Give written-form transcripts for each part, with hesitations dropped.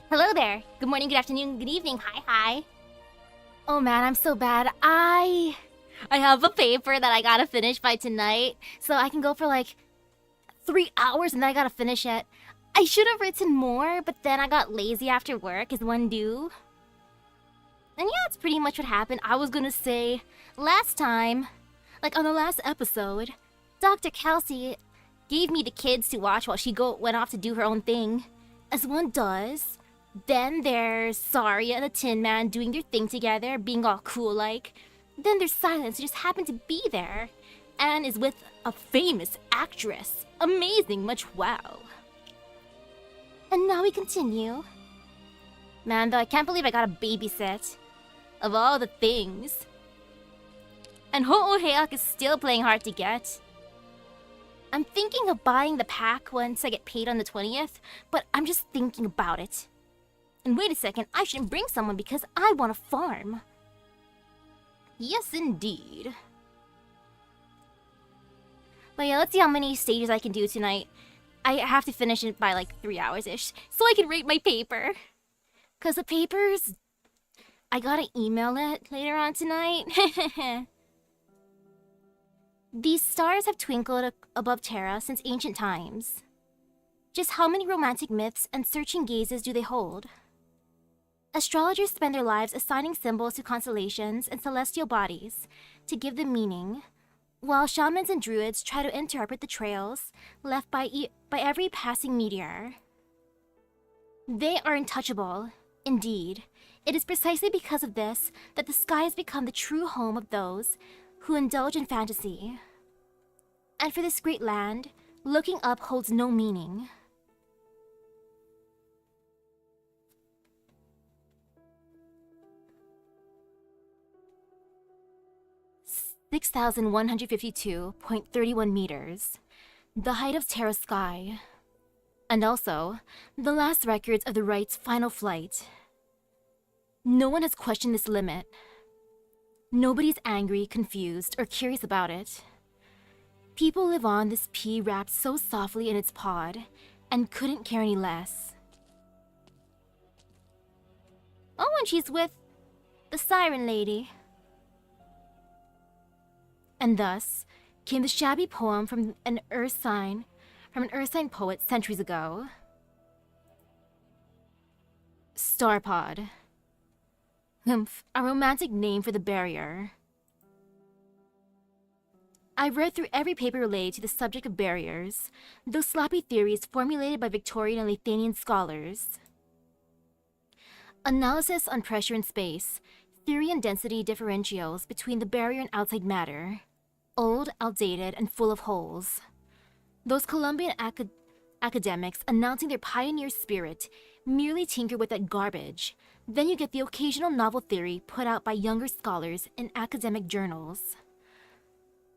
Hello there. Good morning, good afternoon, good evening. Hi. Oh man, I'm so bad. I have a paper that I gotta finish by tonight, so I can go for like 3 hours and then I gotta finish it. I should have written more, but then I got lazy after work is one due. And yeah, that's pretty much what happened. I was gonna say, last time, like on the last episode, Dr. Kelsey gave me the kids to watch while she went off to do her own thing, as one does. Then there's Saria and the Tin Man doing their thing together, being all cool like. Then there's Silence, who just happened to be there, and is with a famous actress. Amazing, much wow. And now we continue. Man, though, I can't believe I gotta babysit. Of all the things. And Ho'oheak is still playing hard to get. I'm thinking of buying the pack once I get paid on the 20th, but I'm just thinking about it. And wait a second, I shouldn't bring someone because I want to farm. Yes, indeed. But yeah, let's see how many stages I can do tonight. I have to finish it by like 3 hours-ish, so I can rate my paper. Because the papers... I gotta email it later on tonight. These stars have twinkled above Terra since ancient times. Just how many romantic myths and searching gazes do they hold? Astrologers spend their lives assigning symbols to constellations and celestial bodies to give them meaning, while shamans and druids try to interpret the trails left by every passing meteor. They are untouchable, indeed. It is precisely because of this that the sky has become the true home of those who indulge in fantasy. And for this great land, looking up holds no meaning. (6,152.31 meters), the height of Terra's sky, and also the last records of the Right's final flight. No one has questioned this limit. Nobody's angry, confused, or curious about it. People live on this pea wrapped so softly in its pod, and couldn't care any less. Oh, and she's with the Siren Lady. And thus came the shabby poem from an earth sign poet centuries ago. Starpod. Humph, a romantic name for the barrier. I read through every paper related to the subject of barriers, those sloppy theories formulated by Victorian and Lithuanian scholars. Analysis on pressure in space, theory and density differentials between the barrier and outside matter. Old, outdated, and full of holes. Those Colombian academics announcing their pioneer spirit merely tinker with that garbage. Then you get the occasional novel theory put out by younger scholars in academic journals.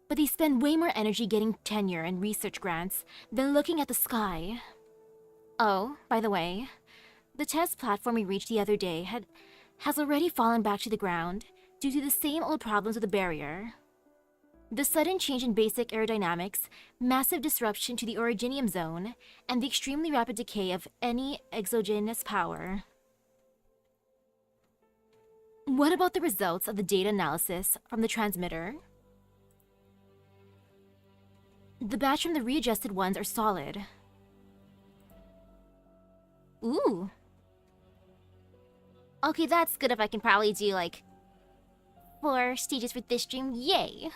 But they spend way more energy getting tenure and research grants than looking at the sky. Oh, by the way, the test platform we reached the other day has already fallen back to the ground due to the same old problems with the barrier. The sudden change in basic aerodynamics, massive disruption to the originium zone, and the extremely rapid decay of any exogenous power. What about the results of the data analysis from the transmitter? The batch from the readjusted ones are solid. Ooh. Okay, that's good if I can probably do like 4 stages for this stream. Yay!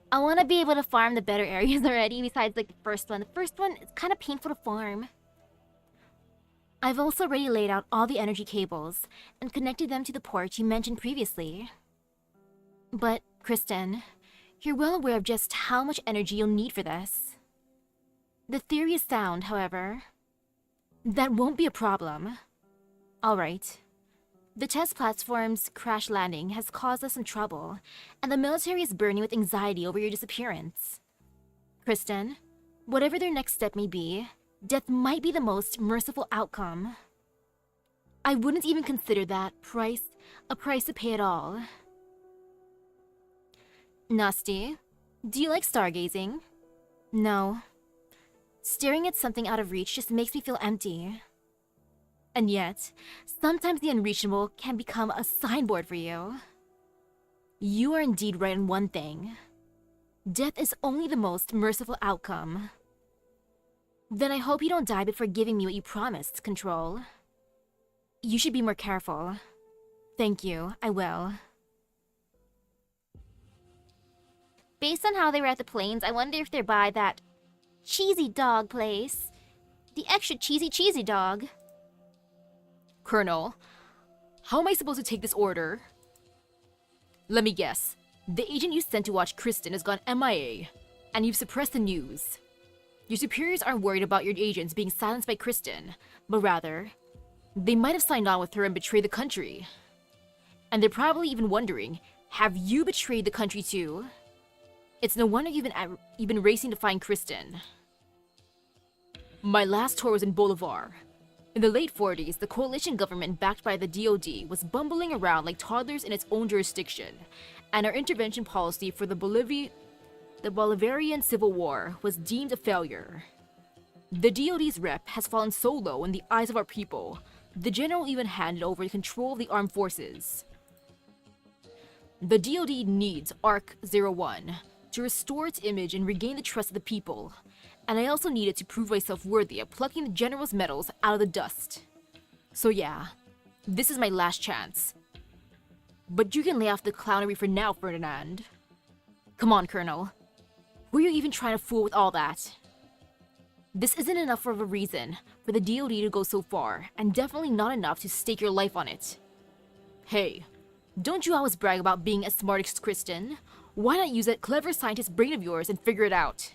I want to be able to farm the better areas already, besides like the first one. The first one is kind of painful to farm. I've also already laid out all the energy cables and connected them to the port you mentioned previously. But, Kristen, you're well aware of just how much energy you'll need for this. The theory is sound, however. That won't be a problem. Alright. The test platform's crash landing has caused us some trouble, and the military is burning with anxiety over your disappearance. Kristen, whatever their next step may be, death might be the most merciful outcome. I wouldn't even consider that a price to pay at all. Nasty, do you like stargazing? No. Staring at something out of reach just makes me feel empty. And yet, sometimes the unreachable can become a signboard for you. You are indeed right in one thing. Death is only the most merciful outcome. Then I hope you don't die before giving me what you promised, Control. You should be more careful. Thank you, I will. Based on how they were at the plains, I wonder if they're by that cheesy dog place. The extra cheesy dog. Colonel, how am I supposed to take this order? Let me guess. The agent you sent to watch Kristen has gone MIA, and you've suppressed the news. Your superiors aren't worried about your agents being silenced by Kristen, but rather, they might have signed on with her and betrayed the country. And they're probably even wondering, have you betrayed the country too? It's no wonder you've been racing to find Kristen. My last tour was in Bolivar. In the late 40s, the coalition government backed by the DoD was bumbling around like toddlers in its own jurisdiction, and our intervention policy for the Bolivarian Civil War was deemed a failure. The DoD's rep has fallen so low in the eyes of our people, the general even handed over the control of the armed forces. The DoD needs ARC-01 to restore its image and regain the trust of the people, and I also needed to prove myself worthy of plucking the general's medals out of the dust. So yeah, this is my last chance. But you can lay off the clownery for now, Ferdinand. Come on, Colonel. Were you even trying to fool with all that? This isn't enough of a reason for the DoD to go so far, and definitely not enough to stake your life on it. Hey, don't you always brag about being as smart as Kristen? Why not use that clever scientist brain of yours and figure it out?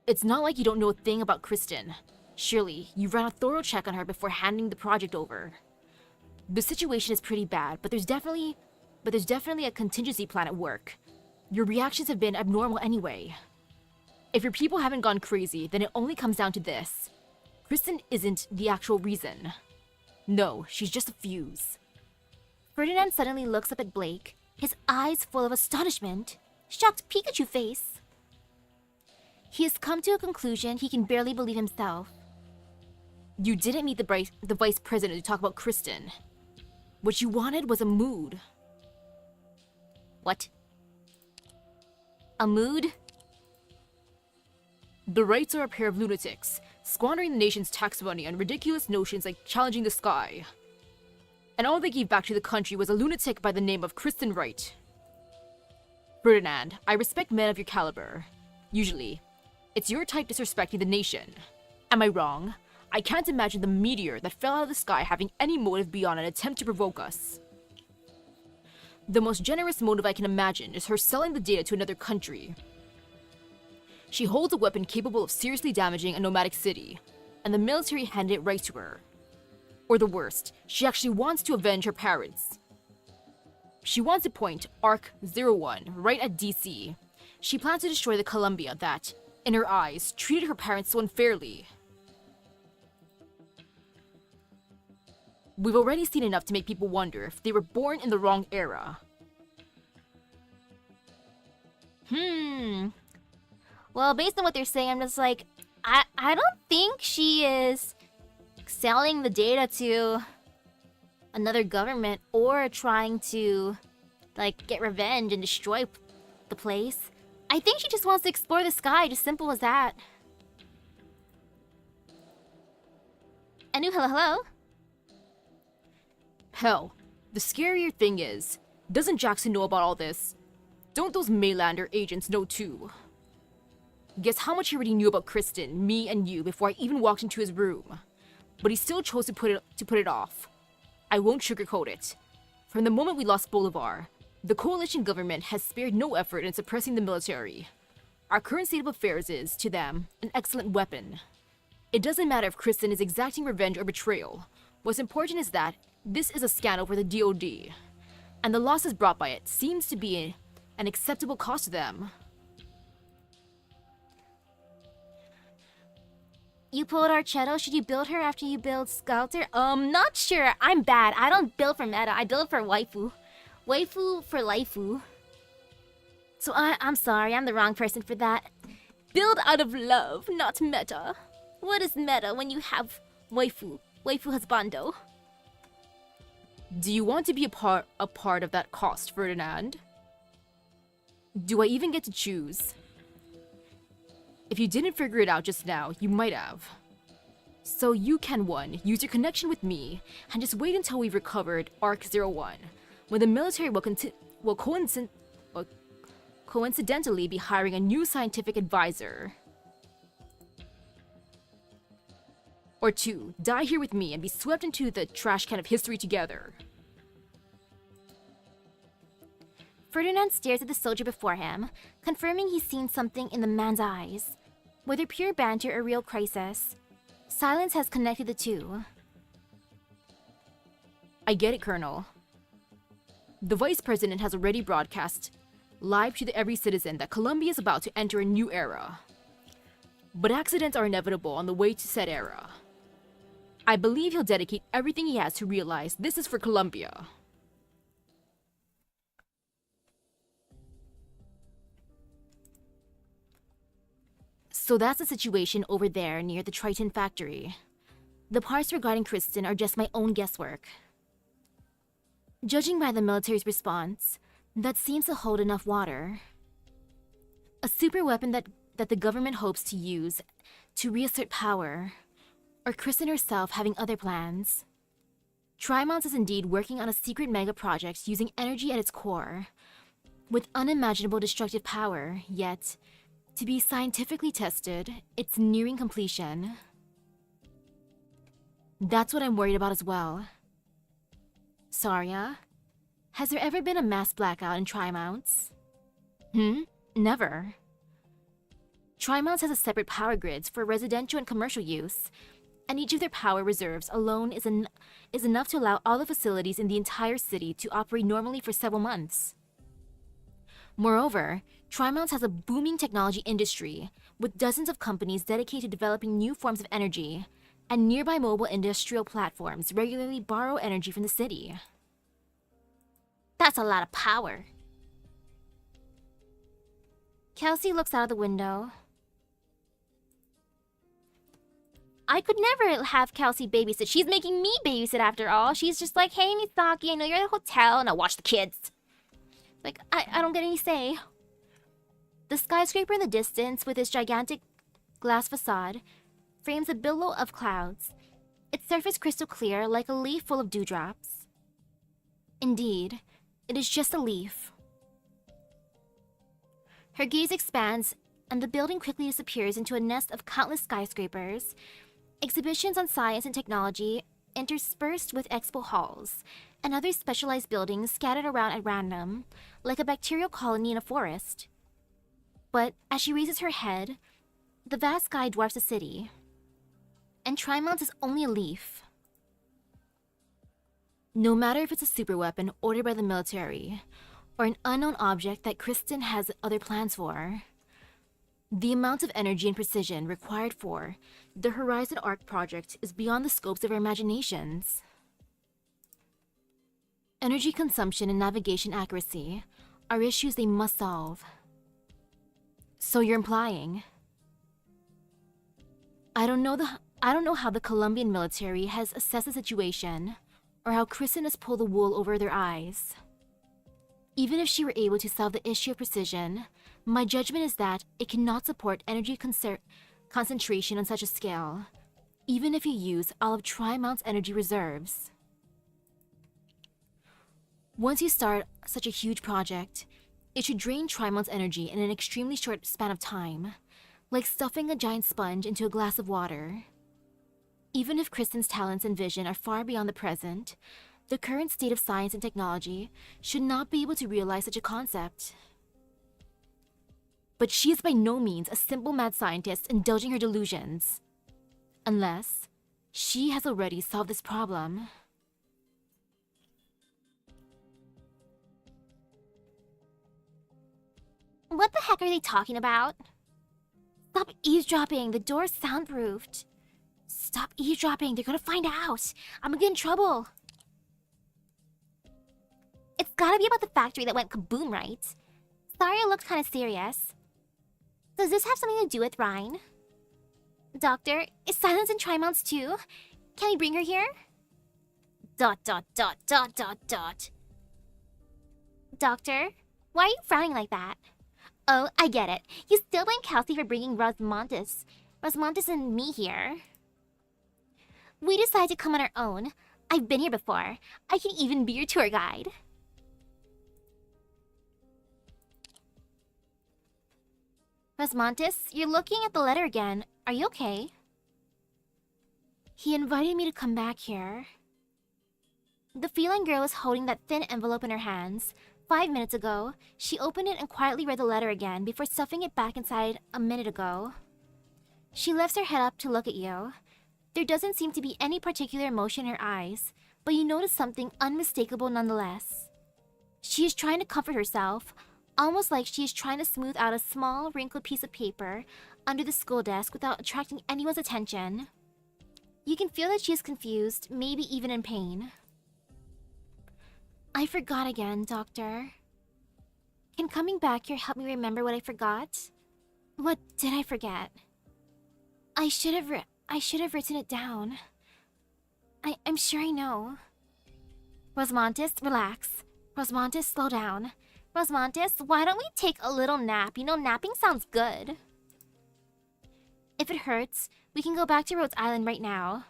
It's not like you don't know a thing about Kristen. Surely, you ran a thorough check on her before handing the project over. The situation is pretty bad, but there's definitely a contingency plan at work. Your reactions have been abnormal anyway. If your people haven't gone crazy, then it only comes down to this. Kristen isn't the actual reason. No, she's just a fuse. Ferdinand suddenly looks up at Blake, his eyes full of astonishment. Shocked Pikachu face. He has come to a conclusion he can barely believe himself. You didn't meet the vice president to talk about Kristen. What you wanted was a mood. What? A mood? The Wrights are a pair of lunatics, squandering the nation's tax money on ridiculous notions like challenging the sky. And all they gave back to the country was a lunatic by the name of Kristen Wright. Ferdinand, I respect men of your caliber. Usually, it's your type disrespecting the nation. Am I wrong? I can't imagine the meteor that fell out of the sky having any motive beyond an attempt to provoke us. The most generous motive I can imagine is her selling the data to another country. She holds a weapon capable of seriously damaging a nomadic city, and the military handed it right to her. Or the worst, she actually wants to avenge her parents. She wants to point ARC-01 right at DC. She plans to destroy the Columbia that, in her eyes, treated her parents so unfairly. We've already seen enough to make people wonder if they were born in the wrong era. Well, based on what they're saying, I'm just like, I don't think she is selling the data to another government or trying to, like, get revenge and destroy the place. I think she just wants to explore the sky, just simple as that. Anu, hello? Hell, the scarier thing is, doesn't Jackson know about all this? Don't those Maylander agents know too? Guess how much he already knew about Kristen, me, and you before I even walked into his room. But he still chose to put it off. I won't sugarcoat it. From the moment we lost Bolivar, the coalition government has spared no effort in suppressing the military. Our current state of affairs is, to them, an excellent weapon. It doesn't matter if Kristen is exacting revenge or betrayal. What's important is that this is a scandal for the DoD, and the losses brought by it seems to be an acceptable cost to them. You pulled Archetto? Should you build her after you build Skelter? Not sure. I'm bad. I don't build for meta. I build for waifu. Waifu for laifu. So I'm sorry. I'm the wrong person for that. Build out of love, not meta. What is meta when you have Waifu husbando. Do you want to be a part of that cost, Ferdinand? Do I even get to choose? If you didn't figure it out just now, you might have. So you can, 1, use your connection with me, and just wait until we've recovered Arc-01, when the military will coincidentally be hiring a new scientific advisor. Or 2, die here with me and be swept into the trash can of history together. Ferdinand stares at the soldier before him, confirming he's seen something in the man's eyes. Whether pure banter or real crisis, silence has connected the two. I get it, Colonel. The Vice President has already broadcast live to every citizen that Colombia is about to enter a new era. But accidents are inevitable on the way to said era. I believe he'll dedicate everything he has to realize this is for Colombia. So that's the situation over there near the Triton factory. The parts regarding Kristen are just my own guesswork. Judging by the military's response, that seems to hold enough water. A super weapon that the government hopes to use to reassert power, or Kristen herself having other plans. Trimonts is indeed working on a secret mega project using energy at its core, with unimaginable destructive power, yet, to be scientifically tested, it's nearing completion. That's what I'm worried about as well. Saria, has there ever been a mass blackout in Trimonts? Never. Trimonts has a separate power grids for residential and commercial use, and each of their power reserves alone is enough to allow all the facilities in the entire city to operate normally for several months. Moreover, Trimonts has a booming technology industry, with dozens of companies dedicated to developing new forms of energy, and nearby mobile industrial platforms regularly borrow energy from the city. That's a lot of power. Kelsey looks out of the window. I could never have Kelsey babysit. She's making me babysit after all. She's just like, hey, Misaki, I know you're at a hotel. Now watch the kids. Like, I don't get any say. The skyscraper in the distance, with its gigantic glass facade, frames a billow of clouds, its surface crystal clear like a leaf full of dewdrops. Indeed, it is just a leaf. Her gaze expands, and the building quickly disappears into a nest of countless skyscrapers, exhibitions on science and technology interspersed with expo halls, and other specialized buildings scattered around at random, like a bacterial colony in a forest. But as she raises her head, the vast sky dwarfs the city, and Trimonts is only a leaf. No matter if it's a superweapon ordered by the military, or an unknown object that Kristen has other plans for, the amount of energy and precision required for the Horizon Arc project is beyond the scopes of our imaginations. Energy consumption and navigation accuracy are issues they must solve. So you're implying? I don't know how the Colombian military has assessed the situation, or how Kristen has pulled the wool over their eyes. Even if she were able to solve the issue of precision, my judgment is that it cannot support energy concentration on such a scale, even if you use all of Trimonts' energy reserves. Once you start such a huge project, it should drain Trimonts' energy in an extremely short span of time, like stuffing a giant sponge into a glass of water. Even if Kristen's talents and vision are far beyond the present, the current state of science and technology should not be able to realize such a concept. But she is by no means a simple mad scientist indulging her delusions. Unless she has already solved this problem. What the heck are they talking about? Stop eavesdropping, the door's soundproofed. Stop eavesdropping, they're gonna find out. I'm gonna get in trouble. It's gotta be about the factory that went kaboom, right? Saria looked kinda serious. Does this have something to do with Rhine? Doctor, is silence in Trimonts too? Can we bring her here? ... Doctor, why are you frowning like that? Oh, I get it. You still blame Kelsey for bringing Rosmontis and me here. We decided to come on our own. I've been here before. I can even be your tour guide. Rosmontis, you're looking at the letter again. Are you okay? He invited me to come back here. The feline girl is holding that thin envelope in her hands. 5 minutes ago, she opened it and quietly read the letter again before stuffing it back inside a minute ago. She lifts her head up to look at you. There doesn't seem to be any particular emotion in her eyes, but you notice something unmistakable nonetheless. She is trying to comfort herself, almost like she is trying to smooth out a small, wrinkled piece of paper under the school desk without attracting anyone's attention. You can feel that she is confused, maybe even in pain. I forgot again, Doctor. Can coming back here help me remember what I forgot? What did I forget? I should have written it down. I'm sure I know. Rosmontis, relax. Rosmontis, slow down. Rosmontis, why don't we take a little nap? You know, napping sounds good. If it hurts, we can go back to Rhodes Island right now.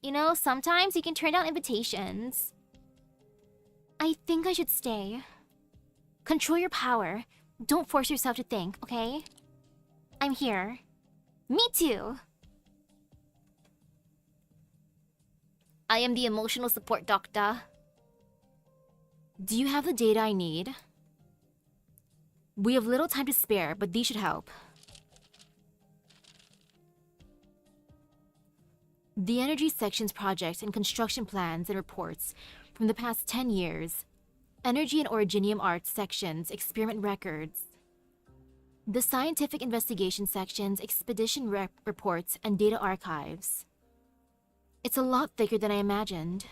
You know, sometimes you can turn down invitations. I think I should stay. Control your power. Don't force yourself to think, okay? I'm here. Me too. I am the emotional support doctor. Do you have the data I need? We have little time to spare, but these should help. The energy section's projects and construction plans and reports from the past 10 years. Energy and Originium Arts sections, experiment records. The scientific investigation section's expedition reports and data archives. It's a lot thicker than I imagined.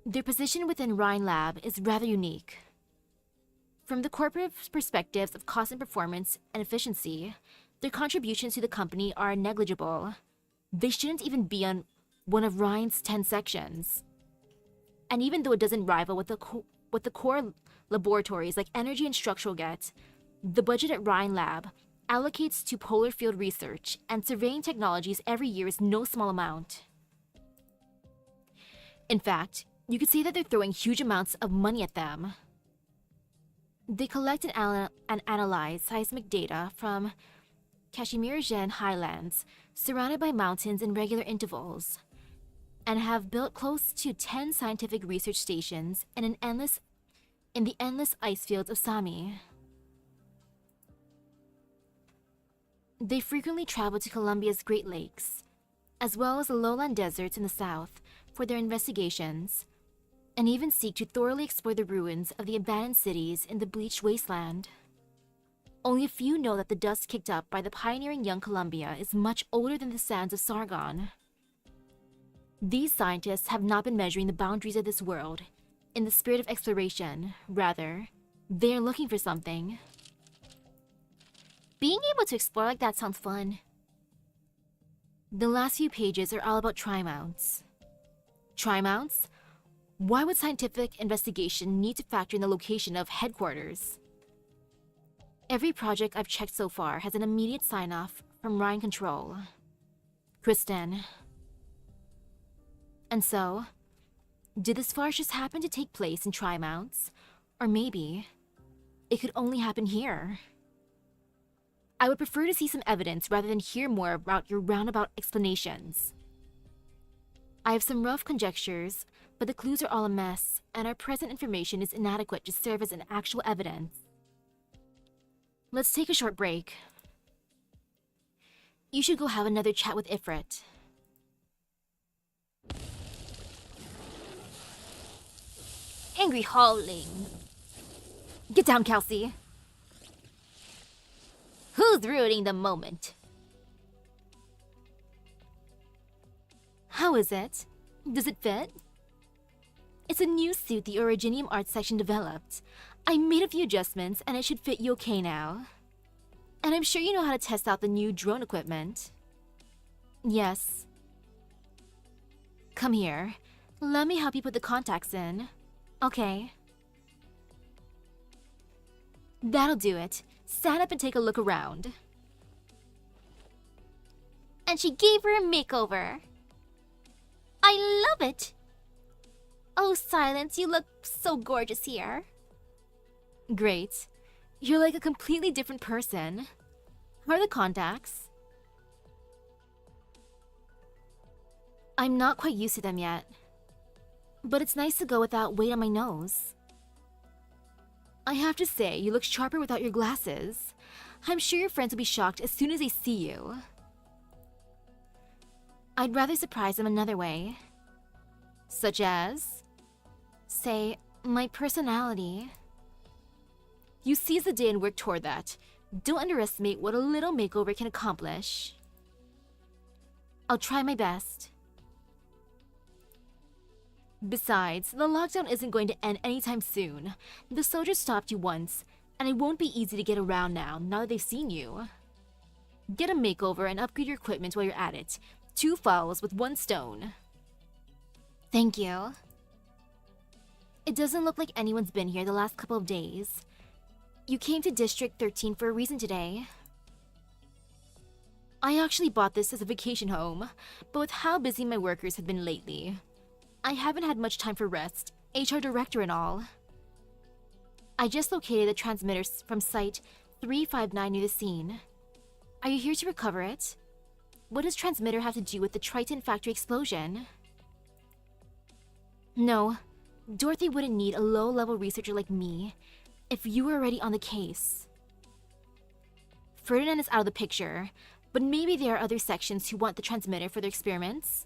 Their position within Rhine Lab is rather unique. From the corporate perspectives of cost and performance and efficiency, their contributions to the company are negligible. They shouldn't even be on one of Rhine's 10 sections. And even though it doesn't rival what the core laboratories like energy and structural get, the budget at Rhine Lab allocates to polar field research and surveying technologies every year is no small amount. In fact, you could say that they're throwing huge amounts of money at them. They collect and analyze seismic data from Kashmir-Jen highlands, surrounded by mountains in regular intervals, and have built close to 10 scientific research stations in the endless ice fields of Sami. They frequently travel to Colombia's Great Lakes, as well as the lowland deserts in the south, for their investigations, and even seek to thoroughly explore the ruins of the abandoned cities in the bleached wasteland. Only a few know that the dust kicked up by the pioneering young Columbia is much older than the sands of Sargon. These scientists have not been measuring the boundaries of this world in the spirit of exploration. Rather, they are looking for something. Being able to explore like that sounds fun. The last few pages are all about tri-mounts. Tri-mounts? Why would scientific investigation need to factor in the location of headquarters? Every project I've checked so far has an immediate sign-off from Rhine Control. Kristen. And so, did this farce just happen to take place in Tri-mounts? Or maybe, it could only happen here. I would prefer to see some evidence rather than hear more about your roundabout explanations. I have some rough conjectures, but the clues are all a mess, and our present information is inadequate to serve as an actual evidence. Let's take a short break. You should go have another chat with Ifrit. Angry howling. Get down, Kelsey. Who's ruining the moment? How is it? Does it fit? It's a new suit the Originium Arts section developed. I made a few adjustments and it should fit you okay now. And I'm sure you know how to test out the new drone equipment. Yes. Come here. Let me help you put the contacts in. Okay. That'll do it. Stand up and take a look around. And she gave her a makeover. I love it. Oh, Silence, you look so gorgeous here. Great. You're like a completely different person. How are the contacts? I'm not quite used to them yet. But it's nice to go without weight on my nose. I have to say, you look sharper without your glasses. I'm sure your friends will be shocked as soon as they see you. I'd rather surprise them another way. Such as? Say, my personality. You seize the day and work toward that. Don't underestimate what a little makeover can accomplish. I'll try my best. Besides, the lockdown isn't going to end anytime soon. The soldiers stopped you once, and it won't be easy to get around now that they've seen you. Get a makeover and upgrade your equipment while you're at it. 2 fowls with 1 stone. Thank you. It doesn't look like anyone's been here the last couple of days. You came to District 13 for a reason today. I actually bought this as a vacation home, but with how busy my workers have been lately, I haven't had much time for rest, HR director and all. I just located the transmitter from Site 359 near the scene. Are you here to recover it? What does transmitter have to do with the Triton factory explosion? No, Dorothy wouldn't need a low-level researcher like me if you were already on the case. Ferdinand is out of the picture, but maybe there are other sections who want the transmitter for their experiments.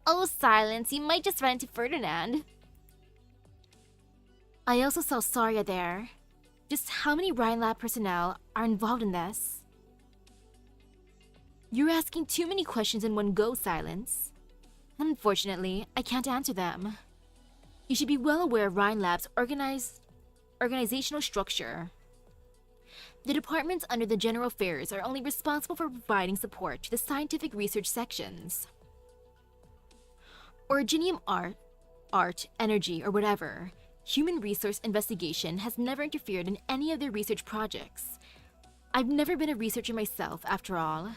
Oh, Silence, you might just run into Ferdinand. I also saw Saria there. Just how many Rhine Lab personnel are involved in this? You're asking too many questions in one go, Silence. Unfortunately, I can't answer them. You should be well aware of Rhine Lab's organizational structure. The departments under the General Affairs are only responsible for providing support to the scientific research sections. Originium art, energy, or whatever, human resource investigation has never interfered in any of their research projects. I've never been a researcher myself, after all.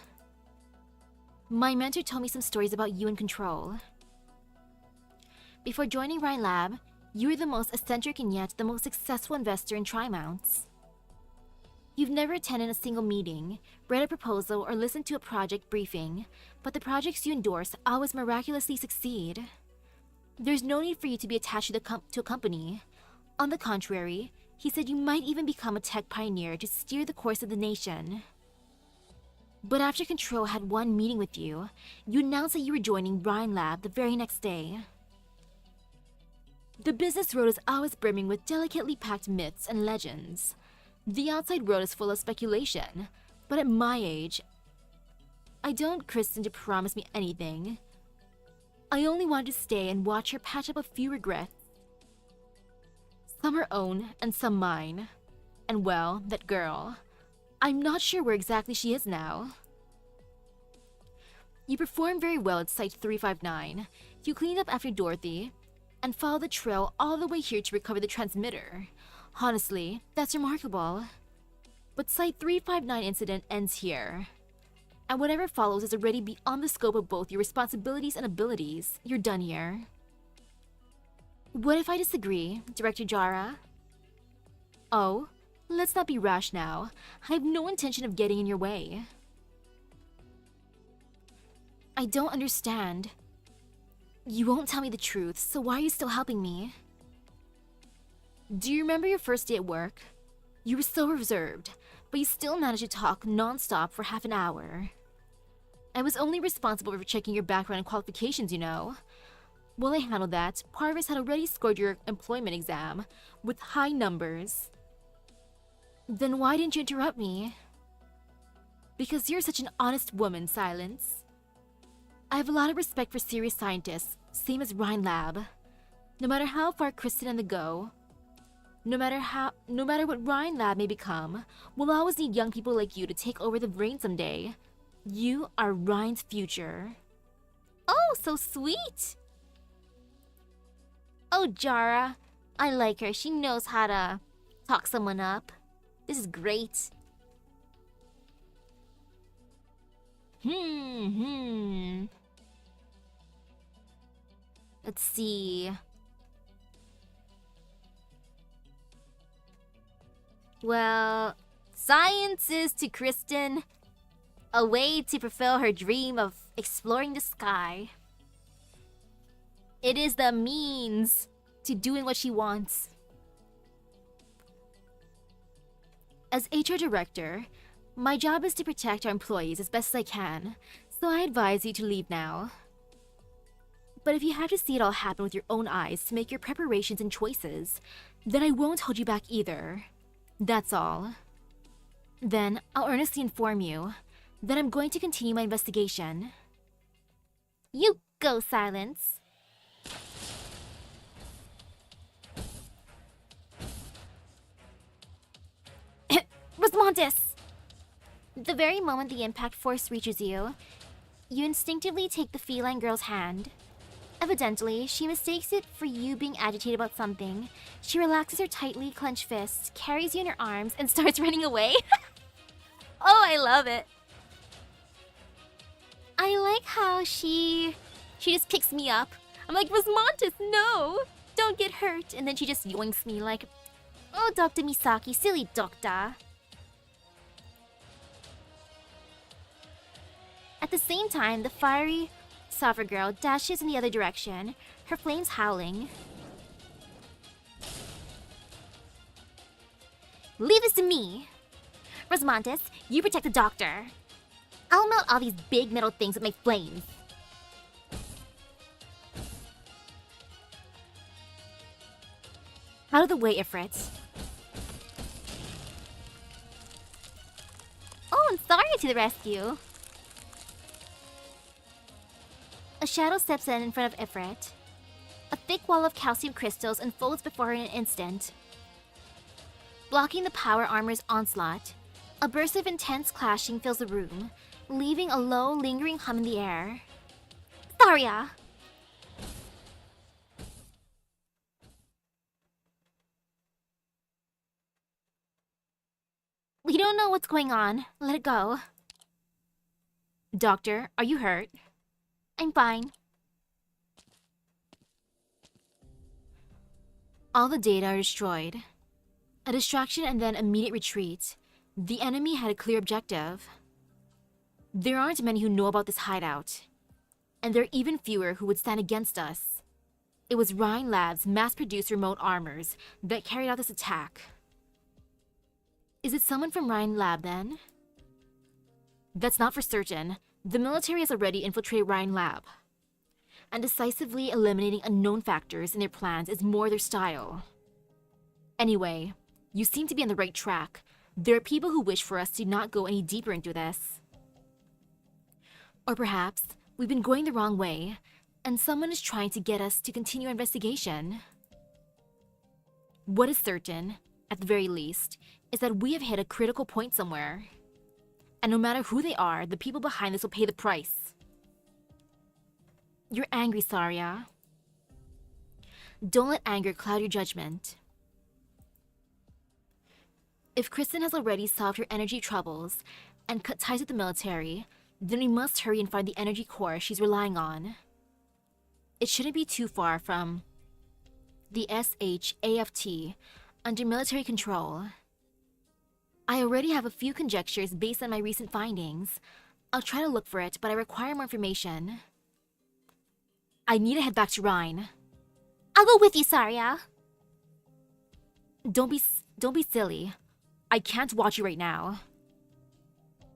My mentor told me some stories about you in Control. Before joining Rhine Lab, you were the most eccentric and yet the most successful investor in Tri-Mounts. You've never attended a single meeting, read a proposal, or listened to a project briefing, but the projects you endorse always miraculously succeed. There's no need for you to be attached to a company. On the contrary, he said you might even become a tech pioneer to steer the course of the nation. But after Control had one meeting with you, you announced that you were joining Rhine Lab the very next day. The business road is always brimming with delicately packed myths and legends. The outside world is full of speculation, but at my age, I don't Kristen to promise me anything. I only wanted to stay and watch her patch up a few regrets. Some her own and some mine. And well, that girl, I'm not sure where exactly she is now. You performed very well at Site 359. You cleaned up after Dorothy, and followed the trail all the way here to recover the transmitter. Honestly, that's remarkable. But Site 359 incident ends here. And whatever follows is already beyond the scope of both your responsibilities and abilities. You're done here. What if I disagree, Director Jara? Oh, let's not be rash now. I have no intention of getting in your way. I don't understand. You won't tell me the truth, so why are you still helping me? Do you remember your first day at work? You were so reserved, but you still managed to talk non-stop for half an hour. I was only responsible for checking your background and qualifications, you know. While I handled that, Parvis had already scored your employment exam with high numbers. Then why didn't you interrupt me? Because you're such an honest woman, Silence. I have a lot of respect for serious scientists, same as Rhine Lab. No matter how far Kristen and the go, no matter what Rhine Lab may become, we'll always need young people like you to take over the reins someday. You are Rhine's future. Oh, so sweet. Oh, Jara. I like her. She knows how to talk someone up. This is great. Let's see. Well, science is to Kristen a way to fulfill her dream of exploring the sky. It is the means to doing what she wants. As HR director, my job is to protect our employees as best as I can, so I advise you to leave now. But if you have to see it all happen with your own eyes to make your preparations and choices, then I won't hold you back either. That's all. Then I'll earnestly inform you that I'm going to continue my investigation. You go, Silence. Rosmontis! The very moment the impact force reaches you, you instinctively take the feline girl's hand. Evidently, she mistakes it for you being agitated about something. She relaxes her tightly clenched fists, carries you in her arms, and starts running away. Oh, I love it. I like how she just picks me up. I'm like, Rosmontis, no! Don't get hurt. And then she just yoinks me like, oh, Dr. Misaki, silly doctor. At the same time, the fiery Suffer Girl dashes in the other direction, her flames howling. Leave this to me! Rosmontis, you protect the doctor. I'll melt all these big metal things with my flames. Out of the way, Ifrit. Oh, and Saria to the rescue. A shadow steps in front of Ifrit. A thick wall of calcium crystals unfolds before her in an instant. Blocking the power armor's onslaught, a burst of intense clashing fills the room, leaving a low, lingering hum in the air. Saria! We don't know what's going on. Let it go. Doctor, are you hurt? I'm fine. All the data are destroyed. A distraction and then immediate retreat. The enemy had a clear objective. There aren't many who know about this hideout. And there are even fewer who would stand against us. It was Rhine Labs' mass-produced remote armors that carried out this attack. Is it someone from Rhine Lab, then? That's not for certain. The military has already infiltrated Rhine Lab. And decisively eliminating unknown factors in their plans is more their style. Anyway, you seem to be on the right track. There are people who wish for us to not go any deeper into this. Or perhaps we've been going the wrong way, and someone is trying to get us to continue our investigation. What is certain, at the very least, is that we have hit a critical point somewhere. And no matter who they are, the people behind this will pay the price. You're angry, Saria. Don't let anger cloud your judgment. If Kristen has already solved her energy troubles and cut ties with the military, then we must hurry and find the energy core she's relying on. It shouldn't be too far from the SHAFT under military control. I already have a few conjectures based on my recent findings. I'll try to look for it, but I require more information. I need to head back to Rhine. I'll go with you, Saria. Don't be silly. I can't watch you right now.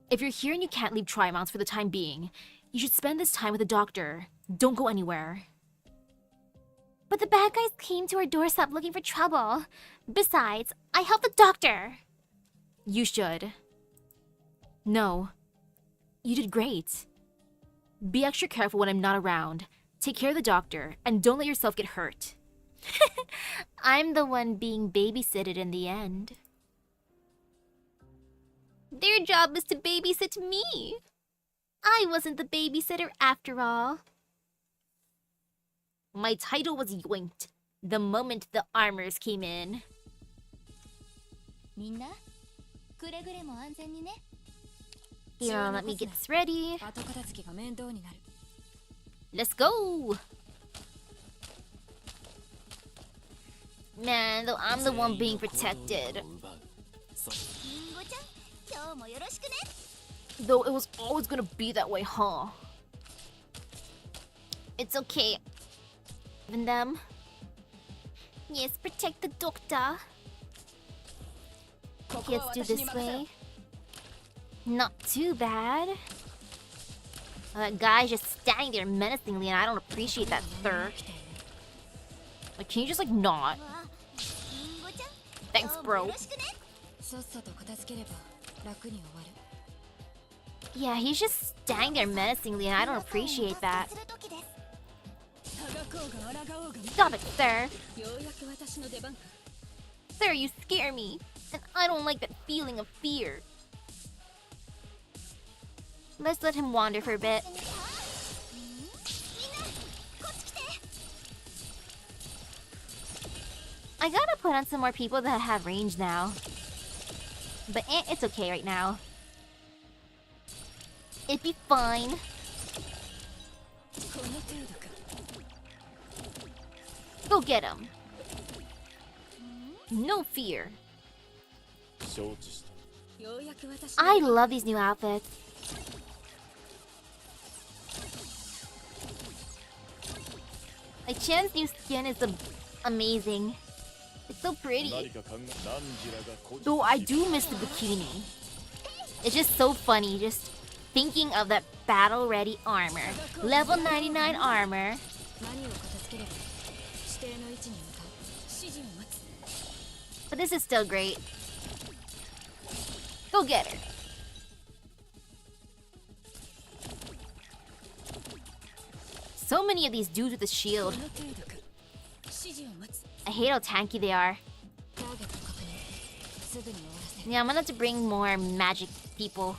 If you're here and you can't leave Trimonts for the time being, you should spend this time with the doctor. Don't go anywhere. But the bad guys came to our doorstep looking for trouble. Besides, I helped the doctor. You should. No. You did great. Be extra careful when I'm not around. Take care of the doctor, and don't let yourself get hurt. I'm the one being babysitted in the end. Their job is to babysit me. I wasn't the babysitter after all. My title was yoinked the moment the armors came in. みんなくれぐれも安全にね Here, let me get this ready. 後片付けが面倒になる Let's go! Man, though I'm the one being protected. りんごちゃん今日もよろしくね Though it was always gonna be that way, huh? It's okay. Even them. Yes, protect the doctor. Okay, let's do this way. Not too bad. Oh, that guy's just standing there menacingly, and I don't appreciate that, sir. Like, can you just like not? りんごちゃん Thanks, 今日も bro. よろしくねさっさと片付ければ楽に終わる Yeah, he's just standing there menacingly, and I don't appreciate that. する時です Stop it, sir. ようやく私の出番か Sir, you scare me. And I don't like that feeling of fear. Let's let him wander for a bit. みんなこっち来て I gotta put on some more people that have range now. But it's okay right now. It'd be fine. この程度か Go get him. No fear. 承知した ようやく私 I love these new outfits. Like Chan's new skin is amazing. It's so 何 pretty. か考え何時らがこ Though I do miss the bikini. It's just so funny just thinking of that battle ready armor. Level 99 armor. 何を片付ければ指定の位置に向かう指示を待つ But this is still great. Go get her. So many of these dudes with a こ shield. の程度か指示を待つ I hate how tanky they are. ターゲット確認すぐに終わらせる Yeah, I'm gonna have to bring more magic people.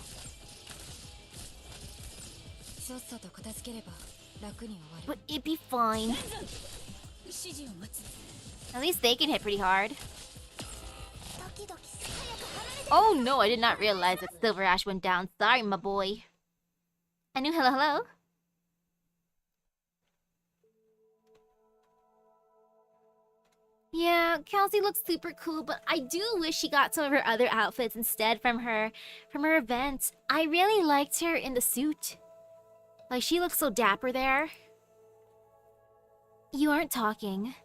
さっさと片付ければ楽に終わる But it'd be fine. 指示を待つ At least they can hit pretty hard. ドキドキ早く離れて Oh no, I did not realize that Silver Ash went down. Sorry, my boy. I knew hello hello. Yeah, Kelsey looks super cool, but I do wish she got some of her other outfits instead from her event. I really liked her in the suit. Like, she looks so dapper there. You aren't talking.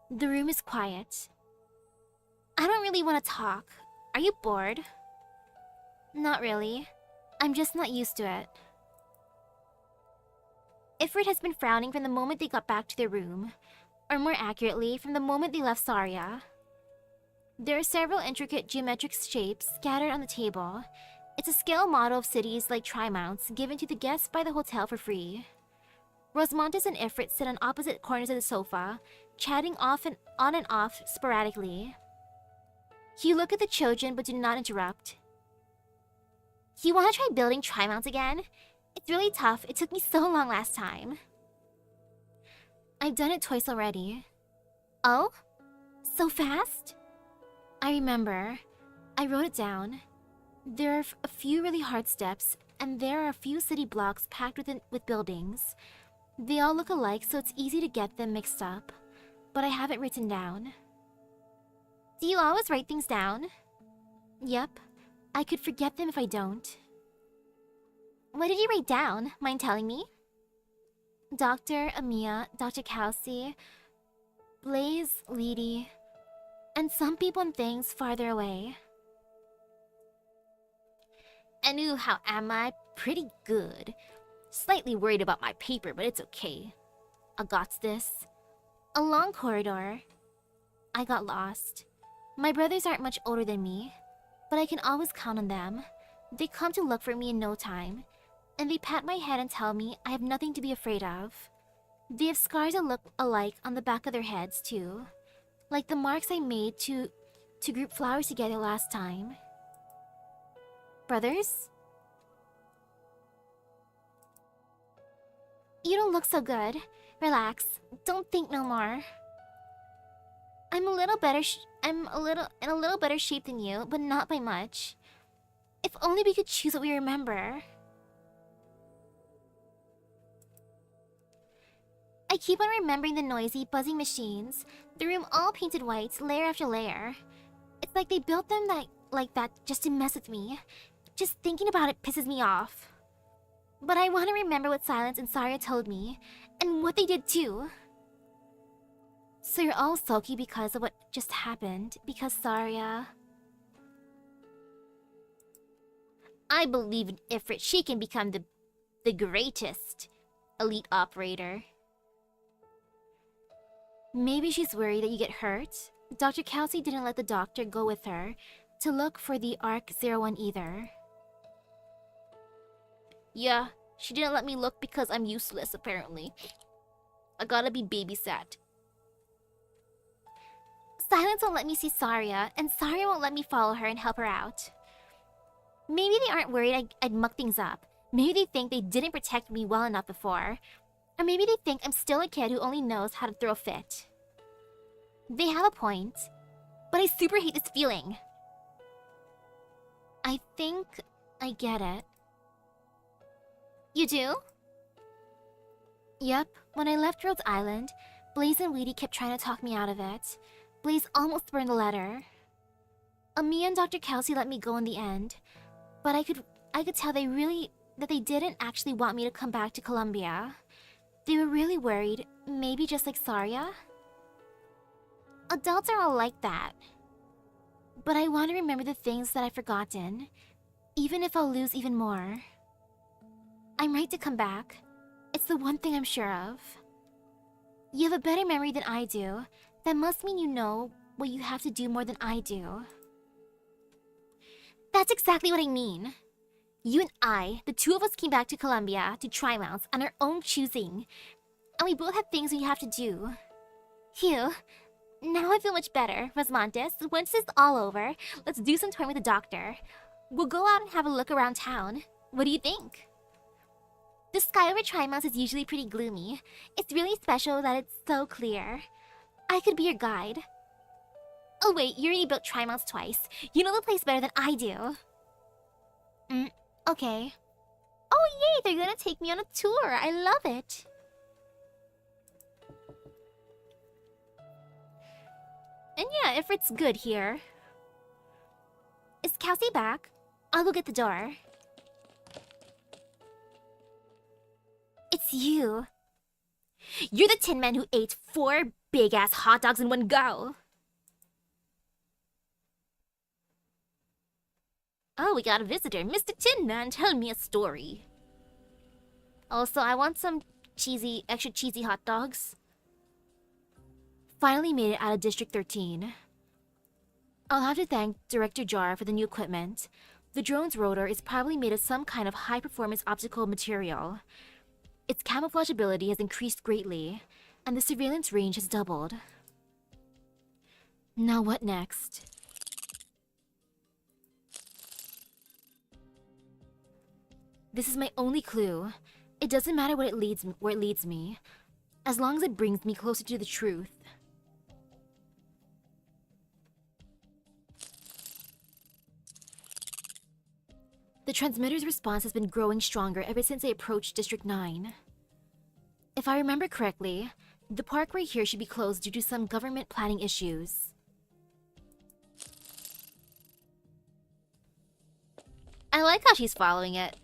The room is quiet. I don't really want to talk. Are you bored? Not really. I'm just not used to it. Ifrit has been frowning from the moment they got back to their room. Or more accurately, from the moment they left Saria. There are several intricate geometric shapes scattered on the table. It's a scale model of cities like Trimounts given to the guests by the hotel for free. Rosmontes and Ifrit sit on opposite corners of the sofa, chatting on and off sporadically. You look at the children but do not interrupt. You want to try building Trimounts again? It's really tough. It took me so long last time. I've done it twice already. Oh? So fast? I remember. I wrote it down. There are a few really hard steps, and there are a few city blocks packed with buildings. They all look alike, so it's easy to get them mixed up. But I have it written down. Do you always write things down? Yep. I could forget them if I don't. What did you write down? Mind telling me? Dr. Amiya, Dr. Kelsey, Blaze, Leedy, and some people and things farther away. And ooh, how am I? Pretty good. Slightly worried about my paper, but it's okay. I got this. A long corridor. I got lost. My brothers aren't much older than me, but I can always count on them. They come to look for me in no time, and they pat my head and tell me I have nothing to be afraid of. They have scars that look alike on the back of their heads, too. Like the marks I made to group flowers together last time. Brothers? You don't look so good. Relax. Don't think no more. I'm a little better. I'm in a little better shape than you, but not by much. If only we could choose what we remember. I keep on remembering the noisy, buzzing machines. The room all painted white, layer after layer. It's like they built them like that just to mess with me. Just thinking about it pisses me off. But I want to remember what Silence and Saria told me, and what they did too. So you're all sulky because of what just happened, because Saria... I believe in Ifrit. She can become the greatest elite operator. Maybe she's worried that you get hurt. Dr. Kelsey didn't let the doctor go with her to look for the Ark-01 either. Yeah, she didn't let me look because I'm useless, apparently. I gotta be babysat. Silence won't let me see Saria, and Saria won't let me follow her and help her out. Maybe they aren't worried I'd muck things up. Maybe they think they didn't protect me well enough before. Or maybe they think I'm still a kid who only knows how to throw a fit. They have a point, but I super hate this feeling. I think I get it. You do? Yep, when I left Rhodes Island, Blaze and Weedy kept trying to talk me out of it. Blaze almost burned the letter. Amia and Dr. Kelsey let me go in the end, but I could tell that they didn't actually want me to come back to Columbia. They were really worried, maybe just like Saria. Adults are all like that. But I want to remember the things that I've forgotten, even if I'll lose even more. I'm right to come back. It's the one thing I'm sure of. You have a better memory than I do. That must mean you know what you have to do more than I do. That's exactly what I mean. You and I, the two of us came back to Columbia to Trimonts on our own choosing. And we both have things we have to do. Phew. Now I feel much better. Rosmontes, once this is all over, let's do some toying with the doctor. We'll go out and have a look around town. What do you think? The sky over Trimonts is usually pretty gloomy. It's really special that it's so clear. I could be your guide. Oh wait, you already built Trimonts twice. You know the place better than I do. Okay. Oh yay, they're gonna take me on a tour. I love it. And yeah, if it's good here. Is Kelsey back? I'll go get the door. It's you. You're the Tin Man who ate 4 big-ass hot dogs in one go. Oh, we got a visitor. Mr. Tin Man, tell me a story. Also, I want some extra cheesy hot dogs. Finally made it out of District 13. I'll have to thank Director Jar for the new equipment. The drone's rotor is probably made of some kind of high-performance optical material. Its camouflage ability has increased greatly, and the surveillance range has doubled. Now what next? This is my only clue. It doesn't matter where it leads me, as long as it brings me closer to the truth. The transmitter's response has been growing stronger ever since I approached District 9. If I remember correctly, the park right here should be closed due to some government planning issues. I like how she's following it.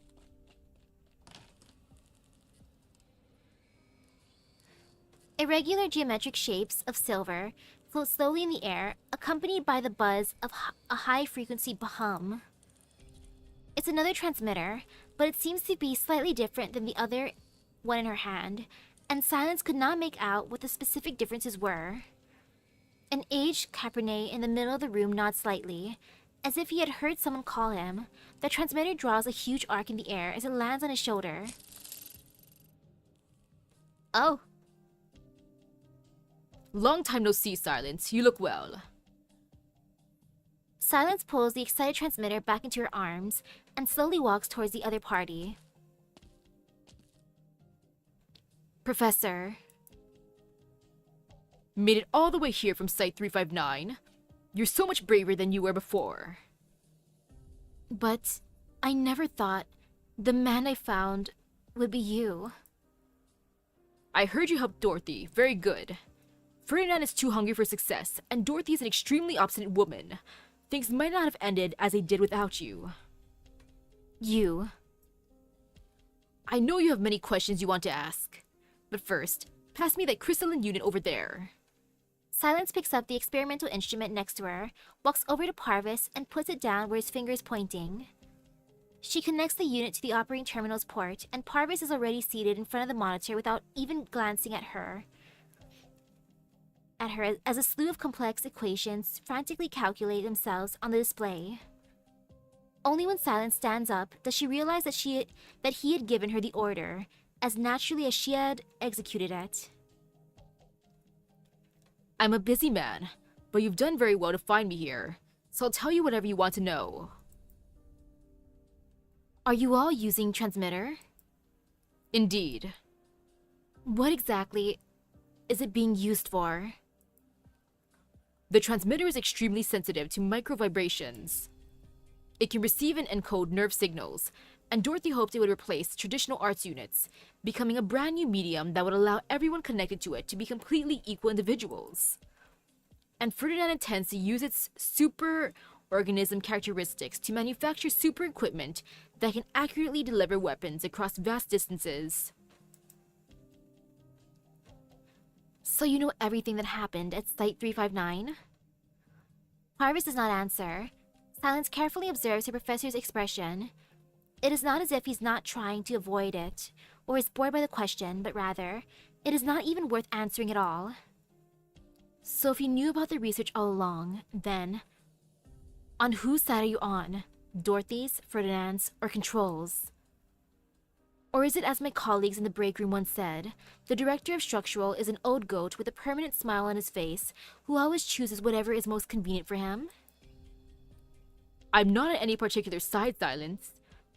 Irregular geometric shapes of silver float slowly in the air, accompanied by the buzz of a high-frequency hum. It's another transmitter, but it seems to be slightly different than the other one in her hand, and Silence could not make out what the specific differences were. An aged Cabernet in the middle of the room nods slightly, as if he had heard someone call him. The transmitter draws a huge arc in the air as it lands on his shoulder. Oh. Long time no see, Silence. You look well. Silence pulls the excited transmitter back into her arms and slowly walks towards the other party. Professor. Made it all the way here from Site 359. You're so much braver than you were before. But I never thought the man I found would be you. I heard you helped Dorothy. Very good. Ferdinand is too hungry for success, and Dorothy is an extremely obstinate woman. Things might not have ended as they did without you. You. I know you have many questions you want to ask. But first, pass me that crystalline unit over there. Silence picks up the experimental instrument next to her, walks over to Parvis, and puts it down where his finger is pointing. She connects the unit to the operating terminal's port, and Parvis is already seated in front of the monitor without even glancing at her as a slew of complex equations frantically calculate themselves on the display. Only when Silence stands up does she realize that he had given her the order, as naturally as she had executed it. I'm a busy man, but you've done very well to find me here, so I'll tell you whatever you want to know. Are you all using transmitter? Indeed. What exactly is it being used for? The transmitter is extremely sensitive to micro vibrations. It can receive and encode nerve signals, and Dorothy hoped it would replace traditional arts units, becoming a brand new medium that would allow everyone connected to it to be completely equal individuals. And Ferdinand intends to use its super organism characteristics to manufacture super equipment that can accurately deliver weapons across vast distances. So you know everything that happened at Site 359? Parvis does not answer. Silence carefully observes her professor's expression. It is not as if he's not trying to avoid it, or is bored by the question, but rather, it is not even worth answering at all. So if you knew about the research all along, then, on whose side are you on? Dorothy's, Ferdinand's, or Control's? Or is it as my colleagues in the break room once said, the director of structural is an old goat with a permanent smile on his face, who always chooses whatever is most convenient for him? I'm not on any particular side, Silence.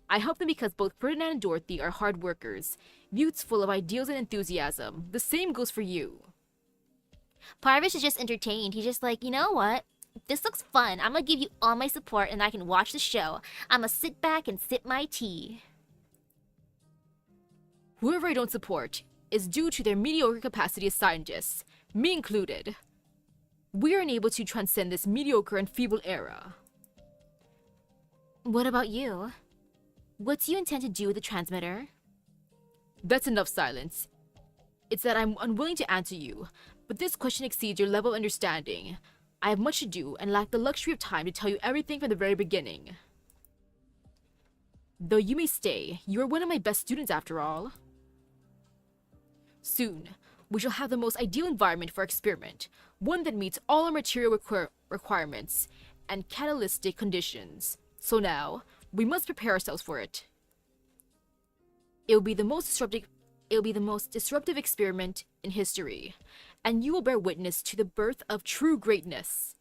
I help them because both Ferdinand and Dorothy are hard workers, youths full of ideals and enthusiasm. The same goes for you. Parvis is just entertained. He's just like, you know what? This looks fun. I'm gonna give you all my support and I can watch the show. I'm gonna sit back and sip my tea. Whoever I don't support is due to their mediocre capacity as scientists, me included. We are unable to transcend this mediocre and feeble era. What about you? What do you intend to do with the transmitter? That's enough, Silence. It's that I'm unwilling to answer you, but this question exceeds your level of understanding. I have much to do and lack the luxury of time to tell you everything from the very beginning. Though you may stay, you are one of my best students after all. Soon, we shall have the most ideal environment for our experiment, one that meets all our material requirements and catalytic conditions. So now, we must prepare ourselves for it. It will be the most disruptive experiment in history, and you will bear witness to the birth of true greatness.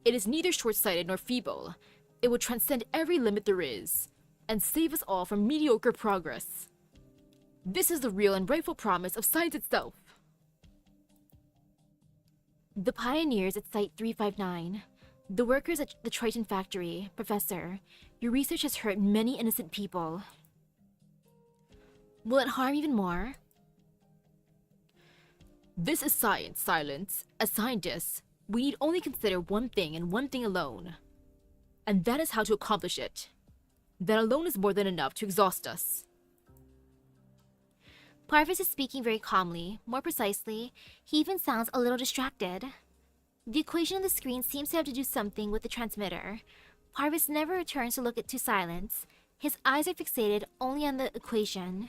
It is neither short-sighted nor feeble. It will transcend every limit there is, and save us all from mediocre progress. This is the real and rightful promise of science itself. The pioneers at Site 359. The workers at the Triton factory. Professor, your research has hurt many innocent people. Will it harm even more? This is science, Silence. As scientists, we need only consider one thing and one thing alone. And that is how to accomplish it. That alone is more than enough to exhaust us. Parvis is speaking very calmly. More precisely, he even sounds a little distracted. The equation on the screen seems to have to do something with the transmitter. Parvis never returns to look to Silence. His eyes are fixated only on the equation.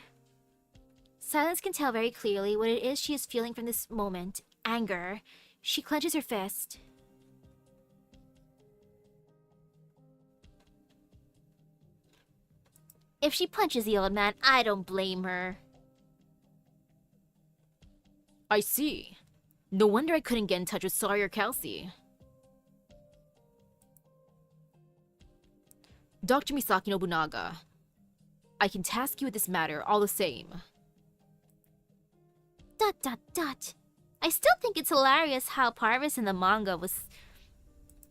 Silence can tell very clearly what it is she is feeling from this moment. Anger. She clenches her fist. If she punches the old man, I don't blame her. I see. No wonder I couldn't get in touch with Sawyer Kelsey. Dr. Misaki Nobunaga, I can task you with this matter all the same. Dot dot dot. I still think it's hilarious how Parvis in the manga was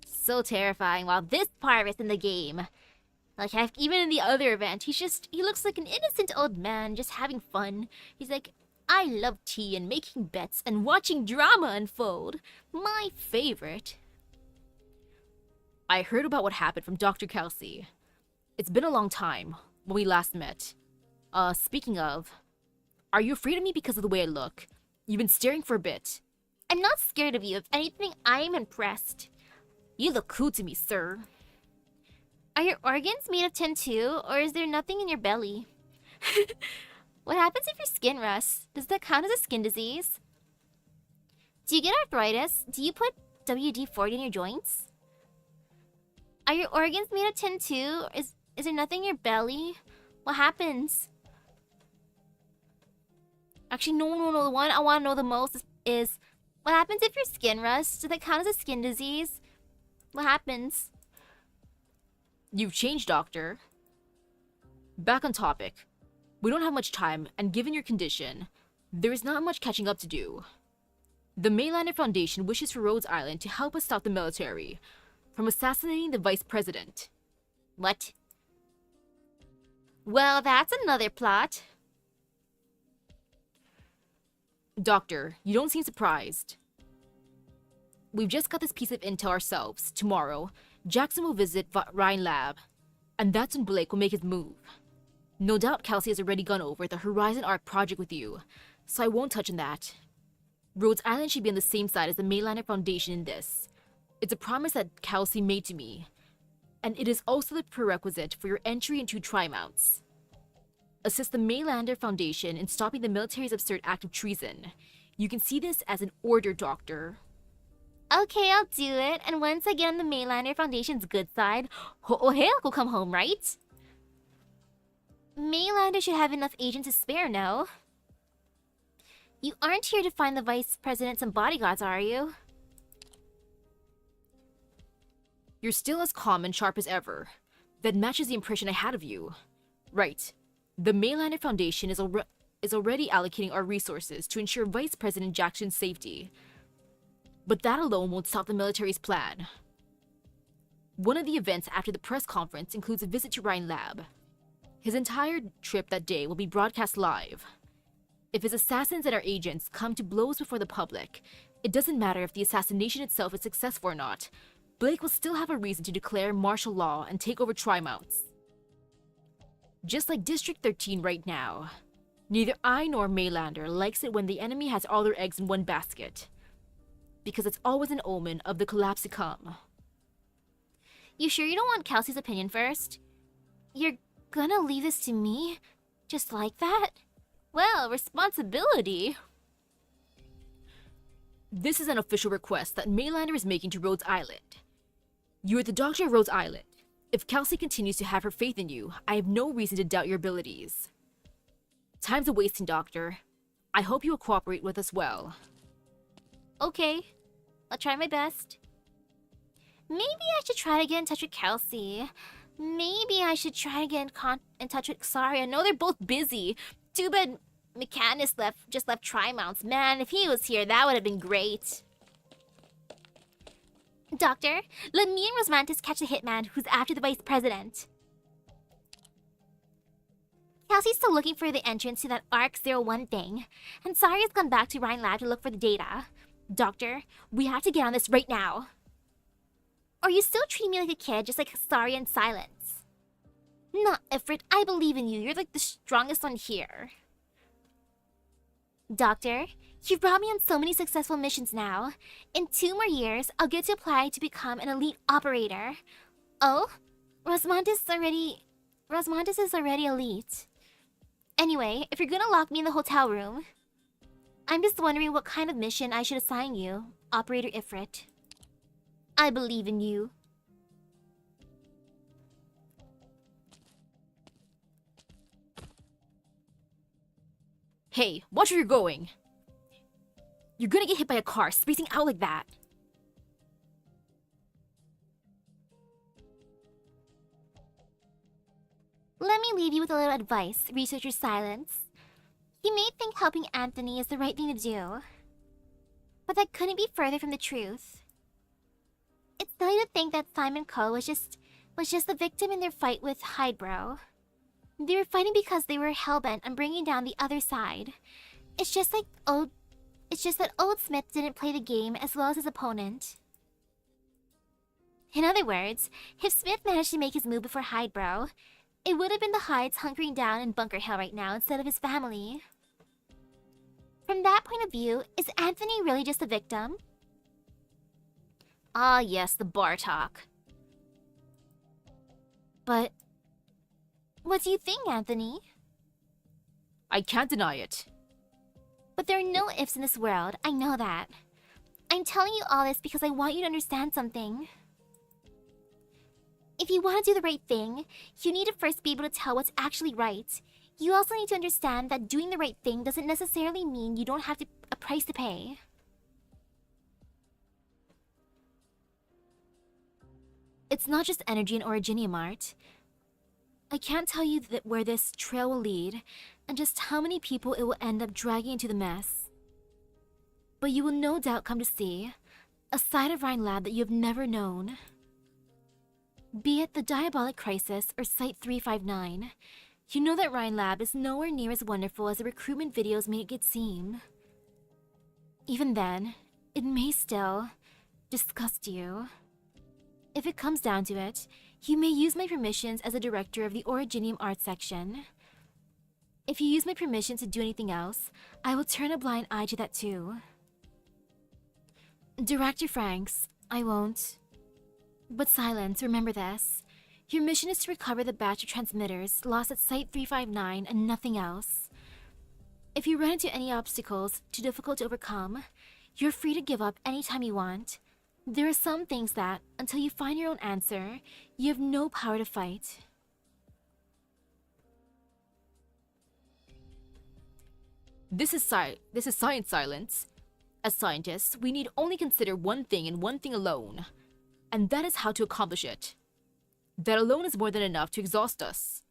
so terrifying, while this Parvis in the game, like even in the other event, he looks like an innocent old man just having fun. He's like, I love tea and making bets and watching drama unfold. My favorite. I heard about what happened from Dr. Kelsey. It's been a long time when we last met. Speaking of, are you afraid of me because of the way I look? You've been staring for a bit. I'm not scared of you. If anything, I'm impressed. You look cool to me, sir. Are your organs made of tin too, or is there nothing in your belly? What happens if your skin rusts? Does that count as a skin disease? Do you get arthritis? Do you put WD-40 in your joints? Are your organs made of tin too? Is there nothing in your belly? What happens? Actually, no. The one I want to know the most is what happens if your skin rusts? Does that count as a skin disease? What happens? You've changed, Doctor. Back on topic. We don't have much time, and given your condition, there is not much catching up to do. The Mainlander Foundation wishes for Rhodes Island to help us stop the military from assassinating the Vice President. What? Well, that's another plot. Doctor, you don't seem surprised. We've just got this piece of intel ourselves. Tomorrow, Jackson will visit Rhine Lab, and that's when Blake will make his move. No doubt Kelsey has already gone over the Horizon Arc project with you, so I won't touch on that. Rhodes Island should be on the same side as the Mainlander Foundation in this. It's a promise that Kelsey made to me, and it is also the prerequisite for your entry into Tri-Mounts. Assist the Mainlander Foundation in stopping the military's absurd act of treason. You can see this as an order, Doctor. Okay, I'll do it. And once I get on the Mainlander Foundation's good side, Ho'oheak will come home, right? Mainlander should have enough agents to spare, no? You aren't here to find the Vice President some bodyguards, are you? You're still as calm and sharp as ever. That matches the impression I had of you. Right. The Mainlander Foundation is already allocating our resources to ensure Vice President Jackson's safety. But that alone won't stop the military's plan. One of the events after the press conference includes a visit to Rhine Lab. His entire trip that day will be broadcast live. If his assassins and our agents come to blows before the public, it doesn't matter if the assassination itself is successful or not. Blake will still have a reason to declare martial law and take over Tri-Mounts. Just like District 13 right now. Neither I nor Mainlander likes it when the enemy has all their eggs in one basket. Because it's always an omen of the collapse to come. You sure you don't want Kelsey's opinion first? You're gonna leave this to me? Just like that? Well, responsibility. This is an official request that Mainlander is making to Rhodes Island. You are the Doctor of Rhodes Island. If Kelsey continues to have her faith in you, I have no reason to doubt your abilities. Time's a-wasting, Doctor. I hope you will cooperate with us well. Okay, I'll try my best. Maybe I should try to get in touch with Kelsey. Maybe I should try to get in touch with Xari. I know they're both busy. Too bad Mechanus just left Tri-Mounts. Man, if he was here, that would have been great. Doctor, let me and Rosmantis catch the hitman who's after the Vice President. Kelsey's still looking for the entrance to that ARC-01 thing, and Sari's gone back to Rhine Lab to look for the data. Doctor, we have to get on this right now. Or you still treating me like a kid, just like Sari and Silence? Nah, Ifrit, I believe in you. You're like the strongest one here. Doctor, you've brought me on so many successful missions now. In 2 more years, I'll get to apply to become an elite operator. Oh? Rosmantis is already elite. Anyway, if you're gonna lock me in the hotel room, I'm just wondering what kind of mission I should assign you, Operator Ifrit. I believe in you. Hey, watch where you're going. You're gonna get hit by a car spacing out like that. Let me leave you with a little advice, Researcher Silence. You may think helping Anthony is the right thing to do. But that couldn't be further from the truth. It's silly to think that Simon Co. was just the victim in their fight with Hydebrow. They were fighting because they were hellbent on bringing down the other side. It's just that Old Smith didn't play the game as well as his opponent. In other words, if Smith managed to make his move before Hydebrow, it would have been the Hydes hunkering down in Bunker Hill right now instead of his family. From that point of view, is Anthony really just a victim? Ah yes, the bar talk. But what do you think, Anthony? I can't deny it. But there are no ifs in this world, I know that. I'm telling you all this because I want you to understand something. If you want to do the right thing, you need to first be able to tell what's actually right. You also need to understand that doing the right thing doesn't necessarily mean you don't have a price to pay. It's not just energy and originium art. I can't tell you where this trail will lead, and just how many people it will end up dragging into the mess. But you will no doubt come to see a side of Rhine Lab that you have never known. Be it the Diabolic Crisis or Site 359, you know that Rhine Lab is nowhere near as wonderful as the recruitment videos make it seem. Even then, it may still disgust you. If it comes down to it, you may use my permissions as a director of the Originium Art section. If you use my permission to do anything else, I will turn a blind eye to that too. Director Franks, I won't. But Silence, remember this. Your mission is to recover the batch of transmitters lost at Site 359 and nothing else. If you run into any obstacles too difficult to overcome, you're free to give up anytime you want. There are some things that, until you find your own answer, you have no power to fight. This is science, Silence. As scientists, we need only consider one thing and one thing alone, and that is how to accomplish it. That alone is more than enough to exhaust us.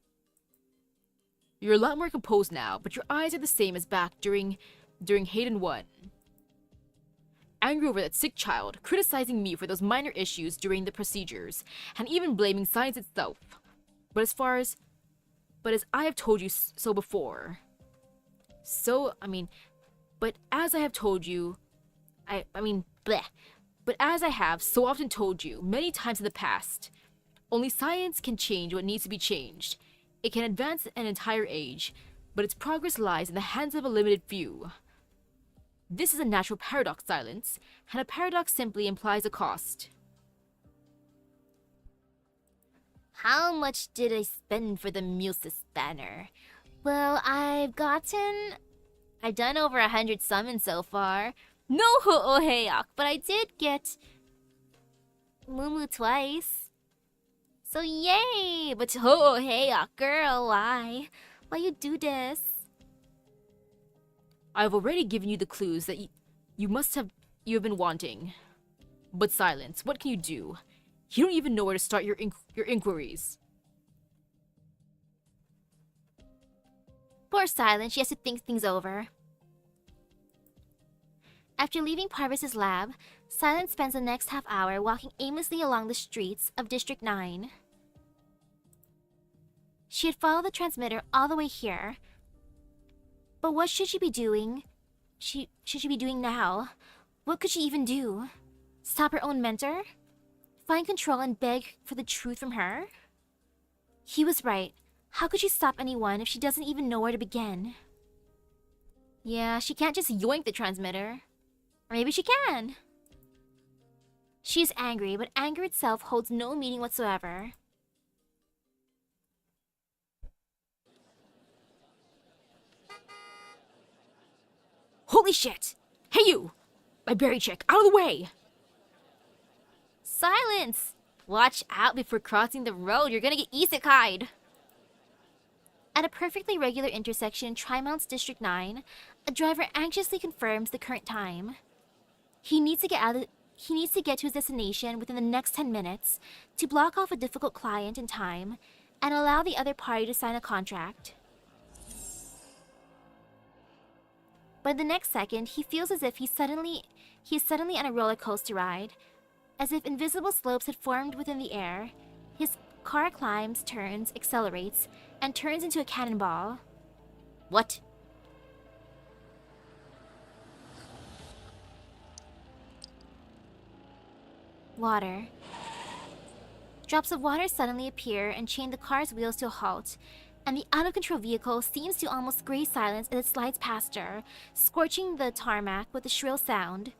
You're a lot more composed now, but your eyes are the same as back during Hayden 1. Angry over that sick child, criticizing me for those minor issues during the procedures, and even blaming science itself. But as I have told you so before. But as I have told you, But as I have so often told you many times in the past, only science can change what needs to be changed. It can advance an entire age, but its progress lies in the hands of a limited few. This is a natural paradox, Silence, and a paradox simply implies a cost. How much did I spend for the Musis banner? Well, I've done over 100 summons so far. No Ho'oheyak, but I did get Mumu twice. So yay! But Ho'oheyak, girl, why? Why you do this? I've already given you the clues that you have been wanting. But Silence, what can you do? You don't even know where to start your inquiries. Poor Silence, she has to think things over. After leaving Parvis's lab, Silence spends the next half hour walking aimlessly along the streets of District 9. She had followed the transmitter all the way here. But what should she be doing? Should she be doing now? What could she even do? Stop her own mentor? Find control and beg for the truth from her? He was right. How could she stop anyone if she doesn't even know where to begin? Yeah, she can't just yoink the transmitter. Or maybe she can. She is angry, but anger itself holds no meaning whatsoever. Holy shit! Hey you! My berry chick, out of the way! Silence! Watch out before crossing the road, you're gonna get isekai'd! At a perfectly regular intersection in Trimon's District 9, a driver anxiously confirms the current time. He needs to get to his destination within the next 10 minutes to block off a difficult client in time and allow the other party to sign a contract. but the next second, he feels as if he's suddenly on a roller coaster ride. As if invisible slopes had formed within the air, his car climbs, turns, accelerates, and turns into a cannonball. What? Water. Drops of water suddenly appear and chain the car's wheels to a halt, and the out-of-control vehicle seems to almost graze silence as it slides past her, scorching the tarmac with a shrill sound.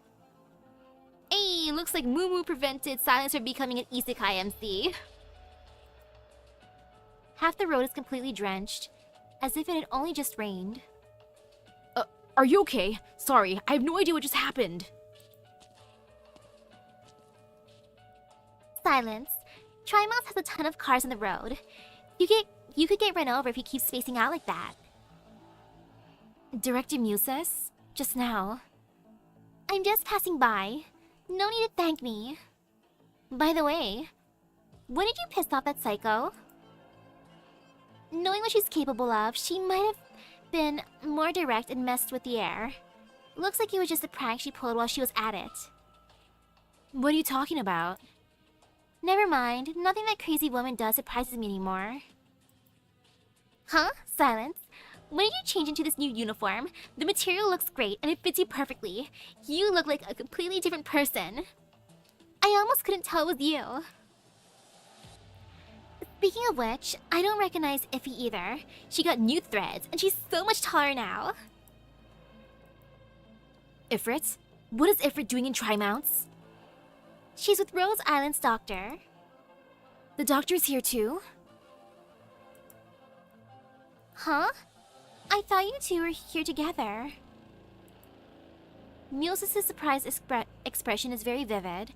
Hey, looks like Moo Moo prevented silence from becoming an isekai MC. Half the road is completely drenched, as if it had only just rained. Are you okay? Sorry, I have no idea what just happened. Silence. Trimouth has a ton of cars on the road. You could get run over if you keep spacing out like that. Director Muses? Just now. I'm just passing by. No need to thank me. By the way, when did you piss off that psycho? Knowing what she's capable of, she might have been more direct and messed with the air. Looks like it was just a prank she pulled while she was at it. What are you talking about? Never mind. Nothing that crazy woman does surprises me anymore. Huh? Silence. When did you change into this new uniform? The material looks great and it fits you perfectly. You look like a completely different person. I almost couldn't tell it was you. Speaking of which, I don't recognize Iffy either. She got new threads and she's so much taller now. Ifrit? What is Ifrit doing in Tri-Mounts? She's with Rose Island's doctor. The doctor is here too? Huh? I thought you two were here together. Mules' surprised expression is very vivid,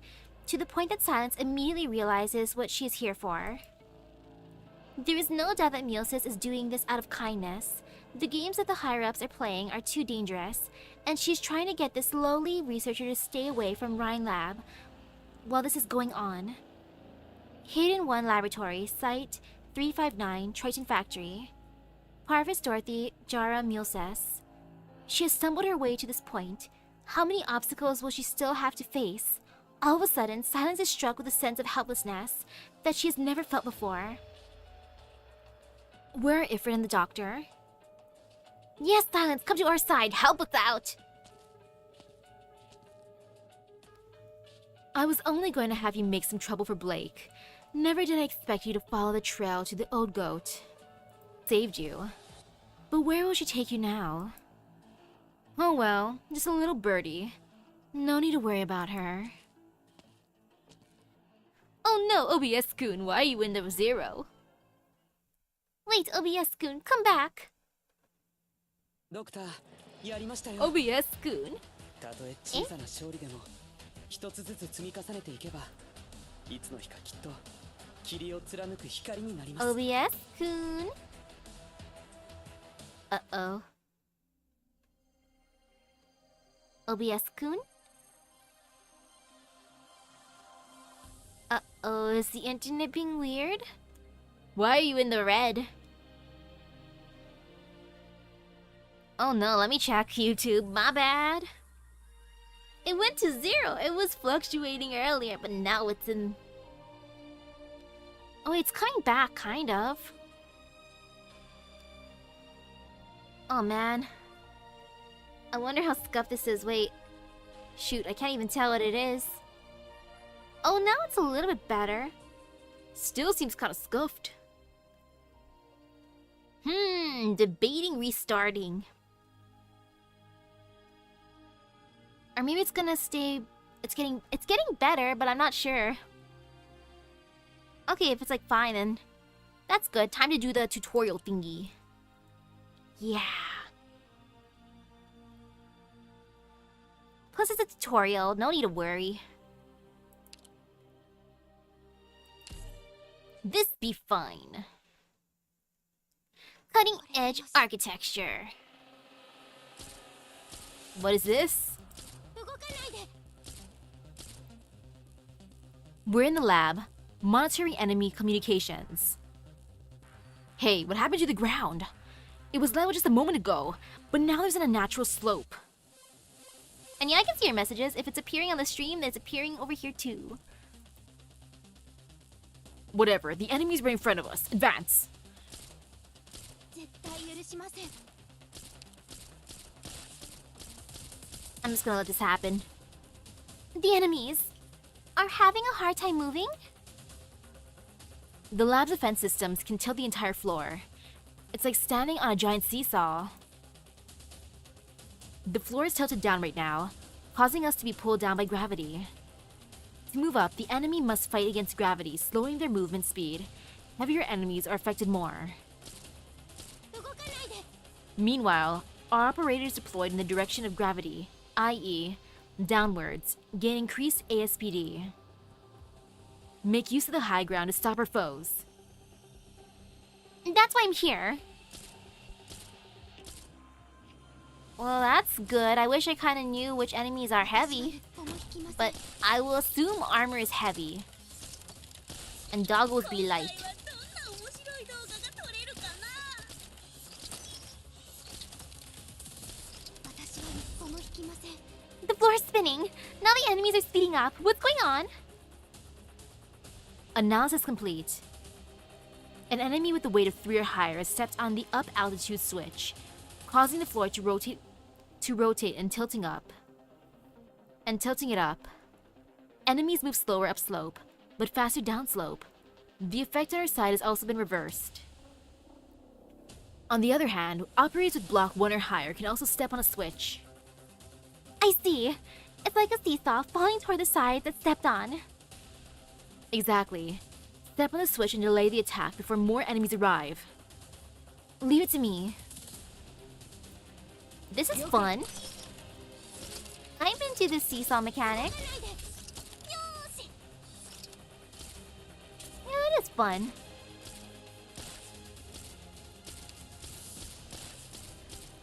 to the point that Silence immediately realizes what she is here for. There is no doubt that Mules is doing this out of kindness. The games that the higher-ups are playing are too dangerous, and she's trying to get this lowly researcher to stay away from Rhine Lab while this is going on. Hayden 1 Laboratory, Site 359, Triton Factory. Parvis Dorothy, Jara Mules. She has stumbled her way to this point. How many obstacles will she still have to face? All of a sudden, Silence is struck with a sense of helplessness that she has never felt before. Where are Ifrit and the doctor? Yes, Silence, come to our side. Help us out. I was only going to have you make some trouble for Blake. Never did I expect you to follow the trail to the old goat. Saved you. But where will she take you now? Oh well, just a little birdie. No need to worry about her. Oh no, OBS-kun, why are you in the zero? Wait, OBS-kun, come back. Doctor, やりましたよ。 OBS-kun? たとえ小さな勝利でも一つずつ積み重ねていけばいつの日かきっと霧を貫く光になります。 OBS-kun? Uh-oh. OBS-kun? Uh-oh, is the internet being weird? Why are you in the red? Oh no, let me check YouTube, my bad. It went to 0. It was fluctuating earlier, but now it's in... Oh, it's coming back, kind of. Oh man. I wonder how scuffed this is. Wait. Shoot, I can't even tell what it is. Oh, now it's a little bit better. Still seems kind of scuffed. Debating restarting. Or maybe it's gonna stay... It's getting better, but I'm not sure. Okay, if it's like fine, then that's good. Time to do the tutorial thingy. Yeah. Plus it's a tutorial, no need to worry. This be fine. Cutting edge architecture. What is this? We're in the lab, monitoring enemy communications. Hey, what happened to the ground? It was level just a moment ago, but now there's an unnatural slope. And yeah, I can see your messages. If it's appearing on the stream, then it's appearing over here too. Whatever, the enemy's right in front of us. Advance. 絶対許しません I'm just gonna let this happen. The enemies are having a hard time moving? The lab's defense systems can tilt the entire floor. It's like standing on a giant seesaw. The floor is tilted down right now, causing us to be pulled down by gravity. To move up, the enemy must fight against gravity, slowing their movement speed. Heavier enemies are affected more. 動かないで Meanwhile, our operator is deployed in the direction of gravity, i.e., downwards, gain increased ASPD. Make use of the high ground to stop our foes. That's why I'm here. Well, that's good. I wish I kind of knew which enemies are heavy. 一歩も引きません But I will assume armor is heavy. And goggles be light. どんな面白い動画が撮れるかな私は一歩も引きません The floor is spinning. Now the enemies are speeding up. What's going on? Analysis complete. An enemy with a weight of 3 or higher has stepped on the up altitude switch, causing the floor to rotate and tilting it up. Enemies move slower upslope, but faster downslope. The effect on our side has also been reversed. On the other hand, operators with block 1 or higher can also step on a switch. I see. It's like a seesaw falling toward the side that's stepped on. Exactly. Step on the switch and delay the attack before more enemies arrive. Leave it to me. This is fun. I'm into this seesaw mechanic. 動かないでよーし Yeah, it is fun.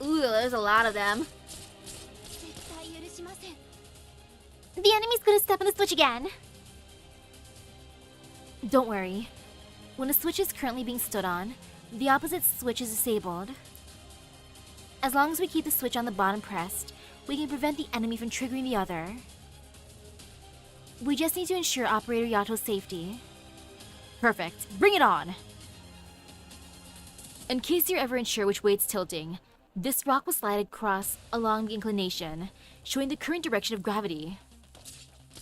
Ooh, there's a lot of them. 絶対許しません The enemy's gonna step on the switch again. Don't worry. When a switch is currently being stood on, the opposite switch is disabled. As long as we keep the switch on the bottom pressed, we can prevent the enemy from triggering the other. We just need to ensure Operator Yato's safety. Perfect. Bring it on! In case you're ever unsure which way it's tilting, this rock will slide across along the inclination, showing the current direction of gravity.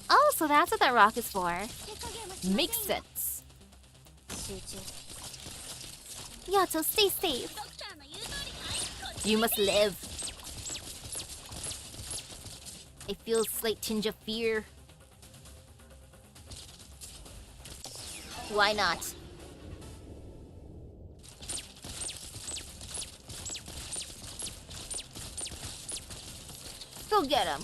Oh, so that's what that rock is for. 手加減はしませんよ Makes sense. 集中 Yato, stay safe. ドクターの言う通りはいこっち You must live. I feel a slight tinge of fear. Why not? Go get him.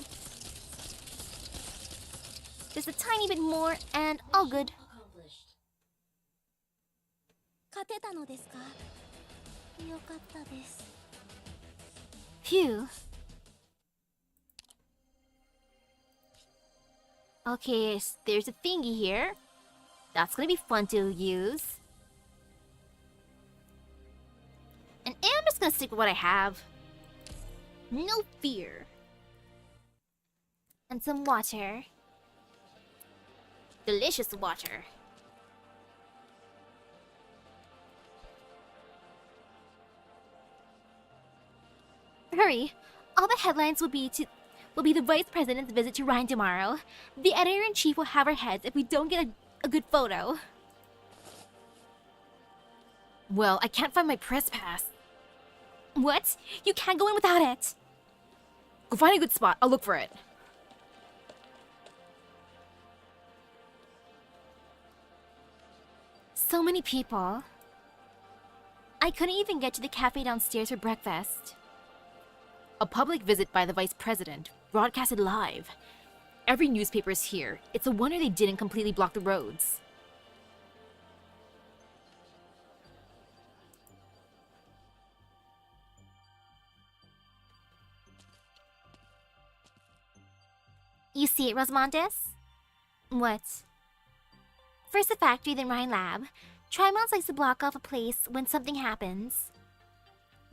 Just a tiny bit more and all good. 勝てたのですかよかったです Phew. Okay, there's a thingy here. That's gonna be fun to use. And I'm just gonna stick with what I have. No fear. And some water. Delicious water. Hurry! All the headlines will be the Vice President's visit to Rhine tomorrow. The Editor-in-Chief will have our heads if we don't get a good photo. Well, I can't find my press pass. What? You can't go in without it! Go find a good spot. I'll look for it. So many people. I couldn't even get to the cafe downstairs for breakfast. A public visit by the Vice President, broadcasted live. Every newspaper is here. It's a wonder they didn't completely block the roads. You see it, Rosmontes? What? First the factory, then Rhine Lab. Trimons likes to block off a place when something happens.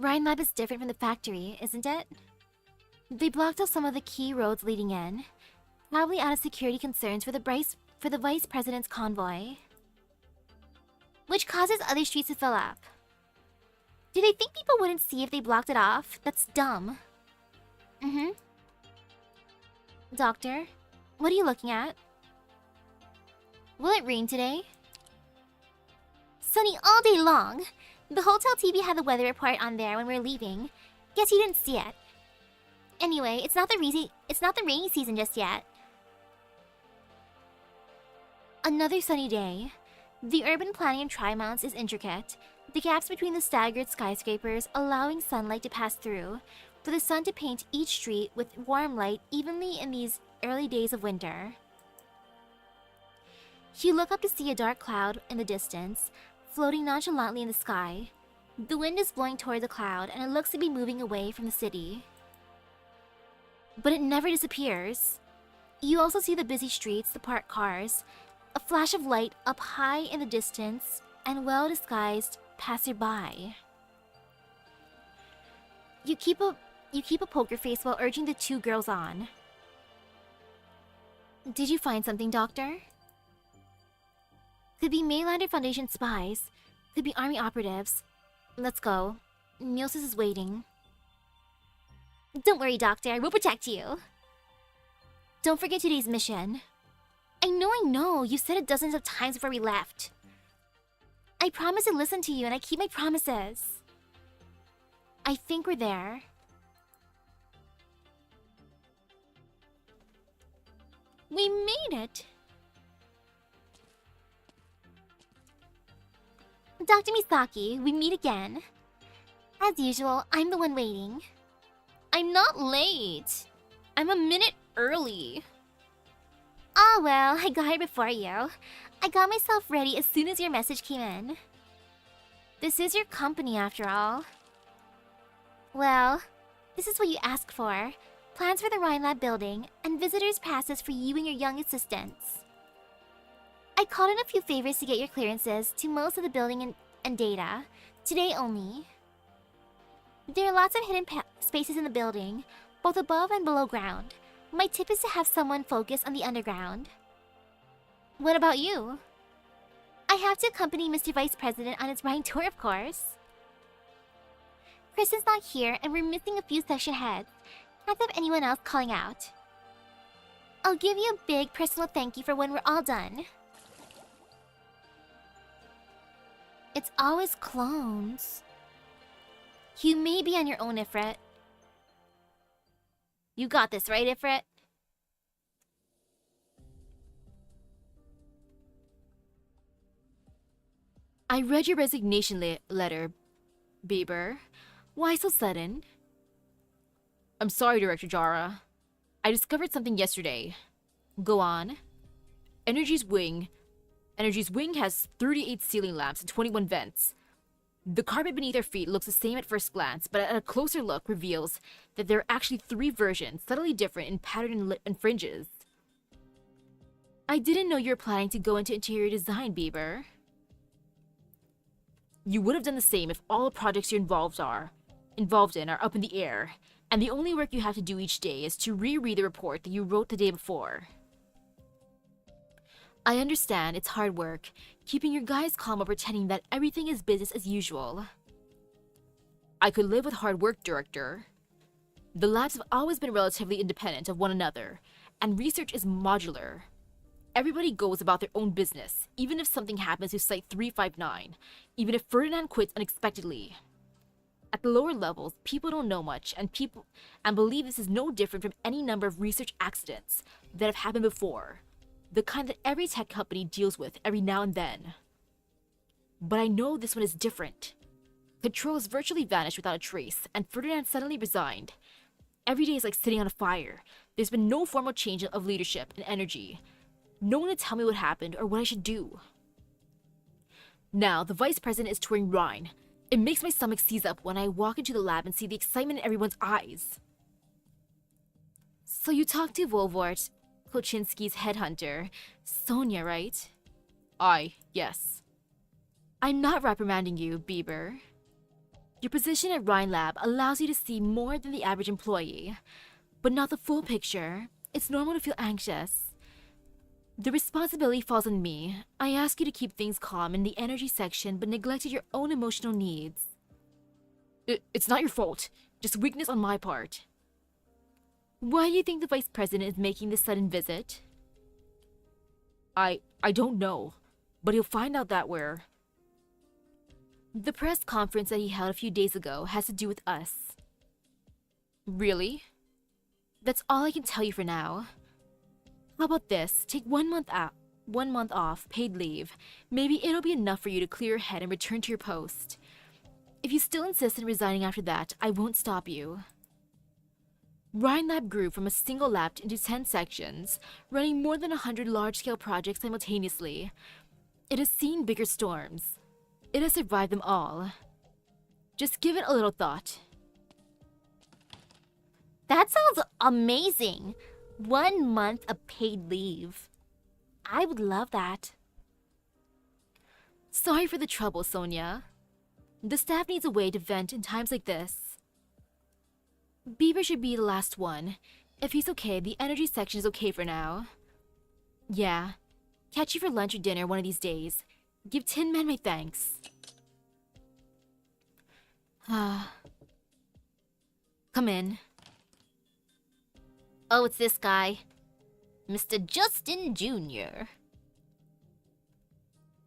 Rhine Lab is different from the factory, isn't it? They blocked off some of the key roads leading in, probably out of security concerns for the vice president's convoy, which causes other streets to fill up. Do they think people wouldn't see if they blocked it off? That's dumb. Doctor, what are you looking at? Will it rain today? Sunny all day long. The hotel TV had the weather report on there when we were leaving. Guess you didn't see it. Anyway, it's not the rainy season just yet. Another sunny day. The urban planning in Tri-Mounts is intricate. The gaps between the staggered skyscrapers allowing sunlight to pass through, for the sun to paint each street with warm light evenly in these early days of winter. You look up to see a dark cloud in the distance, floating nonchalantly in the sky. The wind is blowing toward the cloud and it looks to be moving away from the city. But it never disappears. You also see the busy streets, the parked cars, a flash of light up high in the distance, and well-disguised passerby. You keep a poker face while urging the two girls on. Did you find something, Doctor? Could be Mainlander Foundation spies. Could be army operatives. Let's go. Nielsen is waiting. Don't worry, Doctor. We'll protect you. Don't forget today's mission. I know. You said it dozens of times before we left. I promise to listen to you and I keep my promises. I think we're there. We made it! Dr. Misaki, we meet again. As usual, I'm the one waiting. I'm not late. I'm a minute early. Oh well, I got here before you. I got myself ready as soon as your message came in. This is your company after all. Well, this is what you asked for. Plans for the Rhine Lab building, and visitors' passes for you and your young assistants. I called in a few favors to get your clearances to most of the building and data, today only. There are lots of hidden spaces in the building, both above and below ground. My tip is to have someone focus on the underground. What about you? I have to accompany Mr. Vice President on his Rhine tour, of course. Kristen's not here, and we're missing a few section heads. Not have anyone else calling out. I'll give you a big personal thank you for when we're all done. It's always clones. You may be on your own, Ifrit. You got this, right, Ifrit? I read your resignation letter, Bieber. Why so sudden? I'm sorry, Director Jara. I discovered something yesterday. Go on. Energy's wing has 38 ceiling lamps and 21 vents. The carpet beneath our feet looks the same at first glance, but at a closer look reveals that there are actually 3 versions, subtly different in pattern and fringes. I didn't know you were planning to go into interior design, Bieber. You would have done the same if all the projects you're involved in are up in the air, and the only work you have to do each day is to reread the report that you wrote the day before. I understand it's hard work, keeping your guys calm while pretending that everything is business as usual. I could live with hard work, Director. The labs have always been relatively independent of one another, and research is modular. Everybody goes about their own business, even if something happens to Site 359, even if Ferdinand quits unexpectedly. At the lower levels, people don't know much, and believe this is no different from any number of research accidents that have happened before, the kind that every tech company deals with every now and then. But I know this one is different. Control has virtually vanished without a trace, and Ferdinand suddenly resigned. Every day is like sitting on a fire. There's been no formal change of leadership and energy. No one to tell me what happened or what I should do. Now, the Vice President is touring Rhine. It makes my stomach seize up when I walk into the lab and see the excitement in everyone's eyes. So you talked to Volvort, Koczynski's headhunter, Sonia, right? Yes. I'm not reprimanding you, Bieber. Your position at Rhine Lab allows you to see more than the average employee, but not the full picture. It's normal to feel anxious. The responsibility falls on me. I ask you to keep things calm in the energy section, but neglected your own emotional needs. It's not your fault, just weakness on my part. Why do you think the Vice President is making this sudden visit? I don't know, but he'll find out that we're... The press conference that he held a few days ago has to do with us. Really? That's all I can tell you for now. How about this? Take 1 month out, 1 month off, paid leave. Maybe it'll be enough for you to clear your head and return to your post. If you still insist on resigning after that, I won't stop you. Rhine Lab grew from a single lab into 10 sections, running more than 100 large-scale projects simultaneously. It has seen bigger storms. It has survived them all. Just give it a little thought. That sounds amazing. 1 month of paid leave. I would love that. Sorry for the trouble, Sonia. The staff needs a way to vent in times like this. Bieber should be the last one. If he's okay, the energy section is okay for now. Yeah. Catch you for lunch or dinner one of these days. Give Tin Man my thanks. Come in. Oh, it's this guy. Mr. Justin Jr.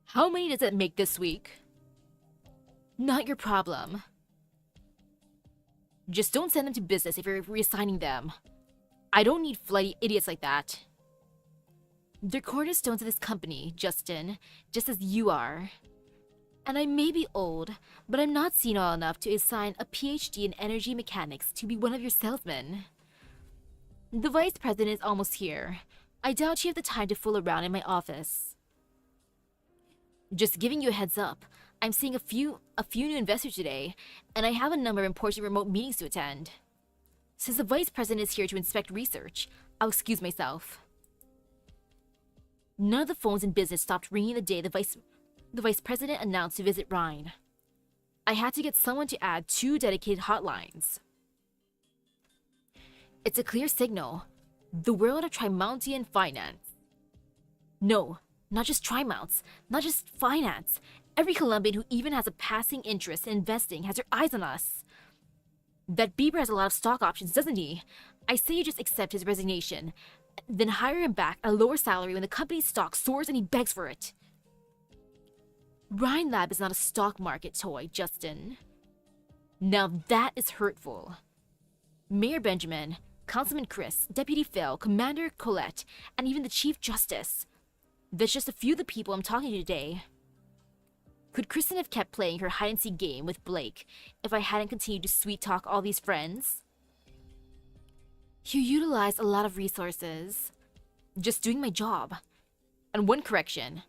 How many does it make this week? Not your problem. Just don't send them to business if you're reassigning them. I don't need flighty idiots like that. They're cornerstones of this company, Justin, just as you are. And I may be old, but I'm not senile enough to assign a PhD in energy mechanics to be one of your salesmen. The Vice President is almost here. I doubt you have the time to fool around in my office. Just giving you a heads up, I'm seeing a few new investors today, and I have a number of important remote meetings to attend. Since the Vice President is here to inspect research, I'll excuse myself. None of the phones in business stopped ringing the day the Vice President announced to visit Rhine. I had to get someone to add 2 dedicated hotlines. It's a clear signal. The world of Trimontian finance. No, not just Trimounts, not just finance. Every Colombian who even has a passing interest in investing has their eyes on us. That Bieber has a lot of stock options, doesn't he? I say you just accept his resignation, then hire him back at a lower salary when the company's stock soars and he begs for it. Rhine Lab is not a stock market toy, Justin. Now that is hurtful. Mayor Benjamin, Councilman Chris, Deputy Phil, Commander Colette, and even the Chief Justice. That's just a few of the people I'm talking to today. Could Kristen have kept playing her hide-and-seek game with Blake if I hadn't continued to sweet-talk all these friends? You utilize a lot of resources. Just doing my job. And one correction.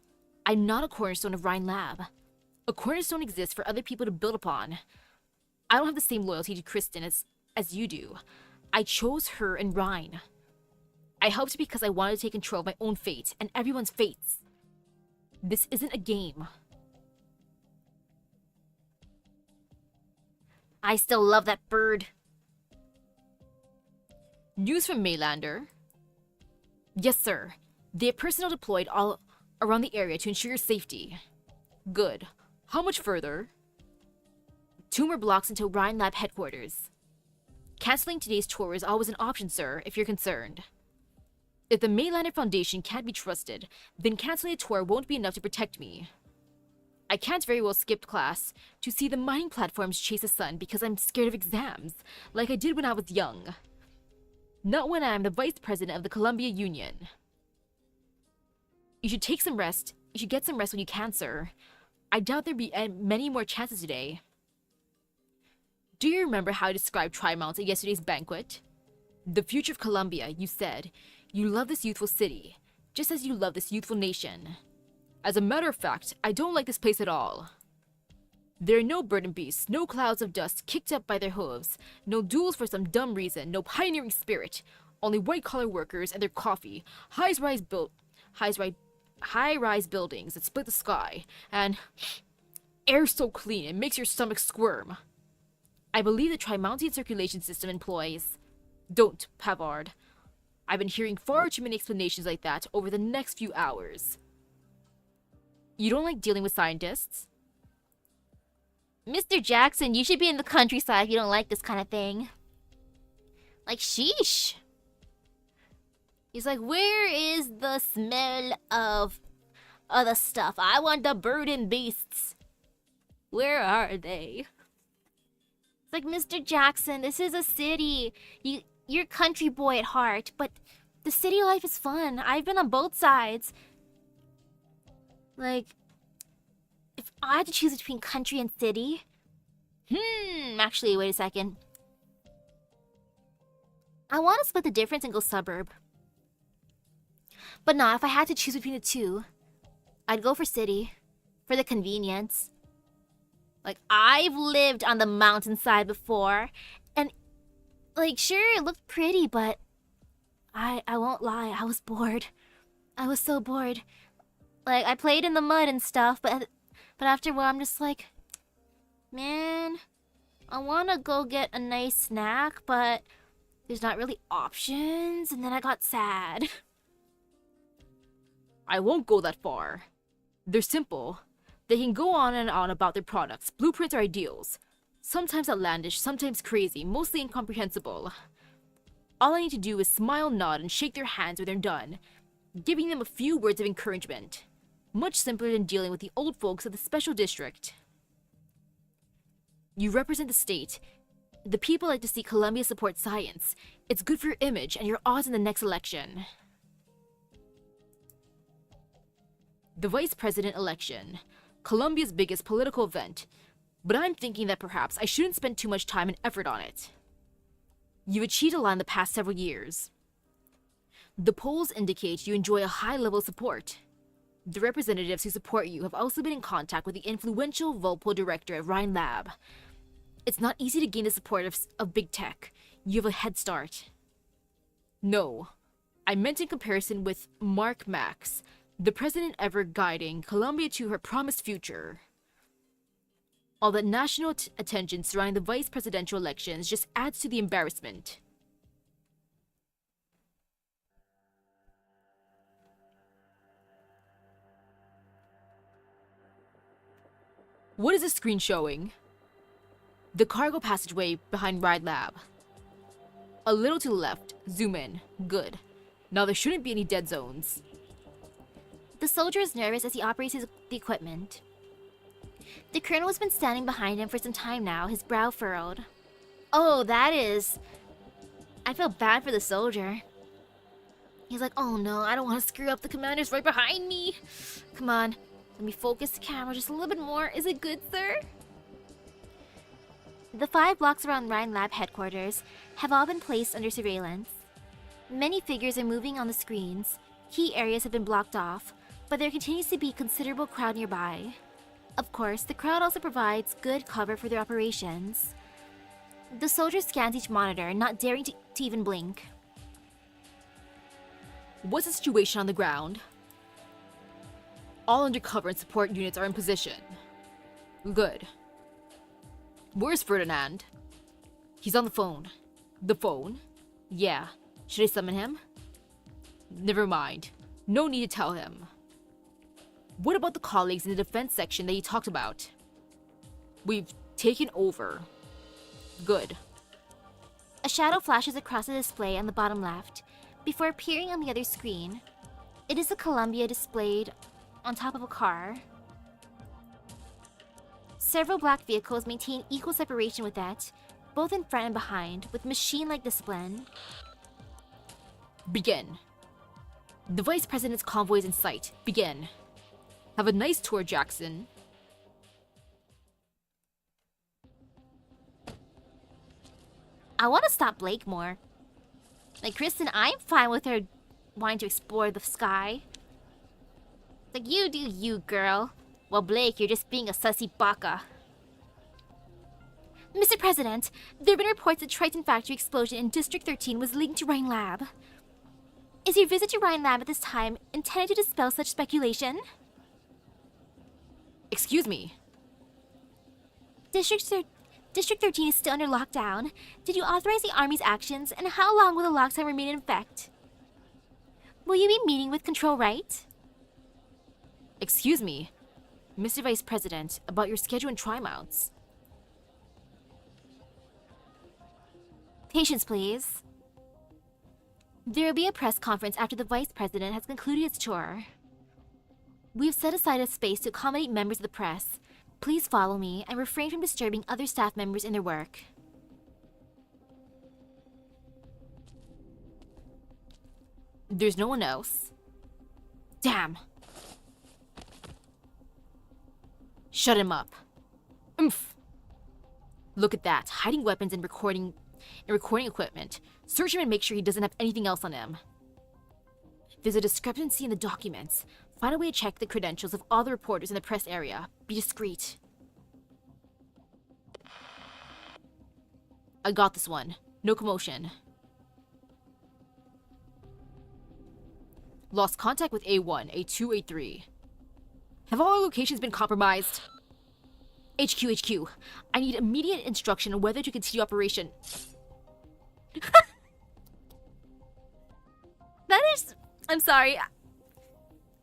I'm not a cornerstone of Rhine Lab. A cornerstone exists for other people to build upon. I don't have the same loyalty to Kristen as you do. I chose her and Rhine. I helped because I wanted to take control of my own fate and everyone's fates. This isn't a game. I still love that bird. News from Maylander. Yes, sir. They have personnel deployed all around the area to ensure your safety. Good. How much further? 2 more blocks until Rhine Lab headquarters. Canceling today's tour is always an option, sir, if you're concerned. If the Maylander Foundation can't be trusted, then canceling a tour won't be enough to protect me. I can't very well skip class to see the mining platforms chase the sun because I'm scared of exams, like I did when I was young. Not when I'm the Vice President of the Columbia Union. You should take some rest. You should get some rest when you can, sir. I doubt there'll be many more chances today. Do you remember how I described Trimount at yesterday's banquet? The future of Columbia, you said. You love this youthful city, just as you love this youthful nation. As a matter of fact, I don't like this place at all. There are no burden beasts, no clouds of dust kicked up by their hooves, no duels for some dumb reason, no pioneering spirit, only white-collar workers and their coffee, high-rise buildings that split the sky, and air so clean it makes your stomach squirm. I believe the Trimontian circulation system employs. Don't, Pavard. I've been hearing far too many explanations like that over the next few hours. You don't like dealing with scientists? Mr. Jackson, you should be in the countryside if you don't like this kind of thing. Like, sheesh. He's like, where is the smell of other stuff? I want the bird and beasts. Where are they? It's like, Mr. Jackson, this is a city. You're a country boy at heart, but the city life is fun. I've been on both sides. Like, if I had to choose between country and city... actually, wait a second. I want to split the difference and go suburb. But nah, if I had to choose between the two, I'd go for city. For the convenience. Like, I've lived on the mountainside before, and, like, sure, it looked pretty, but I won't lie, I was bored. I was so bored. Like, I played in the mud and stuff, but after a while, I'm just like, man, I want to go get a nice snack, but there's not really options, and then I got sad. I won't go that far. They're simple. They can go on and on about their products, blueprints, or ideals. Sometimes outlandish, sometimes crazy, mostly incomprehensible. All I need to do is smile, nod, and shake their hands when they're done, giving them a few words of encouragement. Much simpler than dealing with the old folks of the special district. You represent the state. The people like to see Columbia support science. It's good for your image and your odds in the next election. The vice president election. Columbia's biggest political event. But I'm thinking that perhaps I shouldn't spend too much time and effort on it. You've achieved a lot in the past several years. The polls indicate you enjoy a high level of support. The representatives who support you have also been in contact with the influential Volpol director at Rhine Lab. It's not easy to gain the support of big tech. You have a head start. No, I meant in comparison with Mark Max, the president ever guiding Columbia to her promised future. All that national attention surrounding the vice presidential elections just adds to the embarrassment. What is this screen showing? The cargo passageway behind Ride Lab. A little to the left. Zoom in. Good. Now there shouldn't be any dead zones. The soldier is nervous as he operates the equipment. The colonel has been standing behind him for some time now, his brow furrowed. Oh, that is... I feel bad for the soldier. He's like, oh no, I don't want to screw up the commanders right behind me. Come on, let me focus the camera just a little bit more. Is it good, sir? The 5 blocks around Rhine Lab headquarters have all been placed under surveillance. Many figures are moving on the screens. Key areas have been blocked off, but there continues to be considerable crowd nearby. Of course, the crowd also provides good cover for their operations. The soldier scans each monitor, not daring to even blink. What's the situation on the ground? All undercover and support units are in position. Good. Where's Ferdinand? He's on the phone. The phone? Yeah. Should I summon him? Never mind. No need to tell him. What about the colleagues in the defense section that you talked about? We've taken over. Good. A shadow flashes across the display on the bottom left, before appearing on the other screen. It is a Columbia displayed on top of a car. Several black vehicles maintain equal separation with that, both in front and behind, with machine-like discipline. Begin. The Vice President's convoy is in sight. Begin. Have a nice tour, Jackson. I want to stop Blake more. Like, Kristen, I'm fine with her wanting to explore the sky. Like, you do you, girl. Well, Blake, you're just being a sussy baka. Mr. President, there have been reports that Triton factory explosion in District 13 was linked to Rhine Lab. Is your visit to Rhine Lab at this time intended to dispel such speculation? Excuse me. District District 13 is still under lockdown. Did you authorize the Army's actions, and how long will the lockdown remain in effect? Will you be meeting with Control Right? Excuse me, Mr. Vice President, about your schedule and tri-mounts. Patience, please. There will be a press conference after the Vice President has concluded his tour. We have set aside a space to accommodate members of the press. Please follow me and refrain from disturbing other staff members in their work. There's no one else. Damn. Shut him up. Oomph. Look at that, hiding weapons and recording equipment. Search him and make sure he doesn't have anything else on him. There's a discrepancy in the documents. Find a way to check the credentials of all the reporters in the press area. Be discreet. I got this one. No commotion. Lost contact with A1, A2, A3. Have all our locations been compromised? HQ. I need immediate instruction on whether to continue operation. That is... I'm sorry.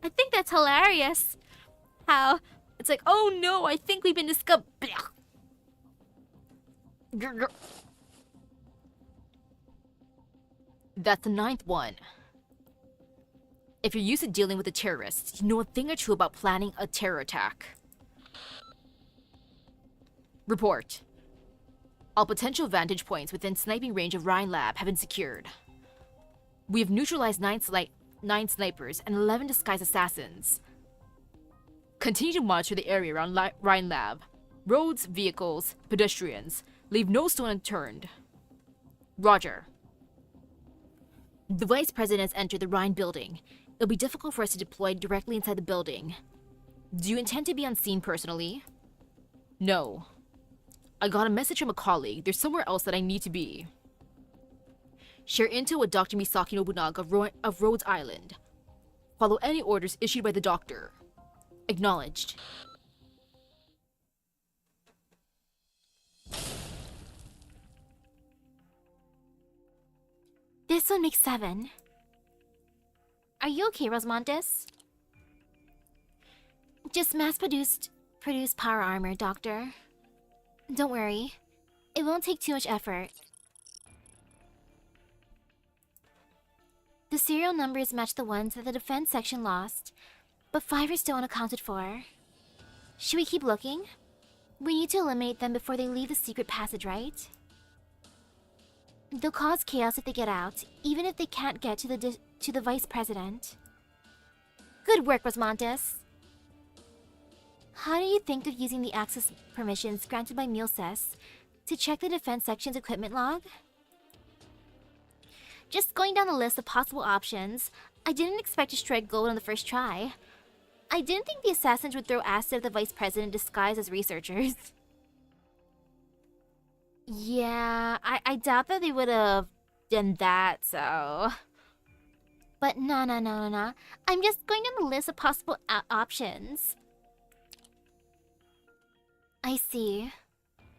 I think that's hilarious. How it's like, oh no, I think we've been discovered. That's the 9th one. If you're used to dealing with the terrorists, you know a thing or two about planning a terror attack. Report. All potential vantage points within sniping range of Rhine Lab have been secured. We have neutralized 9 snipers and 11 disguised assassins. Continue to monitor the area around Rhine Lab. Roads, vehicles, pedestrians. Leave no stone unturned. Roger. The Vice President has entered the Rhine building. It'll be difficult for us to deploy directly inside the building. Do you intend to be on scene personally? No. I got a message from a colleague. There's somewhere else that I need to be. Share intel with Dr. Misaki Nobunaga of Rhodes Island. Follow any orders issued by the doctor. Acknowledged. This one makes 7. Are you okay, Rosmontis? Just mass-produced power armor, Doctor. Don't worry. It won't take too much effort. The serial numbers match the ones that the defense section lost, but 5 are still unaccounted for. Should we keep looking? We need to eliminate them before they leave the secret passage, right? They'll cause chaos if they get out, even if they can't get to the Vice President. Good work, Rosmontis. How do you think of using the access permissions granted by Milces to check the defense section's equipment log? Just going down the list of possible options, I didn't expect to strike gold on the first try. I didn't think the assassins would throw acid at the Vice President disguised as researchers. Yeah, I doubt that they would have done that, so... But no. I'm just going down the list of possible options. I see.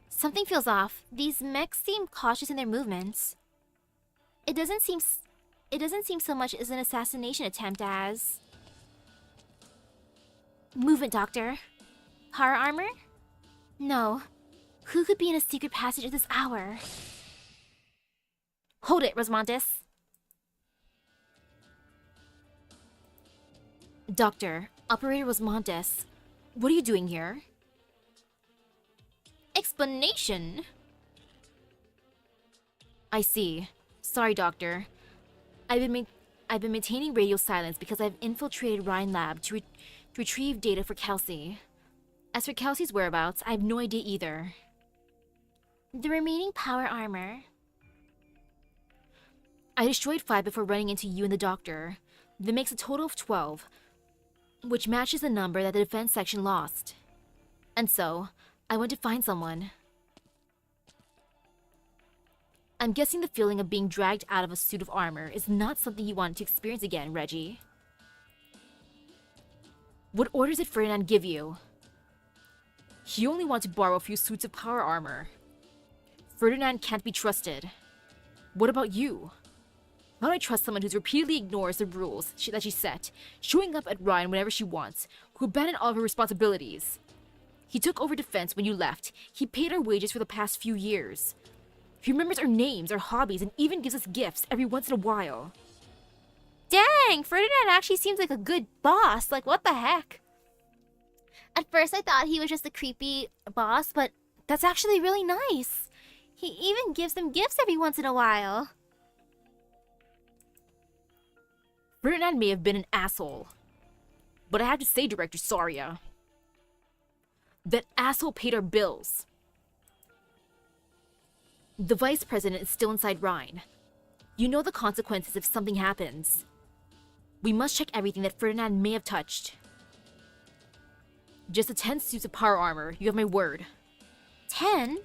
Something feels off. These mechs seem cautious in their movements. It doesn't seem so much as an assassination attempt as... Movement, Doctor. Power armor? No. Who could be in a secret passage at this hour? Hold it, Rosmontis. Doctor, Operator Rosmontis, what are you doing here? Explanation? I see. Sorry, Doctor. I've been maintaining radio silence because I've infiltrated Rhine Lab to retrieve data for Kelsey. As for Kelsey's whereabouts, I have no idea either. The remaining power armor. I destroyed 5 before running into you and the Doctor. That makes a total of 12, which matches the number that the defense section lost. And so, I went to find someone. I'm guessing the feeling of being dragged out of a suit of armor is not something you want to experience again, Reggie. What orders did Ferdinand give you? He only wanted to borrow a few suits of power armor. Ferdinand can't be trusted. What about you? How do I trust someone who repeatedly ignores the rules that she set, showing up at Ryan whenever she wants, who abandoned all of her responsibilities? He took over defense when you left. He paid our wages for the past few years. He remembers our names, our hobbies, and even gives us gifts every once in a while. Dang, Ferdinand actually seems like a good boss. Like, what the heck? At first, I thought he was just a creepy boss, but that's actually really nice. He even gives them gifts every once in a while. Ferdinand may have been an asshole, but I have to say, Director Saria, that asshole paid our bills. The vice president is still inside Rhine. You know the consequences if something happens. We must check everything that Ferdinand may have touched. Just the 10 suits of power armor, you have my word. 10?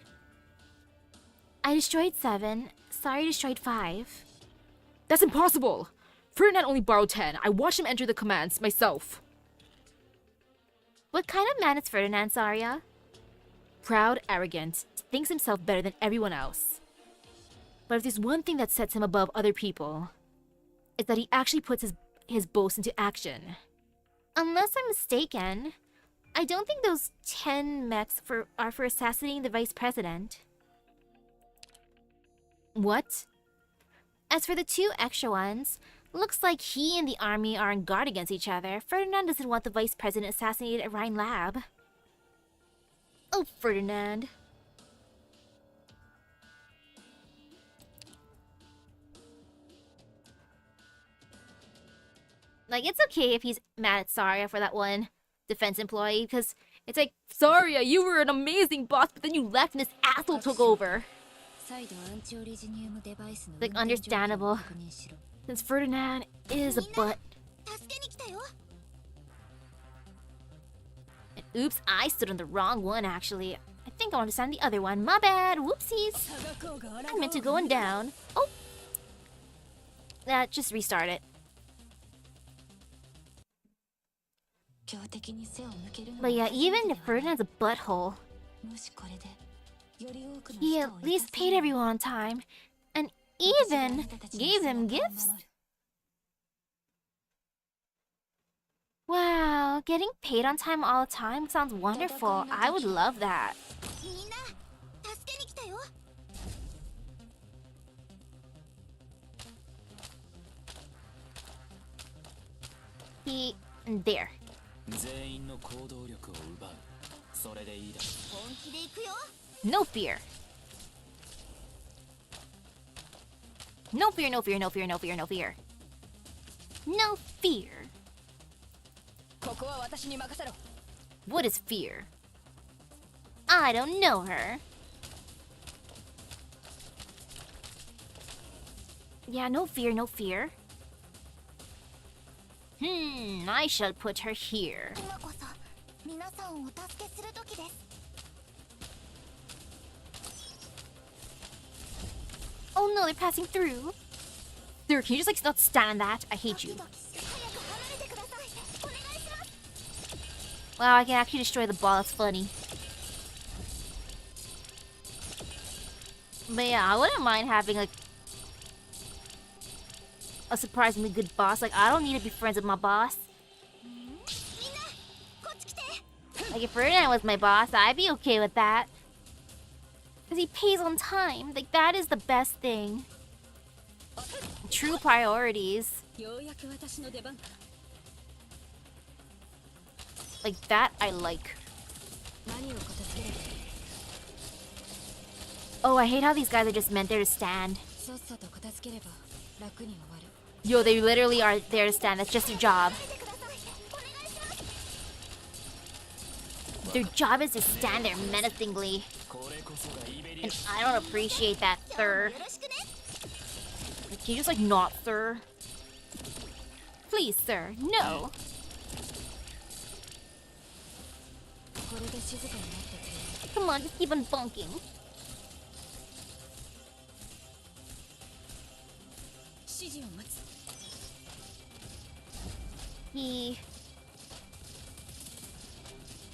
I destroyed 7. Sorry, destroyed 5. That's impossible! Ferdinand only borrowed 10. I watched him enter the commands myself. What kind of man is Ferdinand, Saria? Proud, arrogant, thinks himself better than everyone else. But if there's one thing that sets him above other people, it's that he actually puts his boast into action. Unless I'm mistaken, I don't think those 10 mechs are for assassinating the vice president. What? As for the 2 extra ones, looks like he and the army are on guard against each other. Ferdinand doesn't want the vice president assassinated at Rhine Lab. Oh, Ferdinand. Like, it's okay if he's mad at Saria for that one defense employee, because it's like, Saria, you were an amazing boss, but then you left and this asshole took over. Like, understandable. Since Ferdinand is a butt. And oops, I stood on the wrong one, actually. I think I want to stand the other one. My bad. Whoopsies. I meant to go on down. Oh. Just restart it. But yeah, even if Ferdinand's a butthole, he at least paid everyone on time, and even gave them gifts. Wow, getting paid on time all the time sounds wonderful. I would love that. There. No fear. No fear, no fear, no fear, no fear, no fear. No fear. What is fear? I don't know her. Yeah, no fear, no fear. I shall put her here. Oh no, they're passing through. Sir, can you just not stand that? I hate you. Wow, I can actually destroy the ball. That's funny. But yeah, I wouldn't mind having like a surprisingly good boss. Like, I don't need to be friends with my boss. Like, if Ferdinand was my boss, I'd be okay with that. Because he pays on time. Like, that is the best thing. True priorities. Like, that I like. Oh, I hate how these guys are just meant there to stand. Yo, they literally are there to stand. That's just their job. Their job is to stand there menacingly. And I don't appreciate that, sir. Can you just, like, not, sir? Please, sir, no. Come on, just keep on bunking.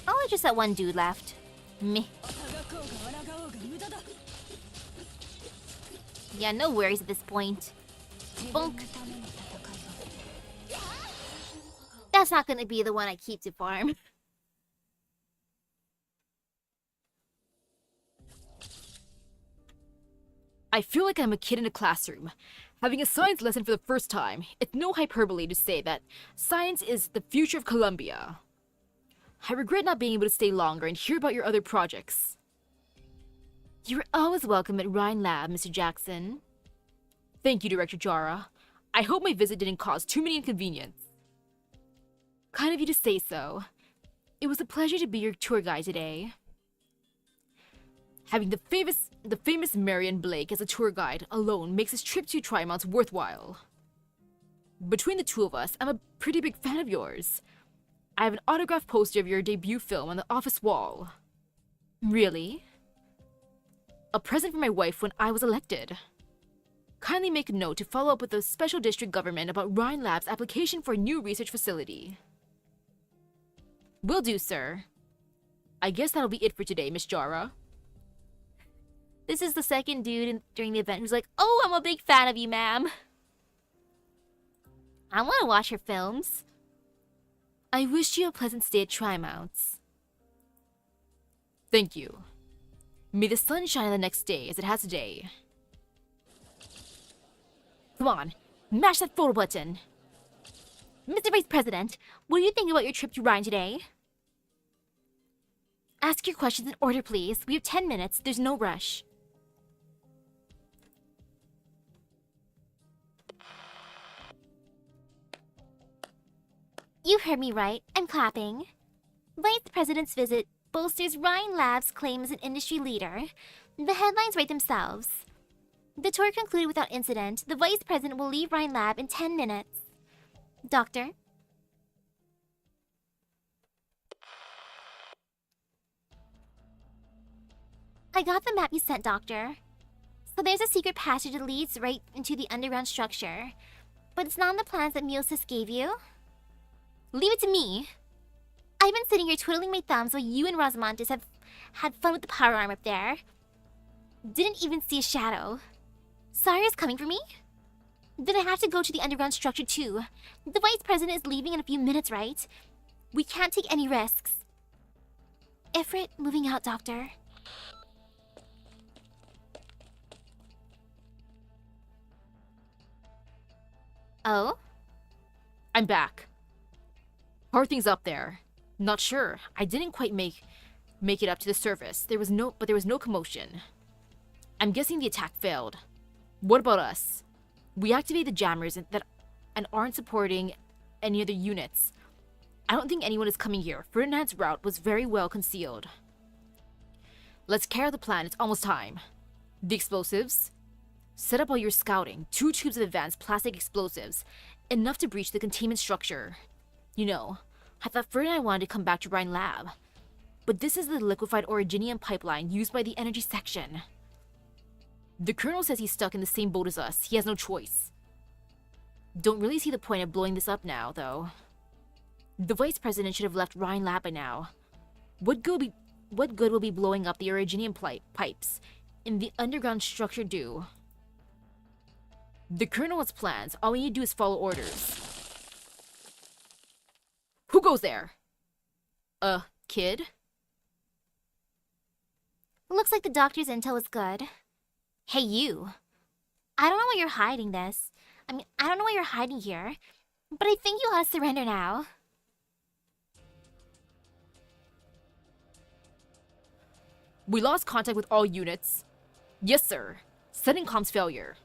Oh, it's just that one dude left. Meh. Yeah, no worries at this point. 自分の Bonk. ための戦いは That's not gonna be the one I keep to farm. I feel like I'm a kid in a classroom, having a science lesson for the first time. It's no hyperbole to say that science is the future of Columbia. I regret not being able to stay longer and hear about your other projects. You're always welcome at Rhine Lab, Mr. Jackson. Thank you, Director Jara. I hope my visit didn't cause too many inconvenience. Kind of you to say so. It was a pleasure to be your tour guide today. Having the famous Marion Blake as a tour guide alone makes this trip to Trimonts worthwhile. Between the two of us, I'm a pretty big fan of yours. I have an autographed poster of your debut film on the office wall. Really? A present from my wife when I was elected. Kindly make a note to follow up with the special district government about Rhine Lab's application for a new research facility. Will do, sir. I guess that'll be it for today, Miss Jara. This is the second dude during the event who's like, "Oh, I'm a big fan of you, ma'am. I want to watch your films. I wish you a pleasant stay at Trimonts." Thank you. May the sun shine the next day as it has today. Come on, mash that photo button. Mr. Vice President, what do you think about your trip to Rhine today? Ask your questions in order, please. We have 10 minutes. There's no rush. You heard me right. I'm clapping. Vice President's visit bolsters Rhine Lab's claim as an industry leader. The headlines write themselves. The tour concluded without incident. The Vice President will leave Rhine Lab in 10 minutes. Doctor? I got the map you sent, Doctor. So there's a secret passage that leads right into the underground structure. But it's not in the plans that Miosis gave you. Leave it to me. I've been sitting here twiddling my thumbs while you and Rosamontes have had fun with the power arm up there. Didn't even see a shadow. Saria's coming for me? Then I have to go to the underground structure too. The Vice President is leaving in a few minutes, right? We can't take any risks. Ifrit, moving out, Doctor. Oh? I'm back. How are things up there? Not sure. I didn't quite make it up to the surface. There was no commotion. I'm guessing the attack failed. What about us? We activated the jammers and aren't supporting any other units. I don't think anyone is coming here. Ferdinand's route was very well concealed. Let's carry out the plan. It's almost time. The explosives? Set up while you're scouting. 2 tubes of advanced plastic explosives. Enough to breach the containment structure. You know, I thought Ferdinand wanted to come back to Rhine Lab. But this is the liquefied originium pipeline used by the energy section. The Colonel says he's stuck in the same boat as us. He has no choice. Don't really see the point of blowing this up now, though. The Vice President should have left Rhine Lab by now. What good will be blowing up the originium pipes in the underground structure do? The Colonel has plans. All we need to do is follow orders. Who goes there? Kid? Looks like the doctor's intel is good. Hey, you. I don't know why you're hiding this. I don't know why you're hiding here. But I think you ought to surrender now. We lost contact with all units. Yes, sir. Sudden comms failure.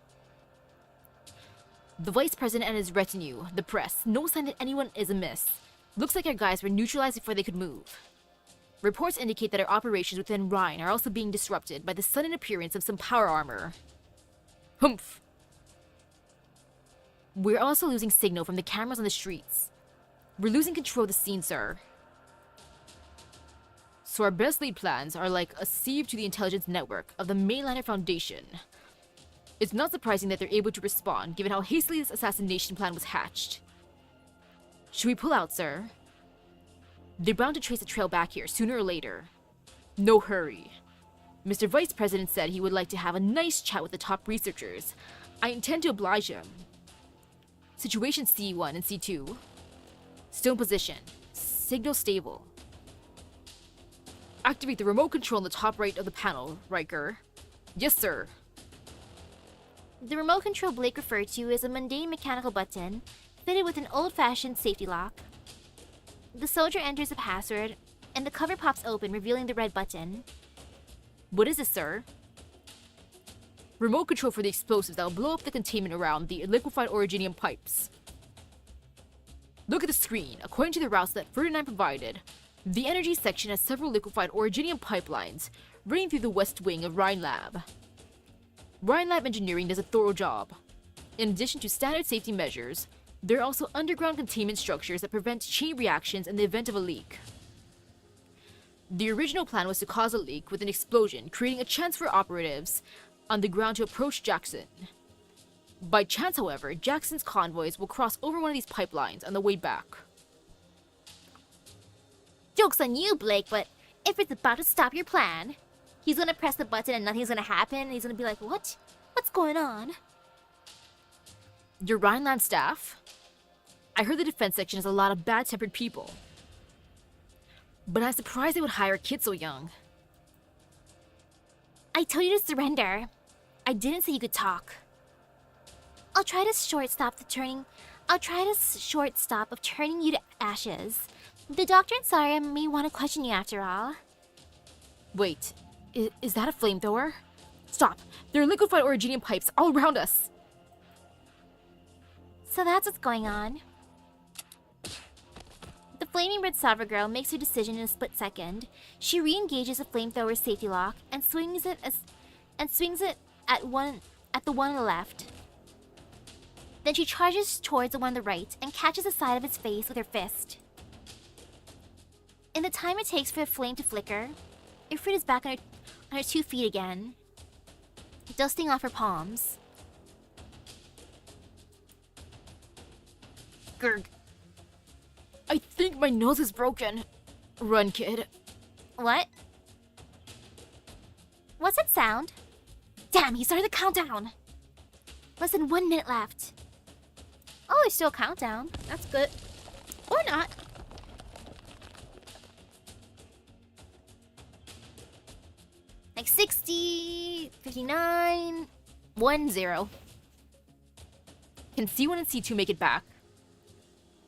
The Vice President and his retinue, the press, no sign that anyone is amiss. Looks like our guys were neutralized before they could move. Reports indicate that our operations within Rhine are also being disrupted by the sudden appearance of some power armor. Humph! We're also losing signal from the cameras on the streets. We're losing control of the scene, sir. So our best laid plans are like a sieve to the intelligence network of the Mainliner Foundation. It's not surprising that they're able to respond, given how hastily this assassination plan was hatched. Should we pull out, sir? They're bound to trace a trail back here, sooner or later. No hurry. Mr. Vice President said he would like to have a nice chat with the top researchers. I intend to oblige him. Situation C1 and C2. Stone position. Signal stable. Activate the remote control on the top right of the panel, Riker. Yes, sir. The remote control Blake referred to is a mundane mechanical button fitted with an old-fashioned safety lock. The soldier enters a password, and the cover pops open, revealing the red button. What is this, sir? Remote control for the explosives that will blow up the containment around the liquefied originium pipes. Look at the screen. According to the routes that Ferdinand provided, the energy section has several liquefied originium pipelines running through the west wing of Rhine Lab. Rhine Lab Engineering does a thorough job. In addition to standard safety measures, there are also underground containment structures that prevent chain reactions in the event of a leak. The original plan was to cause a leak with an explosion, creating a chance for operatives on the ground to approach Jackson. By chance, however, Jackson's convoys will cross over one of these pipelines on the way back. Joke's on you, Blake, but Ifrit's about to stop your plan. He's gonna press the button and nothing's gonna happen, and he's gonna be like, what? What's going on? Your Rhineland staff? I heard the defense section has a lot of bad-tempered people. But I'm surprised they would hire a kid so young. I told you to surrender. I didn't say you could talk. I'll try to shortstop of turning you to ashes. The doctor and Saria may want to question you after all. Wait, is that a flamethrower? Stop! There are liquefied originium pipes all around us! So that's what's going on. The flaming red Savra girl makes her decision in a split second. She re-engages the flamethrower's safety lock and swings it at the one on the left. Then she charges towards the one on the right and catches the side of its face with her fist. In the time it takes for the flame to flicker, Ifrit is back on her 2 feet again, dusting off her palms. Grg. I think my nose is broken. Run, kid. What? What's that sound? Damn, he started the countdown! Less than 1 minute left. Oh, there's still a countdown. That's good. Or not. Like 60, 59, 1, 0. Can C1 and C2 make it back?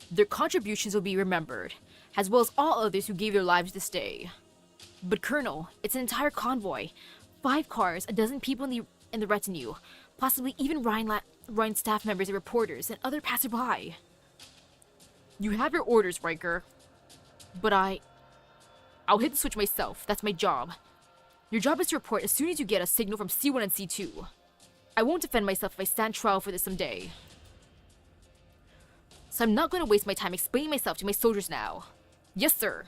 Their contributions will be remembered, as well as all others who gave their lives this day. But Colonel, it's an entire convoy. 5 cars, a dozen people in the retinue, possibly even Rhine staff members and reporters and other passerby. You have your orders, Riker. But I'll hit the switch myself. That's my job. Your job is to report as soon as you get a signal from C1 and C2. I won't defend myself if I stand trial for this someday. So I'm not going to waste my time explaining myself to my soldiers now. Yes, sir.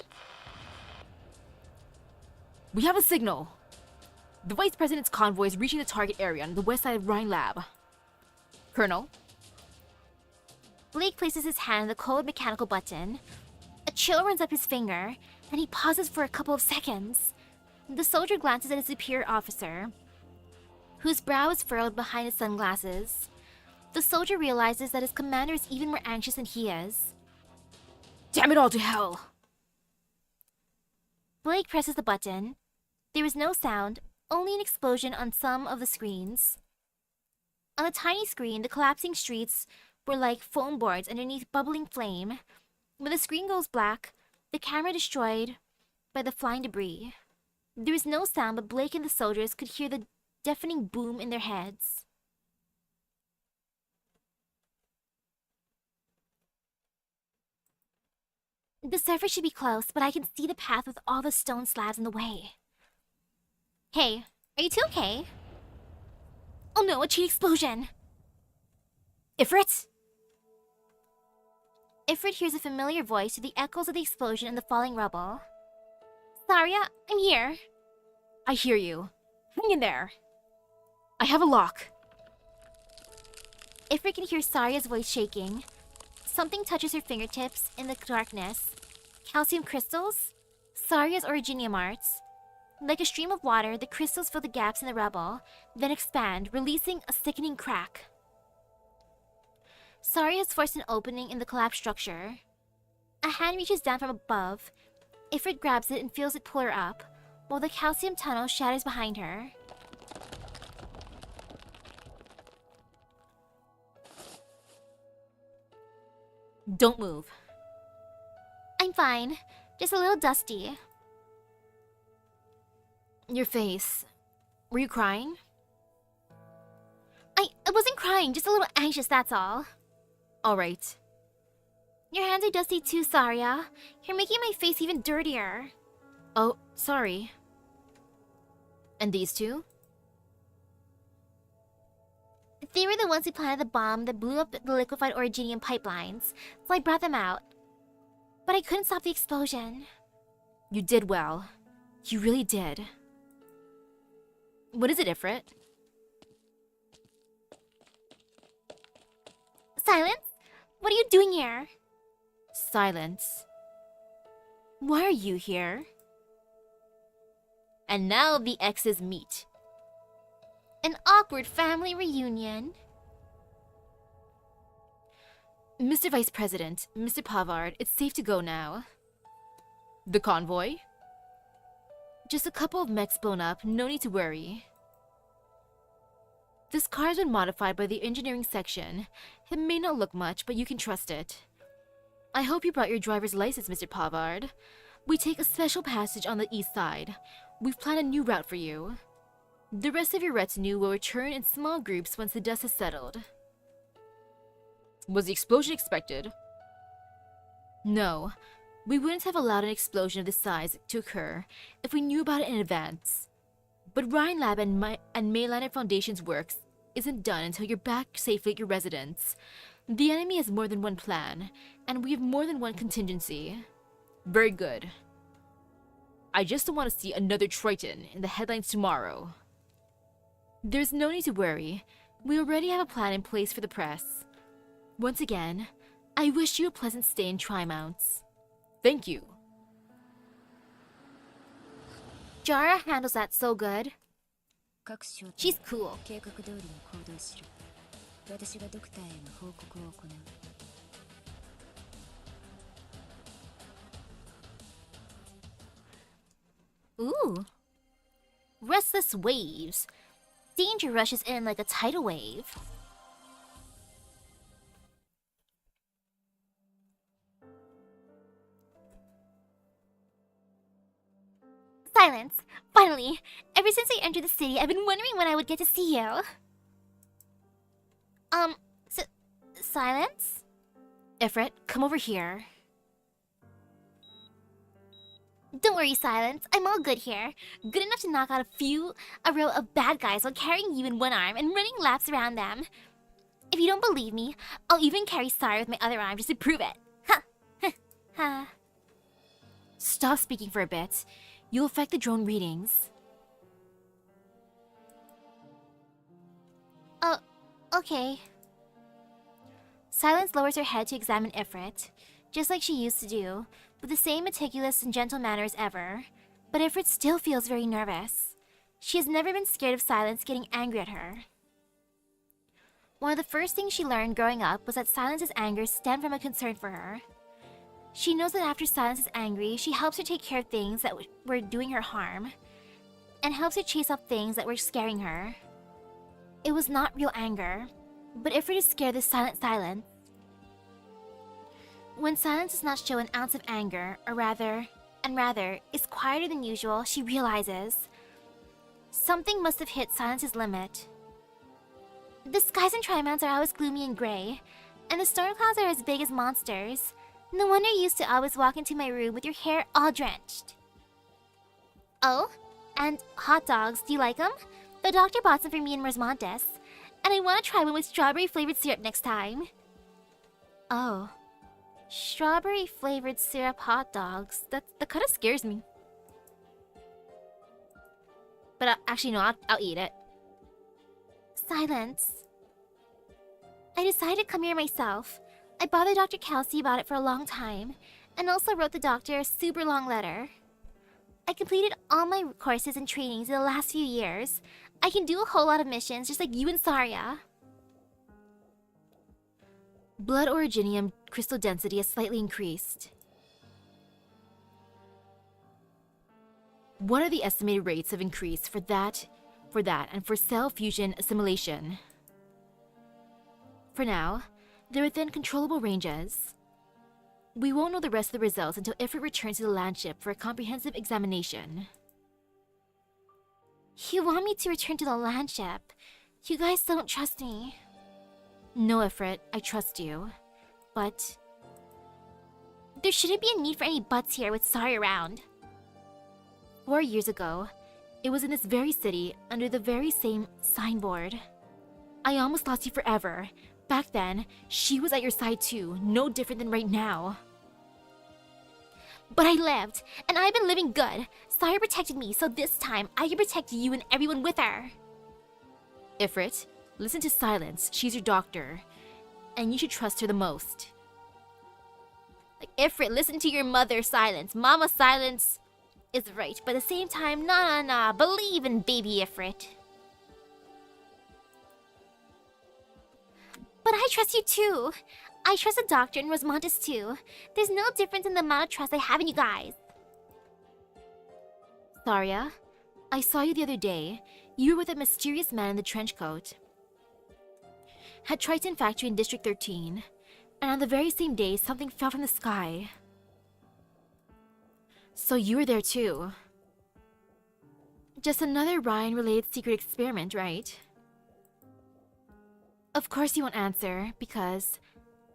We have a signal. The Vice President's convoy is reaching the target area on the west side of Rhine Lab. Colonel? Blake places his hand on the cold mechanical button. A chill runs up his finger, and he pauses for a couple of seconds. The soldier glances at his superior officer, whose brow is furrowed behind his sunglasses. The soldier realizes that his commander is even more anxious than he is. Damn it all to hell! Blake presses the button. There is no sound, only an explosion on some of the screens. On the tiny screen, the collapsing streets were like foam boards underneath bubbling flame. When the screen goes black, the camera destroyed by the flying debris. There is no sound, but Blake and the soldiers could hear the deafening boom in their heads. The surface should be close, but I can see the path with all the stone slabs in the way. Hey, are you two okay? Oh no, a chain explosion! Ifrit? Ifrit hears a familiar voice through the echoes of the explosion and the falling rubble. Saria, I'm here. I hear you. Hang in there. I have a lock. Ifrit can hear Saria's voice shaking. Something touches her fingertips in the darkness. Calcium crystals? Saria's originium arts. Like a stream of water, the crystals fill the gaps in the rubble, then expand, releasing a sickening crack. Sari has forced an opening in the collapsed structure. A hand reaches down from above. Ifrit grabs it and feels it pull her up, while the calcium tunnel shatters behind her. Don't move. I'm fine, just a little dusty. Your face. Were you crying? I wasn't crying, just a little anxious, that's all. Alright. Your hands are dusty too, Saria. You're making my face even dirtier. Oh, sorry. And these two? They were the ones who planted the bomb that blew up the liquefied originium pipelines, so I brought them out. But I couldn't stop the explosion. You did well. You really did. What is it, Ifrit? Silence? What are you doing here? Silence. Why are you here? And now the exes meet. An awkward family reunion. Mr. Vice President, Mr. Pavard, it's safe to go now. The convoy? Just a couple of mechs blown up, no need to worry. This car has been modified by the engineering section. It may not look much, but you can trust it. I hope you brought your driver's license, Mr. Pavard. We take a special passage on the east side. We've planned a new route for you. The rest of your retinue will return in small groups once the dust has settled. Was the explosion expected? No. We wouldn't have allowed an explosion of this size to occur if we knew about it in advance. But Ryan Lab and Mayliner Foundation's works isn't done until you're back safely at your residence. The enemy has more than one plan, and we have more than one contingency. Very good. I just don't want to see another Triton in the headlines tomorrow. There's no need to worry. We already have a plan in place for the press. Once again, I wish you a pleasant stay in Trimounts. Thank you. Jara handles that so good. 各小隊 She's cool. 計画通りに行動しろ。私がドクターへの報告を行う。 Ooh. Restless waves. Danger rushes in like a tidal wave. Silence. Finally. Ever since I entered the city, I've been wondering when I would get to see you. Silence? Ifrit, come over here. Don't worry, Silence. I'm all good here. Good enough to knock out a row of bad guys while carrying you in one arm and running laps around them. If you don't believe me, I'll even carry Sari with my other arm just to prove it. Ha! Ha! Stop speaking for a bit. You'll affect the drone readings. Oh, okay. Silence lowers her head to examine Ifrit, just like she used to do, with the same meticulous and gentle manner as ever. But Ifrit still feels very nervous. She has never been scared of Silence getting angry at her. One of the first things she learned growing up was that Silence's anger stemmed from a concern for her. She knows that after Silence is angry, she helps her take care of things that were doing her harm, and helps her chase off things that were scaring her. It was not real anger, but Ifrit is scared of silent Silence. When Silence does not show an ounce of anger, or rather, is quieter than usual, she realizes something must have hit Silence's limit. The skies in Trimounts are always gloomy and gray, and the storm clouds are as big as monsters. No wonder you used to always walk into my room with your hair all drenched. Oh, and hot dogs, do you like them? The doctor bought some for me in Rosmontes, and I want to try one with strawberry-flavored syrup next time. Oh. Strawberry-flavored syrup hot dogs. That kind of scares me. But actually, no, I'll eat it. Silence. I decided to come here myself. I bothered Dr. Kelsey about it for a long time, and also wrote the doctor a super long letter. I completed all my courses and trainings in the last few years. I can do a whole lot of missions just like you and Saria. Blood originium crystal density has slightly increased. What are the estimated rates of increase for that, and for cell fusion assimilation? For now, they're within controllable ranges. We won't know the rest of the results until Ifrit returns to the land ship for a comprehensive examination. You want me to return to the land ship? You guys don't trust me. No, Ifrit, I trust you. But there shouldn't be a need for any buts here with Sari around. 4 years ago, it was in this very city, under the very same signboard. I almost lost you forever. Back then, she was at your side too, no different than right now. But I lived, and I've been living good. Sari protected me, so this time I can protect you and everyone with her. Ifrit, listen to Silence. She's your doctor, and you should trust her the most. Like, Ifrit, listen to your mother, Silence. Mama Silence is right, but at the same time, nah. Believe in baby Ifrit. But I trust you too. I trust the doctor and Rosmontis too. There's no difference in the amount of trust I have in you guys. Saria, I saw you the other day. You were with a mysterious man in the trench coat. At Triton Factory in District 13. And on the very same day, something fell from the sky. So you were there too. Just another Ryan-related secret experiment, right? Of course you won't answer, because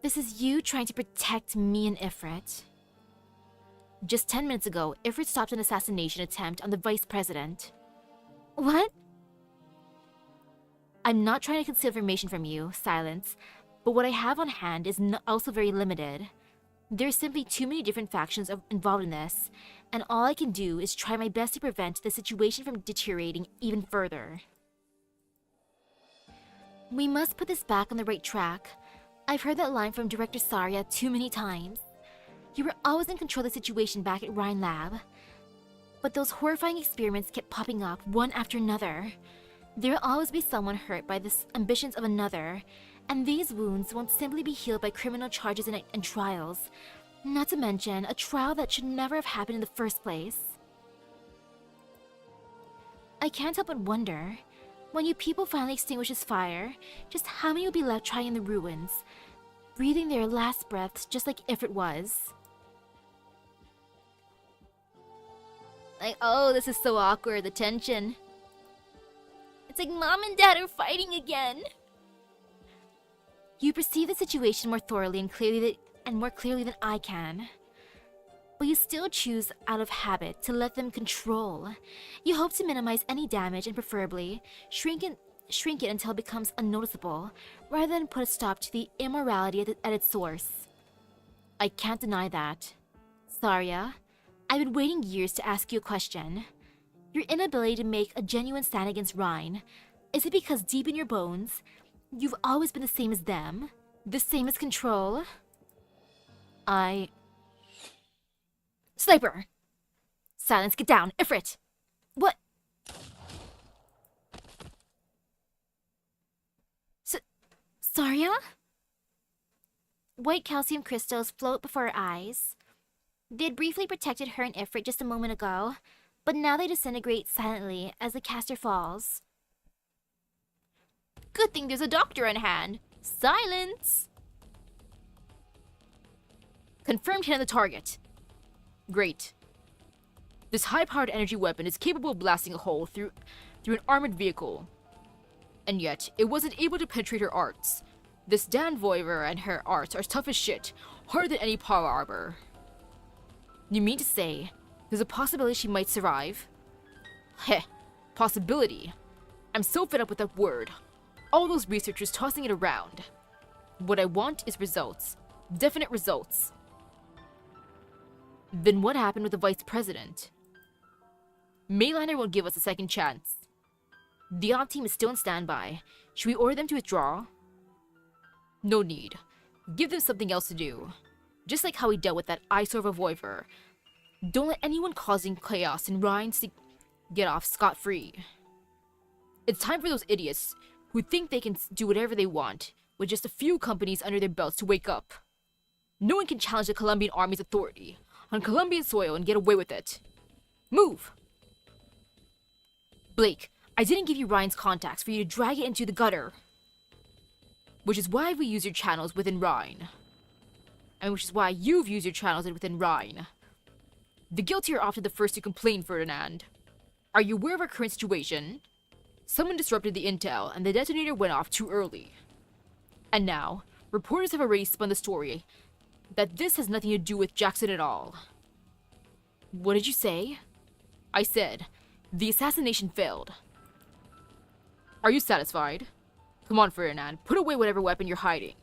this is you trying to protect me and Ifrit. Just 10 minutes ago, Ifrit stopped an assassination attempt on the Vice President. What? I'm not trying to conceal information from you, Silence, but what I have on hand is also very limited. There's simply too many different factions involved in this, and all I can do is try my best to prevent the situation from deteriorating even further. We must put this back on the right track. I've heard that line from Director Saria too many times. You were always in control of the situation back at Rhine Lab. But those horrifying experiments kept popping up, one after another. There will always be someone hurt by the ambitions of another, and these wounds won't simply be healed by criminal charges and trials. Not to mention, a trial that should never have happened in the first place. I can't help but wonder, when you people finally extinguish this fire, just how many will be left trying in the ruins, breathing their last breaths just like Ifrit was. Like, oh, this is so awkward, the tension. It's like Mom and Dad are fighting again. You perceive the situation more thoroughly and more clearly than I can. But you still choose out of habit to let them control. You hope to minimize any damage and preferably shrink it until it becomes unnoticeable, rather than put a stop to the immorality at its source. I can't deny that. Saria, I've been waiting years to ask you a question. Your inability to make a genuine stand against Rhine, is it because deep in your bones, you've always been the same as them? The same as Control? Sniper! Silence, get down! Ifrit! What? Saria? White calcium crystals float before her eyes. They had briefly protected her and Ifrit just a moment ago, but now they disintegrate silently as the caster falls. Good thing there's a doctor on hand. Silence! Confirmed hit on the target. Great. This high-powered energy weapon is capable of blasting a hole through an armored vehicle. And yet, it wasn't able to penetrate her arts. This Dan Voiver and her arts are tough as shit, harder than any power armor. You mean to say, there's a possibility she might survive? Heh, possibility. I'm so fed up with that word. All those researchers tossing it around. What I want is results. Definite results. Then what happened with the Vice President? Mayliner won't give us a second chance. The op team is still on standby. Should we order them to withdraw? No need. Give them something else to do. Just like how we dealt with that eyesore of a Voiver. Don't let anyone causing chaos in Rhine get off scot-free. It's time for those idiots who think they can do whatever they want with just a few companies under their belts to wake up. No one can challenge the Colombian army's authority on Colombian soil and get away with it. Move! Blake, I didn't give you Ryan's contacts for you to drag it into the gutter. Which is why we use your channels within Rhine. And which is why you've used your channels within Rhine. The guilty are often the first to complain, Ferdinand. Are you aware of our current situation? Someone disrupted the intel, and the detonator went off too early. And now, reporters have already spun the story that this has nothing to do with Jackson at all. What did you say? I said, the assassination failed. Are you satisfied? Come on, Ferdinand, put away whatever weapon you're hiding.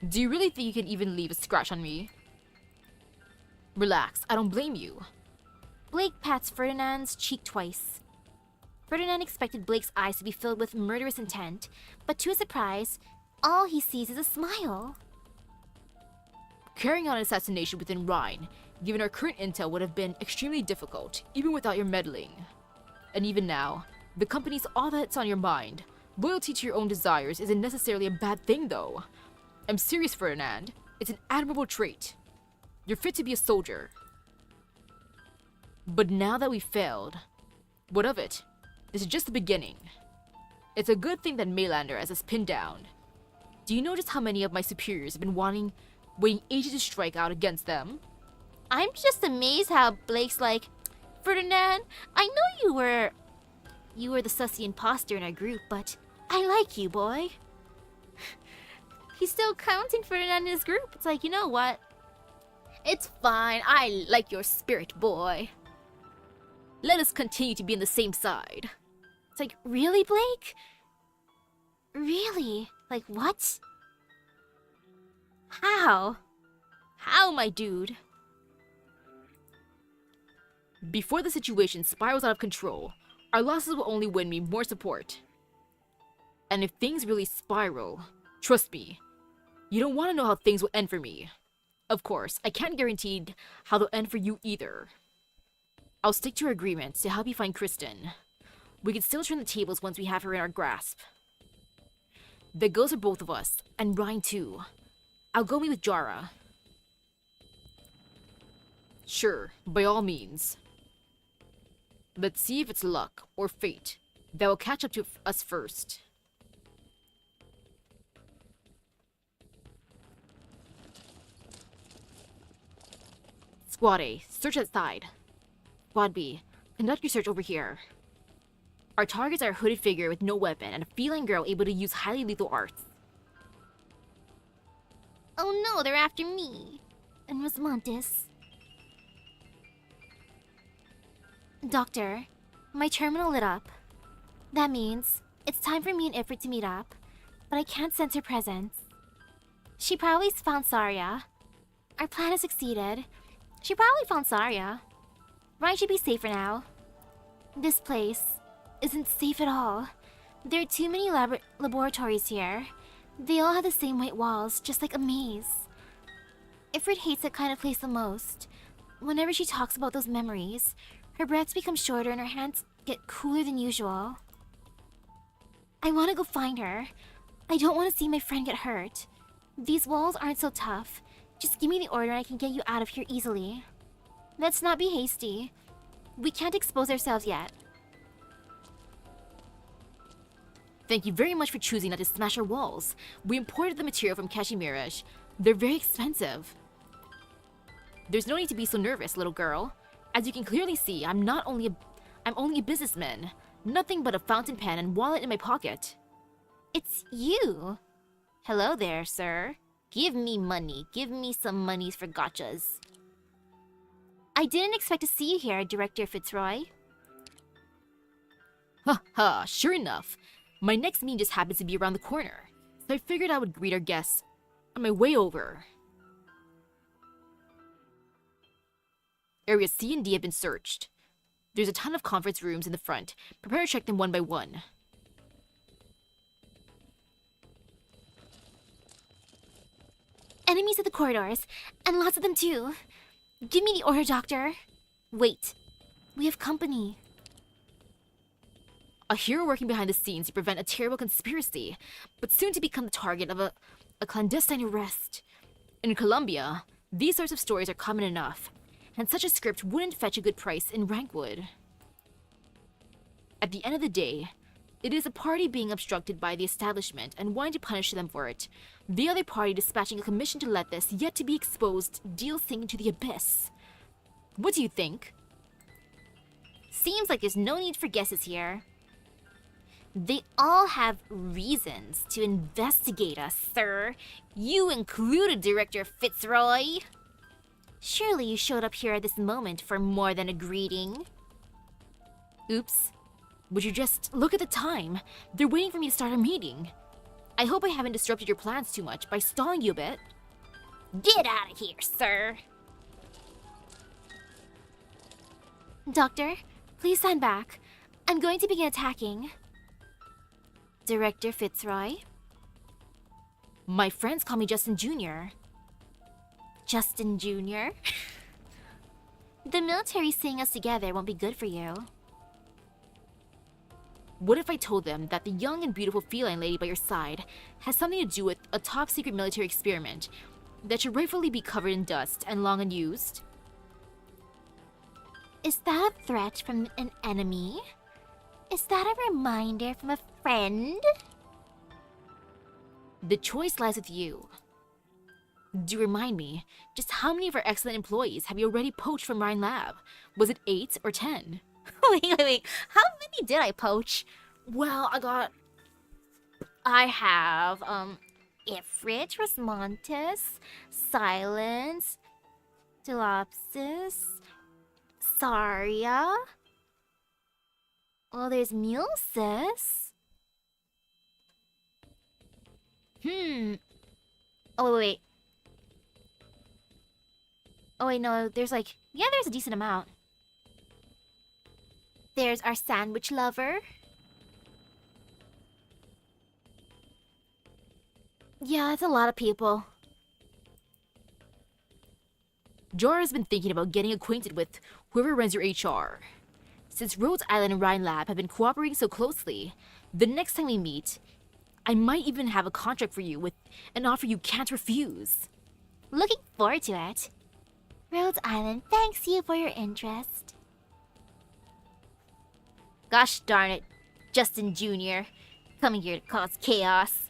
Do you really think you can even leave a scratch on me? Relax, I don't blame you. Blake pats Ferdinand's cheek twice. Ferdinand expected Blake's eyes to be filled with murderous intent, but to his surprise, all he sees is a smile. Carrying on an assassination within Rhine, given our current intel, would have been extremely difficult, even without your meddling. And even now, the company's all that's on your mind. Loyalty to your own desires isn't necessarily a bad thing, though. I'm serious, Ferdinand. It's an admirable trait. You're fit to be a soldier. But now that we've failed, what of it? This is just the beginning. It's a good thing that Maylander has us pinned down. Do you notice how many of my superiors have been waiting ages to strike out against them? I'm just amazed how Blake's like, Ferdinand, I know you were the sussy imposter in our group, but I like you, boy. He's still counting Ferdinand in his group. It's like, you know what? It's fine. I like your spirit, boy. Let us continue to be on the same side. It's like, really, Blake? Really? Like, what? How? How, my dude? Before the situation spirals out of control, our losses will only win me more support. And if things really spiral, trust me, you don't want to know how things will end for me. Of course, I can't guarantee how they'll end for you either. I'll stick to our agreements to help you find Kristen. We can still turn the tables once we have her in our grasp. That goes for both of us, and Ryan too. I'll go meet with Jara. Sure, by all means. Let's see if it's luck or fate that will catch up to us first. Squad A, search that side. Squad B, conduct your search over here. Our targets are a hooded figure with no weapon and a feline girl able to use highly lethal arts. Oh no, they're after me. And Rosmontis. Doctor, my terminal lit up. That means it's time for me and Ifrit to meet up, but I can't sense her presence. She probably found Saria. Our plan has succeeded. She probably found Saria. Ryan should be safe for now. This place isn't safe at all. There are too many laboratories here. They all have the same white walls, just like a maze. Ifrit hates that kind of place the most. Whenever she talks about those memories, her breaths become shorter and her hands get cooler than usual. I want to go find her. I don't want to see my friend get hurt. These walls aren't so tough. Just give me the order and I can get you out of here easily. Let's not be hasty. We can't expose ourselves yet. Thank you very much for choosing not to smash our walls. We imported the material from Kashmiraj. They're very expensive. There's no need to be so nervous, little girl. As you can clearly see, I'm only a businessman. Nothing but a fountain pen and wallet in my pocket. It's you. Hello there, sir. Give me money. Give me some monies for gotchas. I didn't expect to see you here, Director Fitzroy. Ha ha, sure enough. My next meeting just happens to be around the corner, so I figured I would greet our guests on my way over. Areas C and D have been searched. There's a ton of conference rooms in the front. Prepare to check them one by one. Enemies at the corridors, and lots of them too. Give me the order, Doctor. Wait, we have company. A hero working behind the scenes to prevent a terrible conspiracy, but soon to become the target of a clandestine arrest. In Colombia, these sorts of stories are common enough, and such a script wouldn't fetch a good price in Rankwood. At the end of the day, it is a party being obstructed by the establishment and wanting to punish them for it. The other party dispatching a commission to let this yet to be exposed deal sink into the abyss. What do you think? Seems like there's no need for guesses here. They all have reasons to investigate us, sir. You included, Director Fitzroy. Surely you showed up here at this moment for more than a greeting. Oops. Would you just look at the time? They're waiting for me to start a meeting. I hope I haven't disrupted your plans too much by stalling you a bit. Get out of here, sir. Doctor, please stand back. I'm going to begin attacking. Director Fitzroy? My friends call me Justin Jr. Justin Jr.? The military seeing us together won't be good for you. What if I told them that the young and beautiful feline lady by your side has something to do with a top-secret military experiment that should rightfully be covered in dust and long unused? Is that a threat from an enemy? Is that a reminder from a friend? The choice lies with you. Do remind me, just how many of our excellent employees have you already poached from Rhine Lab? Was it 8 or 10? Wait. How many did I poach? Well, I have, Ifrit, Rosmontis, Silence, Dilopsis, Saria. Well, there's Mulsis. Oh, wait. Oh, wait, no, there's a decent amount. There's our sandwich lover. Yeah, that's a lot of people. Jorah's been thinking about getting acquainted with whoever runs your HR. Since Rhodes Island and Rhine Lab have been cooperating so closely, the next time we meet, I might even have a contract for you with an offer you can't refuse. Looking forward to it. Rhodes Island thanks you for your interest. Gosh darn it, Justin Jr. Coming here to cause chaos.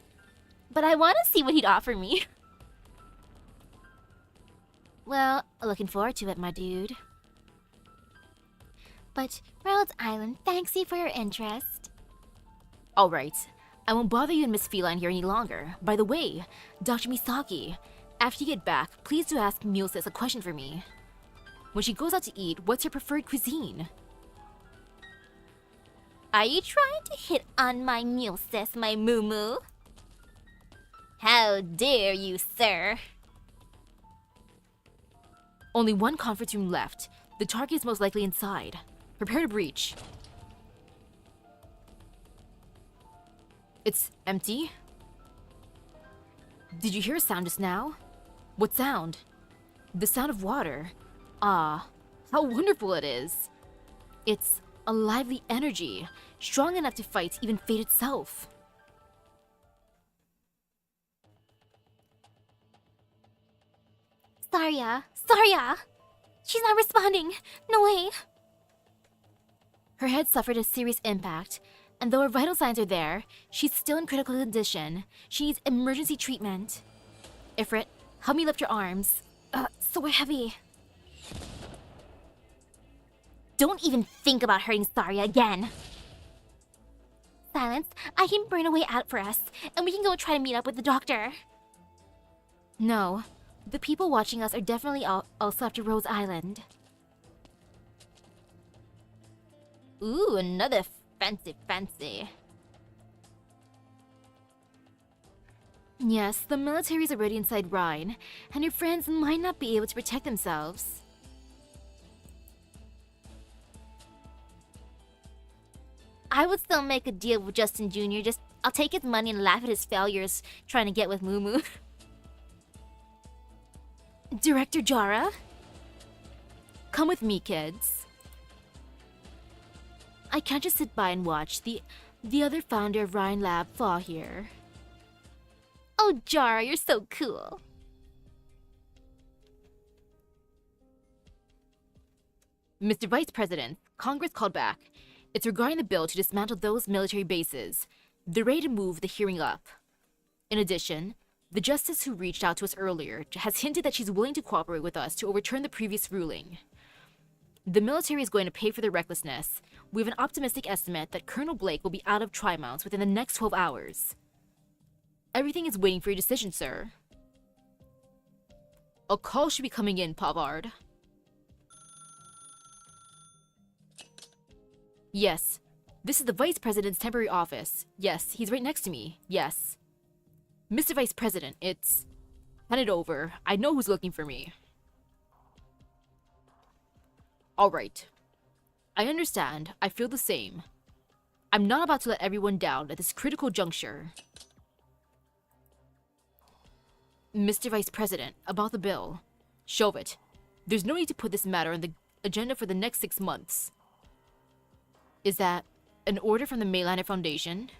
But I want to see what he'd offer me. Well, looking forward to it, my dude. But Rhodes Island thanks you for your interest. Alright, I won't bother you and Miss Feline here any longer. By the way, Dr. Misaki, after you get back, please do ask Mulsis a question for me. When she goes out to eat, what's her preferred cuisine? Are you trying to hit on my Mulsis, my moo-moo? How dare you, sir? Only one conference room left. The target is most likely inside. Prepare to breach. It's empty? Did you hear a sound just now? What sound? The sound of water. Ah, how wonderful it is. It's a lively energy, strong enough to fight even fate itself. Saria! She's not responding! No way! Her head suffered a serious impact, and though her vital signs are there, she's still in critical condition. She needs emergency treatment. Ifrit, help me lift your arms. So heavy. Don't even think about hurting Saria again! Silence, I can burn a way out for us, and we can go try to meet up with the doctor. No, the people watching us are definitely also after Rose Island. Ooh, another fancy. Yes, the military's already inside Rhine, and your friends might not be able to protect themselves. I would still make a deal with Justin Jr. I'll take his money and laugh at his failures trying to get with Moo Moo. Director Jara? Come with me, kids. I can't just sit by and watch the other founder of Rhine Lab fall here. Oh, Jara, you're so cool. Mr. Vice President, Congress called back. It's regarding the bill to dismantle those military bases. They're ready to move the hearing up. In addition, the justice who reached out to us earlier has hinted that she's willing to cooperate with us to overturn the previous ruling. The military is going to pay for their recklessness. We have an optimistic estimate that Colonel Blake will be out of Tri-Mounts within the next 12 hours. Everything is waiting for your decision, sir. A call should be coming in, Pavard. Yes. This is the Vice President's temporary office. Yes, he's right next to me. Yes. Mr. Vice President, it's... Hand it over. I know who's looking for me. Alright. I understand. I feel the same. I'm not about to let everyone down at this critical juncture. Mr. Vice President, about the bill. Show it. There's no need to put this matter on the agenda for the next 6 months. Is that an order from the Maylander Foundation?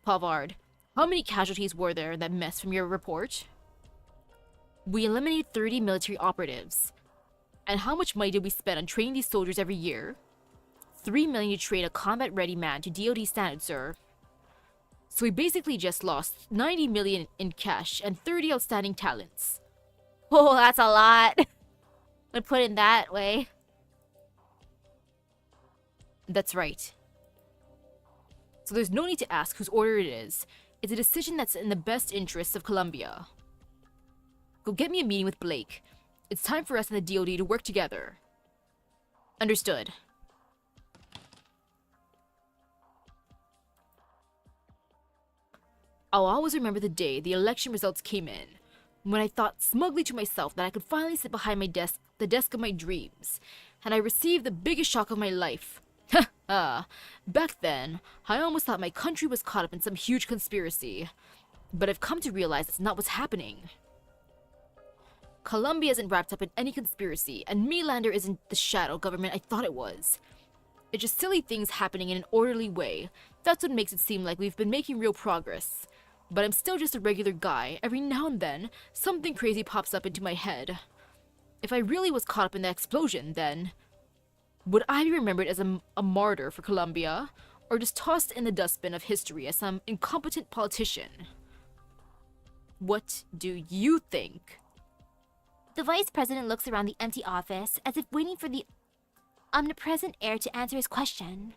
Pavard, how many casualties were there in that mess from your report? We eliminated 30 military operatives. And how much money did we spend on training these soldiers every year? 3 million to train a combat-ready man to DoD standards, sir. So we basically just lost 90 million in cash and 30 outstanding talents. Oh, that's a lot. When put in that way. That's right. So there's no need to ask whose order it is. It's a decision that's in the best interests of Columbia. Go get me a meeting with Blake. It's time for us and the DoD to work together. Understood. I'll always remember the day the election results came in, when I thought smugly to myself that I could finally sit behind my desk, the desk of my dreams, and I received the biggest shock of my life. Back then, I almost thought my country was caught up in some huge conspiracy, but I've come to realize that's not what's happening. Columbia isn't wrapped up in any conspiracy, and Melander isn't the shadow government I thought it was. It's just silly things happening in an orderly way. That's what makes it seem like we've been making real progress. But I'm still just a regular guy. Every now and then, something crazy pops up into my head. If I really was caught up in the explosion, then... would I be remembered as a martyr for Columbia? Or just tossed in the dustbin of history as some incompetent politician? What do you think? The Vice President looks around the empty office as if waiting for the omnipresent heir to answer his question.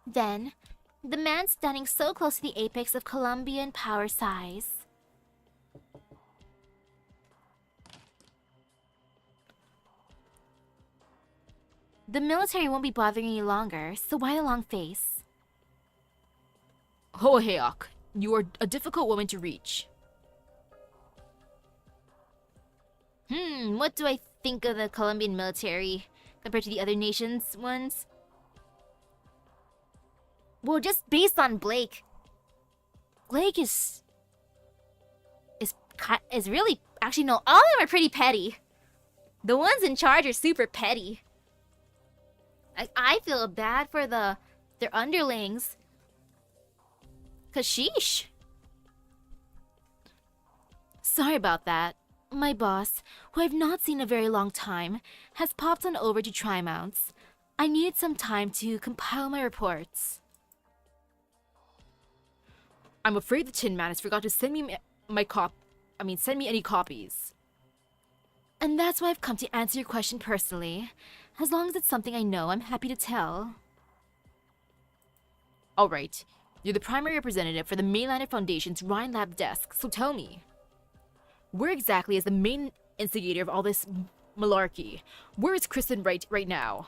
Then, the man standing so close to the apex of Columbian power sighs. The military won't be bothering you longer, so why the long face? Hoheok, you are a difficult woman to reach. What do I think of the Colombian military compared to the other nations' ones? Well, just based on Blake. Blake is really... Actually, no, all of them are pretty petty. The ones in charge are super petty. I feel bad for their underlings. 'Cause sheesh. Sorry about that. My boss, who I've not seen in a very long time, has popped on over to Tri-Mounts. I needed some time to compile my reports. I'm afraid the Tin Man has forgot to send me send me any copies. And that's why I've come to answer your question personally. As long as it's something I know, I'm happy to tell. Alright, you're the primary representative for the Maylander Foundation's Rhine Lab desk, so tell me. Where exactly is the main instigator of all this malarkey? Where is Kristen right now?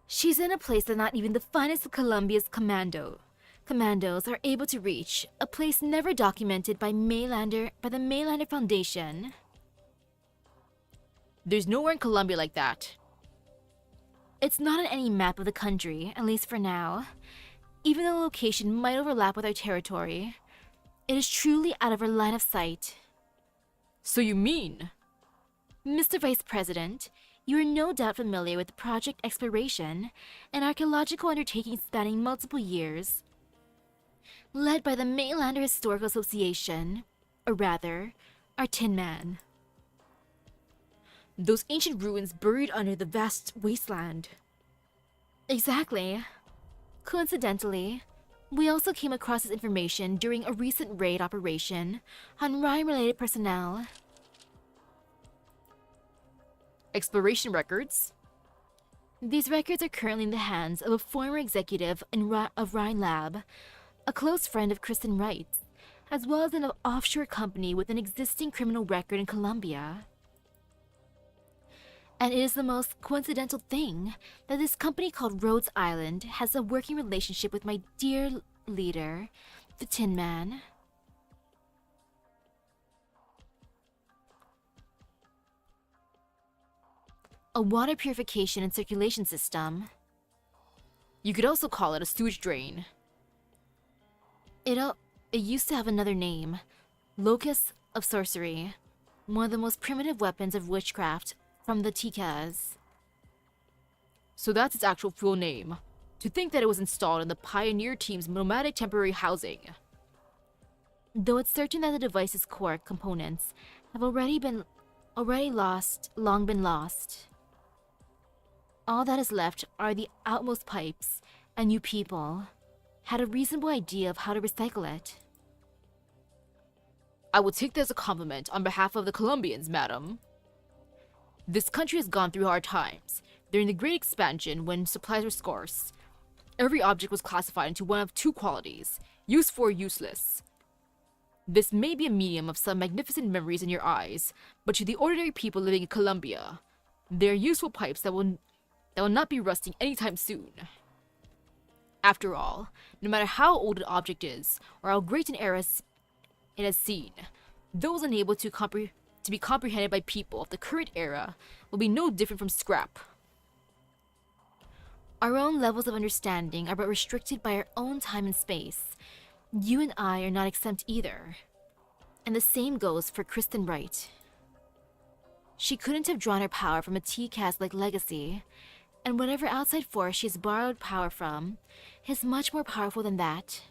She's in a place that not even the finest of Columbia's commandos are able to reach, a place never documented by the Maylander Foundation. There's nowhere in Columbia like that. It's not on any map of the country, at least for now. Even though the location might overlap with our territory, it is truly out of our line of sight. So you mean? Mr. Vice President, you are no doubt familiar with Project Exploration, an archaeological undertaking spanning multiple years, led by the Mainlander Historical Association, or rather, our Tin Man. Those ancient ruins buried under the vast wasteland. Exactly. Coincidentally, we also came across this information during a recent raid operation on Ryan-related personnel. Exploration records? These records are currently in the hands of a former executive of Rhine Lab, a close friend of Kristen Wright's, as well as an offshore company with an existing criminal record in Colombia. And it is the most coincidental thing that this company called Rhodes Island has a working relationship with my dear leader, the Tin Man. A water purification and circulation system. You could also call it a sewage drain. It used to have another name, Locus of Sorcery, one of the most primitive weapons of witchcraft from the Tikas. So that's its actual full name. To think that it was installed in the Pioneer Team's nomadic temporary housing. Though it's certain that the device's core components have long been lost. All that is left are the outmost pipes, and you people had a reasonable idea of how to recycle it. I will take that as a compliment on behalf of the Colombians, madam. This country has gone through hard times. During the Great Expansion, when supplies were scarce, every object was classified into one of two qualities, useful or useless. This may be a medium of some magnificent memories in your eyes, but to the ordinary people living in Colombia, they are useful pipes that will not be rusting anytime soon. After all, no matter how old an object is, or how great an era it has seen, those unable to be comprehended by people of the current era will be no different from scrap. Our own levels of understanding are but restricted by our own time and space. You and I are not exempt either. And the same goes for Kristen Wright. She couldn't have drawn her power from a TCAS-like legacy, and whatever outside force she has borrowed power from is much more powerful than that.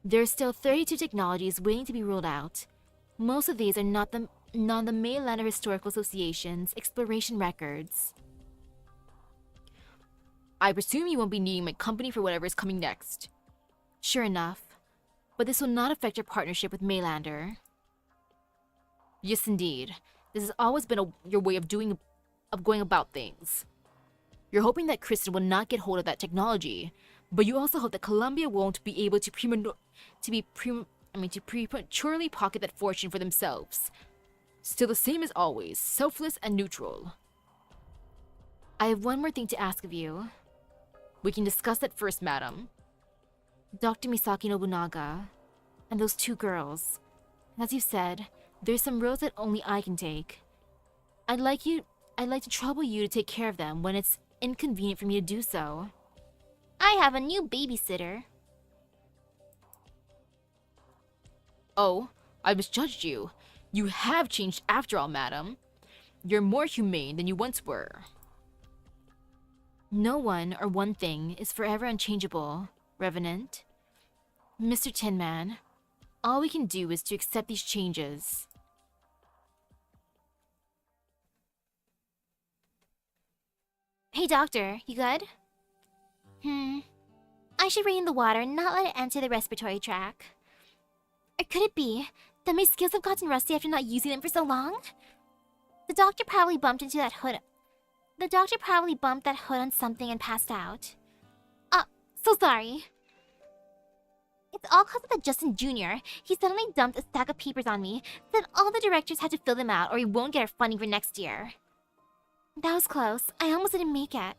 There are still 32 technologies waiting to be ruled out. Most of these are not the Mainlander Historical Association's exploration records. I presume you won't be needing my company for whatever is coming next. Sure enough, but this will not affect your partnership with Mainlander. Yes, indeed. This has always been your way of going about things. You're hoping that Kristen will not get hold of that technology, but you also hope that Colombia won't be able to prematurely pocket that fortune for themselves. Still the same as always, selfless and neutral. I have one more thing to ask of you. We can discuss that first, madam. Dr. Misaki Nobunaga, and those two girls. As you said, there's some roads that only I can take. I'd like to trouble you to take care of them when it's inconvenient for me to do so. I have a new babysitter. Oh, I misjudged you. You have changed after all, madam. You're more humane than you once were. No one or one thing is forever unchangeable, Revenant. Mr. Tin Man, all we can do is to accept these changes. Hey, Doctor, you good? I should rain the water and not let it enter the respiratory tract. Or could it be that my skills have gotten rusty after not using them for so long? The doctor probably bumped that hood on something and passed out. So sorry. It's all because of that Justin Jr. He suddenly dumped a stack of papers on me, said all the directors had to fill them out or he won't get our funding for next year. That was close. I almost didn't make it.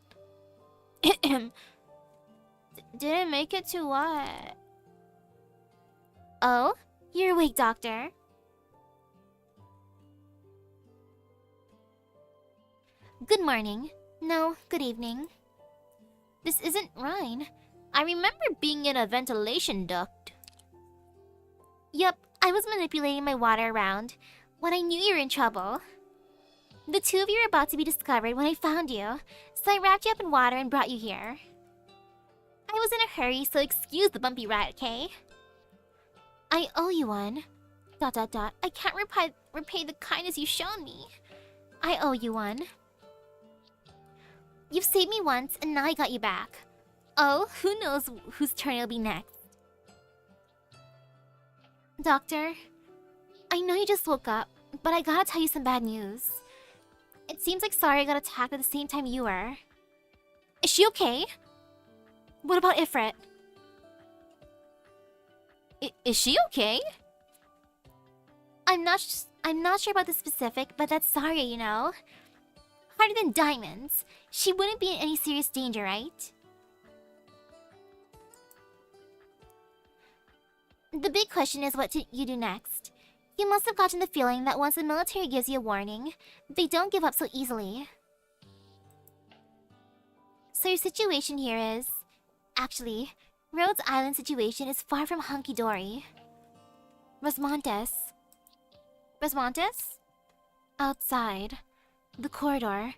Didn't make it to what? Oh? You're awake, Doctor. Good morning. No, good evening. This isn't Rhine. I remember being in a ventilation duct. Yep, I was manipulating my water around. when I knew you were in trouble. The two of you were about to be discovered when I found you, so I wrapped you up in water and brought you here. I was in a hurry, so excuse the bumpy ride, okay? I owe you one. ... I can't repay the kindness you've shown me. I owe you one. You've saved me once, and now I got you back. Oh, who knows whose turn it'll be next. Doctor, I know you just woke up, but I gotta tell you some bad news. It seems like Sari got attacked at the same time you were. Is she okay? What about Ifrit? Is she okay? I'm not sure about the specific, but that's Sari, you know. Harder than diamonds. She wouldn't be in any serious danger, right? The big question is what you do next. You must have gotten the feeling that once the military gives you a warning, they don't give up so easily. So your situation here is... Actually, Rhodes Island's situation is far from hunky-dory. Rosmontes? Outside. The corridor.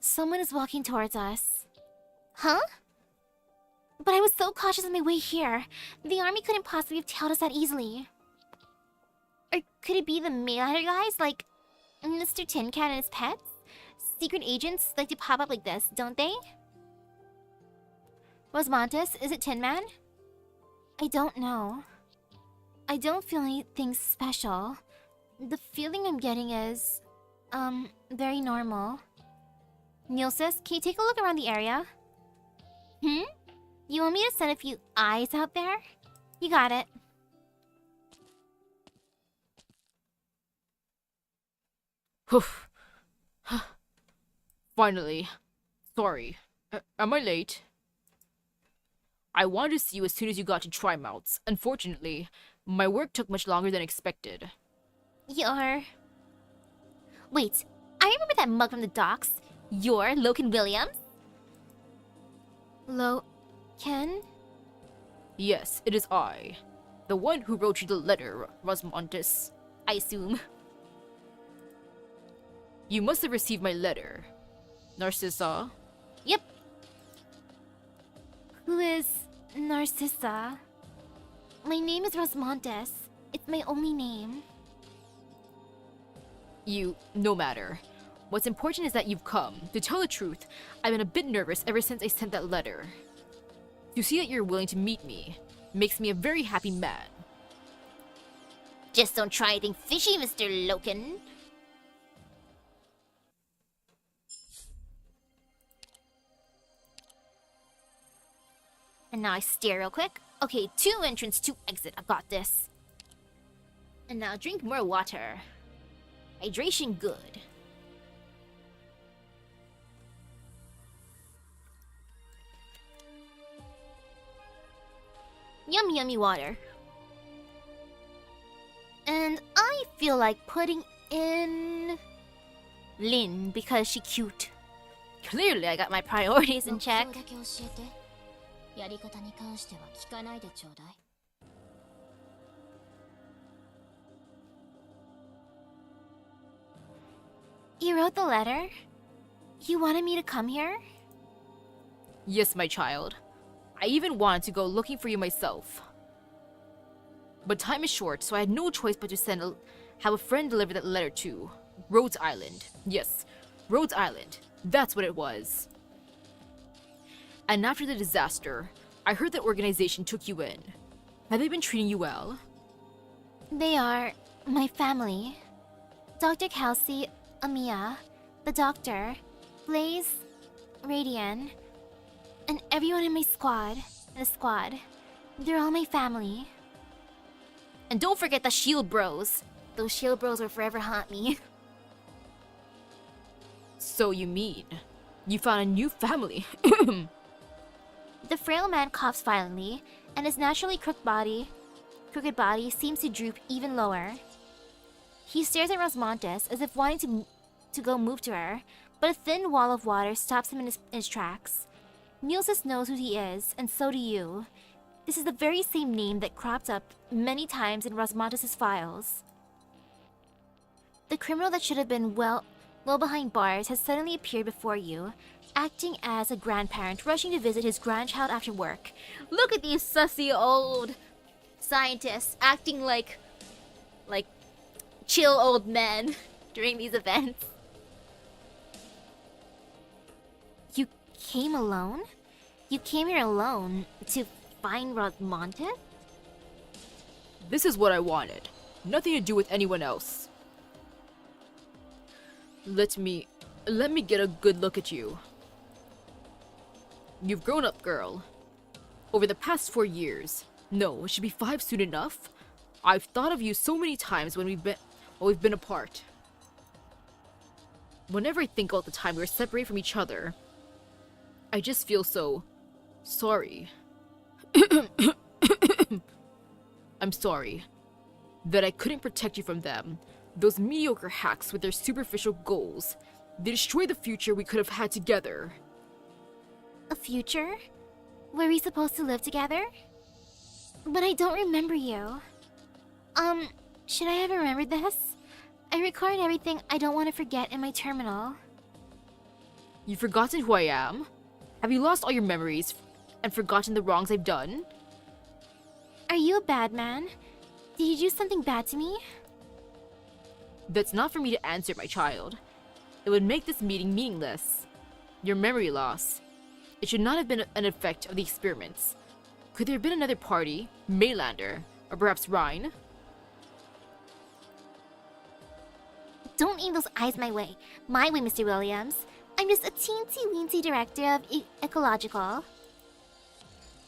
Someone is walking towards us. Huh? But I was so cautious on my way here. The army couldn't possibly have tailed us that easily. Or could it be the Maylighter guys, like Mr. Tin Can and his pets? Secret agents like to pop up like this, don't they? Rosmontes, is it Tin Man? I don't know. I don't feel anything special. The feeling I'm getting is... very normal. Nilsis, can you take a look around the area? You want me to send a few eyes out there? You got it. Finally. Sorry. Am I late? I wanted to see you as soon as you got to Trimouths. Unfortunately, my work took much longer than expected. You're... Wait, I remember that mug from the docks. You're Loken Williams? Ken? Yes, it is I. The one who wrote you the letter, Rosmontes, I assume. You must have received my letter. Narcissa? Yep. Who is Narcissa? My name is Rosmontes. It's my only name. No matter. What's important is that you've come. To tell the truth, I've been a bit nervous ever since I sent that letter. To see that you're willing to meet me makes me a very happy man. Just don't try anything fishy, Mr. Loken. And now I steer real quick. Okay, 2 entrance, 2 exit. I got this. And now drink more water. Hydration good. Yummy, yummy water. And I feel like putting in Lynn because she's cute. Clearly, I got my priorities in check. 目標だけ教えて。やり方に関しては聞かないでちょうだい。You wrote the letter? You wanted me to come here? Yes, my child. I even wanted to go looking for you myself. But time is short, so I had no choice but to have a friend deliver that letter to Rhodes Island. Yes, Rhodes Island. That's what it was. And after the disaster, I heard that organization took you in. Have they been treating you well? They are my family. Dr. Kelsey, Amiya, the doctor, Blaze, Radian, and everyone in my squad. They're all my family. And don't forget the Shield Bros. Those Shield Bros will forever haunt me. So you mean you found a new family? The frail man coughs violently, and his naturally crooked body seems to droop even lower. He stares at Rosmontes as if wanting to go move to her, but a thin wall of water stops him in his tracks. Nilsis knows who he is, and so do you. This is the very same name that cropped up many times in Rosmontes' files. The criminal that should have been well behind bars has suddenly appeared before you, acting as a grandparent rushing to visit his grandchild after work. Look at these sussy old scientists acting like chill old men during these events. You came alone? You came here alone to find Rosmontes? This is what I wanted. Nothing to do with anyone else. Let me get a good look at you. You've grown up, girl. Over the past 4 years. No, it should be 5 soon enough. I've thought of you so many times when we've been apart. Whenever I think all the time we were separated from each other, I just feel so sorry. I'm sorry that I couldn't protect you from them. Those mediocre hacks with their superficial goals. They destroy the future we could have had together. A future? Were we supposed to live together? But I don't remember you. Should I have remembered this? I recorded everything I don't want to forget in my terminal. You've forgotten who I am? Have you lost all your memories and forgotten the wrongs I've done? Are you a bad man? Did you do something bad to me? That's not for me to answer, my child. It would make this meeting meaningless. Your memory loss. It should not have been an effect of the experiments. Could there have been another party, Maylander, or perhaps Rhine? Don't aim those eyes my way. My way, Mr. Williams. I'm just a teensy-weensy director of ecological.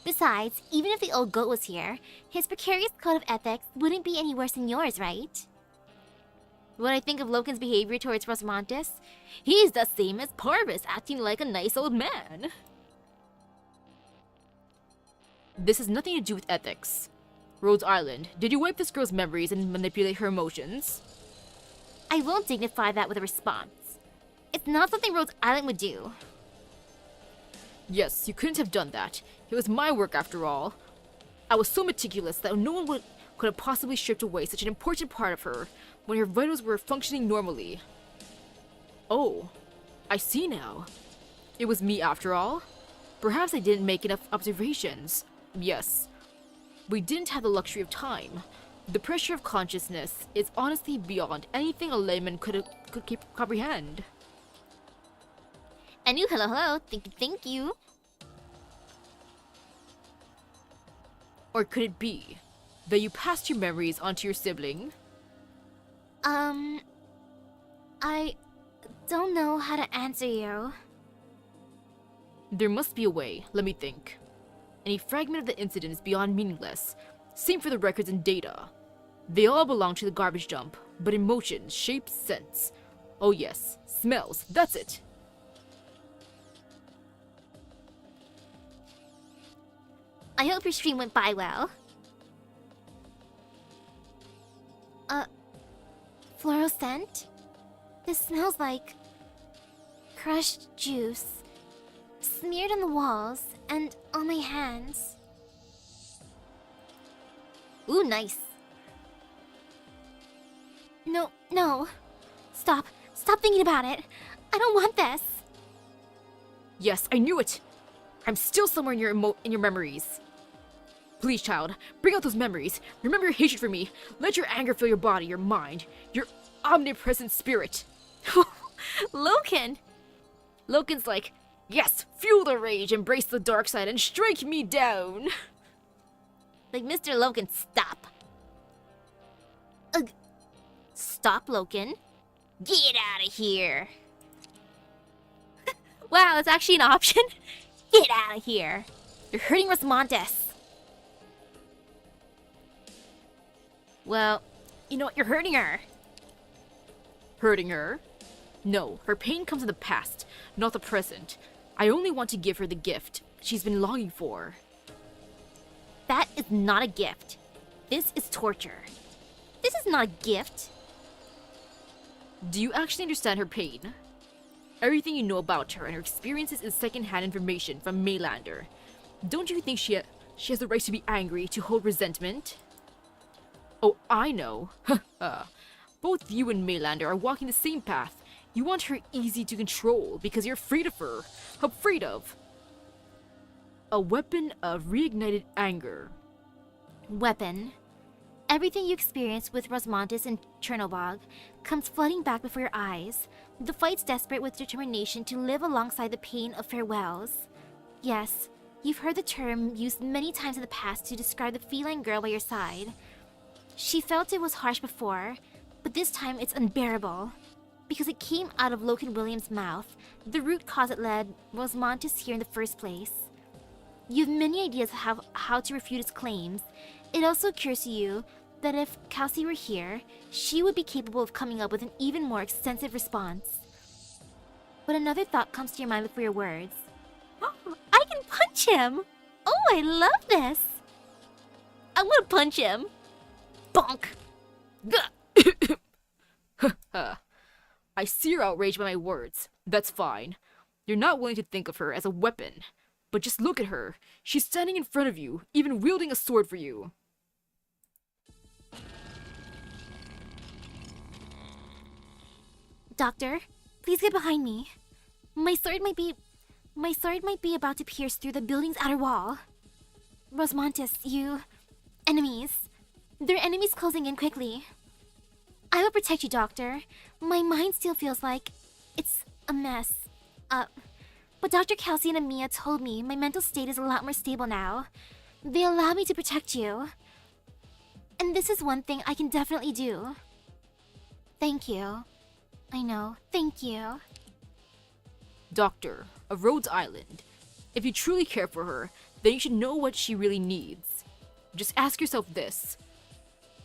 Besides, even if the old goat was here, his precarious code of ethics wouldn't be any worse than yours, right? When I think of Loken's behavior towards Rosmontes, he's the same as Parvis, acting like a nice old man. This has nothing to do with ethics. Rhodes Island, did you wipe this girl's memories and manipulate her emotions? I won't dignify that with a response. It's not something Rhodes Island would do. Yes, you couldn't have done that. It was my work after all. I was so meticulous that no one could have possibly stripped away such an important part of her when her vitals were functioning normally. Oh, I see now. It was me after all. Perhaps I didn't make enough observations. Yes, we didn't have the luxury of time. The pressure of consciousness is honestly beyond anything a layman could comprehend. Anu, hello, thank you. Or could it be that you passed your memories onto your sibling? I don't know how to answer you. There must be a way, let me think. Any fragment of the incident is beyond meaningless. Same for the records and data. They all belong to the garbage dump, but emotions, shapes, scents. Oh yes, smells, that's it. I hope your stream went by well. Floral scent? This smells like crushed juice, smeared on the walls and on my hands. Ooh, nice. No. Stop thinking about it. I don't want this. Yes, I knew it. I'm still somewhere in your memories. Please, child, bring out those memories. Remember your hatred for me. Let your anger fill your body, your mind, your omnipresent spirit. Loken! Loken's like, yes, fuel the rage, embrace the dark side, and strike me down. Like, Mr. Loken, stop. Ugh. Stop, Loken. Get out of here. Wow, that's actually an option. Get out of here. You're hurting Rosmontes. Well, you know what? You're hurting her. Hurting her? No, her pain comes in the past, not the present. I only want to give her the gift she's been longing for. That is not a gift. This is torture. This is not a gift. Do you actually understand her pain? Everything you know about her and her experiences is second-hand information from Maylander. Don't you think she has the right to be angry, to hold resentment? Oh, I know. Both you and Maylander are walking the same path. You want her easy to control because you're afraid of her. Afraid of a weapon of reignited anger. Weapon. Everything you experienced with Rosmontis and Chernobog comes flooding back before your eyes. The fight's desperate with determination to live alongside the pain of farewells. Yes, you've heard the term used many times in the past to describe the feline girl by your side. She felt it was harsh before, but this time it's unbearable. Because it came out of Logan Williams' mouth, the root cause that led Rosmontis here in the first place. You have many ideas of how to refute his claims. It also occurs to you that if Kelsey were here, she would be capable of coming up with an even more extensive response. But another thought comes to your mind before your words. I can punch him! Oh, I love this! I'm gonna punch him! Bonk! I see you're outraged by my words. That's fine. You're not willing to think of her as a weapon. But just look at her. She's standing in front of you, even wielding a sword for you. Doctor, please get behind me. My sword might be about to pierce through the building's outer wall. Rosmontis, you... Enemies. There are enemies closing in quickly. I will protect you, Doctor. My mind still feels like it's a mess. But Dr. Kelsey and Amia told me my mental state is a lot more stable now. They allow me to protect you. And this is one thing I can definitely do. Thank you. I know. Thank you. Doctor of Rhodes Island, if you truly care for her, then you should know what she really needs. Just ask yourself this.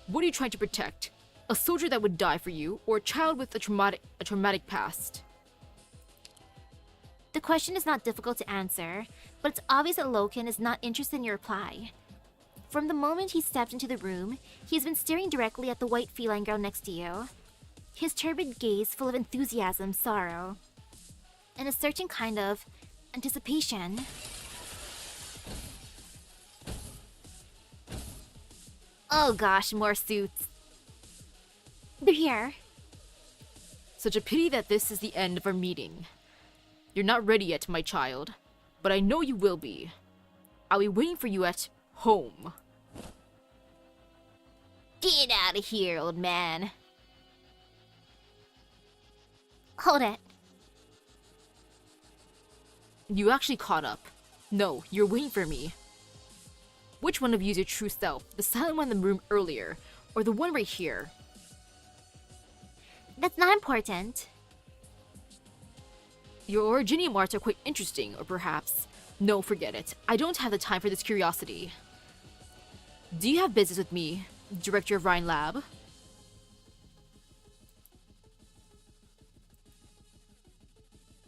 What are you trying to protect? A soldier that would die for you, or a child with a traumatic past? The question is not difficult to answer, but it's obvious that Loken is not interested in your reply. From the moment he stepped into the room, he has been staring directly at the white feline girl next to you. His turbid gaze full of enthusiasm, sorrow, and a certain kind of anticipation. Oh gosh, more suits. They're here. Such a pity that this is the end of our meeting. You're not ready yet, my child, but I know you will be. I'll be waiting for you at home. Get out of here, old man. Hold it. You actually caught up. No, you're waiting for me. Which one of you is your true self? The silent one in the room earlier, or the one right here? That's not important. Your Originium arts are quite interesting, or perhaps... No, forget it. I don't have the time for this curiosity. Do you have business with me, Director of Rhine Lab?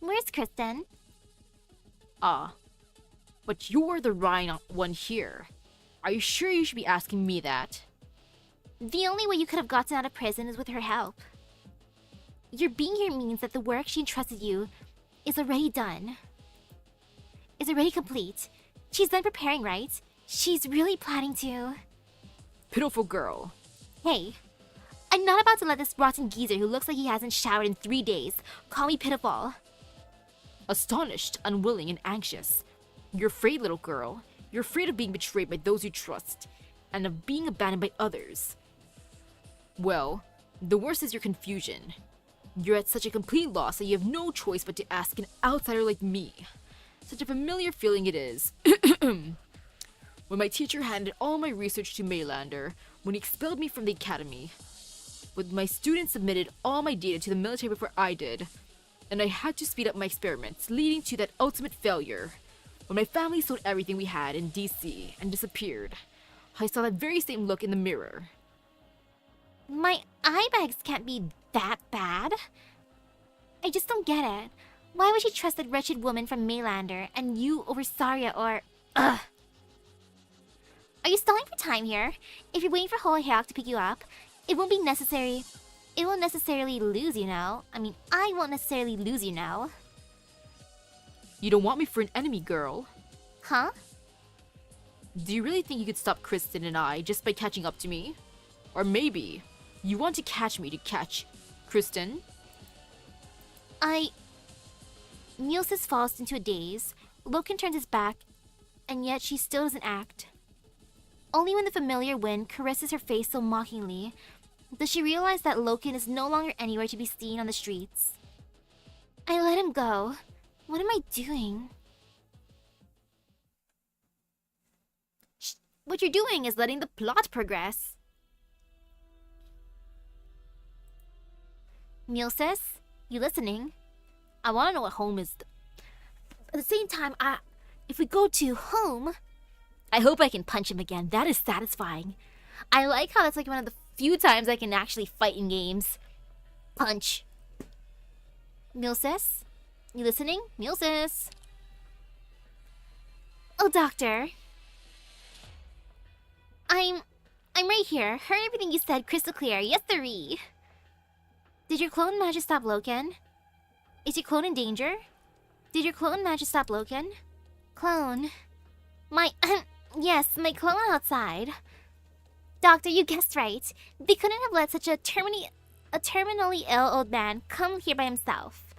Where's Kristen? Ah. But you're the Rhine one here. Are you sure you should be asking me that? The only way you could have gotten out of prison is with her help. Your being here means that the work she entrusted you is already done. Is already complete. She's done preparing, right? She's really planning to... Pitiful girl. Hey, I'm not about to let this rotten geezer who looks like he hasn't showered in 3 days call me pitiful. Astonished, unwilling, and anxious. You're afraid, little girl. You're afraid of being betrayed by those you trust, and of being abandoned by others. Well, the worst is your confusion. You're at such a complete loss that you have no choice but to ask an outsider like me. Such a familiar feeling it is. When my teacher handed all my research to Maylander, when he expelled me from the academy. When my students submitted all my data to the military before I did, and I had to speed up my experiments, leading to that ultimate failure. When my family sold everything we had in DC and disappeared, I saw that very same look in the mirror. My eye bags can't be that bad. I just don't get it. Why would she trust that wretched woman from Maylander and you over Saria or... Ugh. Are you stalling for time here? If you're waiting for Holy Hawk to pick you up, it won't be necessary... It won't necessarily lose, you know. I mean, I won't necessarily lose, you know. You don't want me for an enemy, girl. Huh? Do you really think you could stop Kristen and I just by catching up to me? Or maybe You want to catch me to catch Kristen? Nielsis falls into a daze. Loken turns his back, and yet she still doesn't act. Only when the familiar wind caresses her face so mockingly does she realize that Loken is no longer anywhere to be seen on the streets. I let him go. What am I doing? What you're doing is letting the plot progress. Nielsis, you listening? I want to know what home is. At the same time, if we go to home, I hope I can punch him again. That is satisfying. I like how that's like one of the few times I can actually fight in games. Punch. Nielsis, you listening? Nielsis. Oh, doctor. I'm right here. Heard everything you said crystal clear. Yes, sirree. Did your clone magic stop Loken? Is your clone in danger? Did your clone magic stop Loken? Clone. Yes, my clone outside. Doctor, you guessed right. They couldn't have let such a terminally ill old man come here by himself.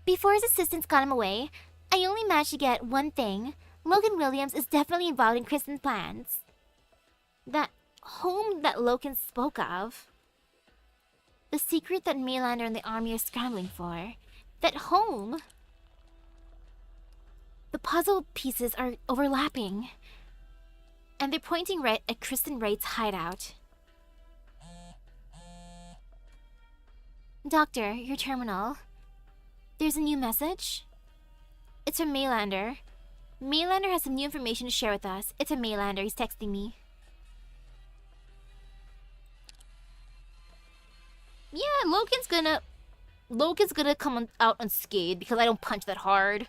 Before his assistants got him away, I only managed to get one thing. Logan Williams is definitely involved in Kristen's plans. That home that Logan spoke of. The secret that Maylander and the army are scrambling for. That home. The puzzle pieces are overlapping. And they're pointing right at Kristen Wright's hideout. Doctor, your terminal. There's a new message. It's from Maylander. Maylander has some new information to share with us. It's from Maylander. He's texting me. Yeah, Logan's gonna come out unscathed because I don't punch that hard,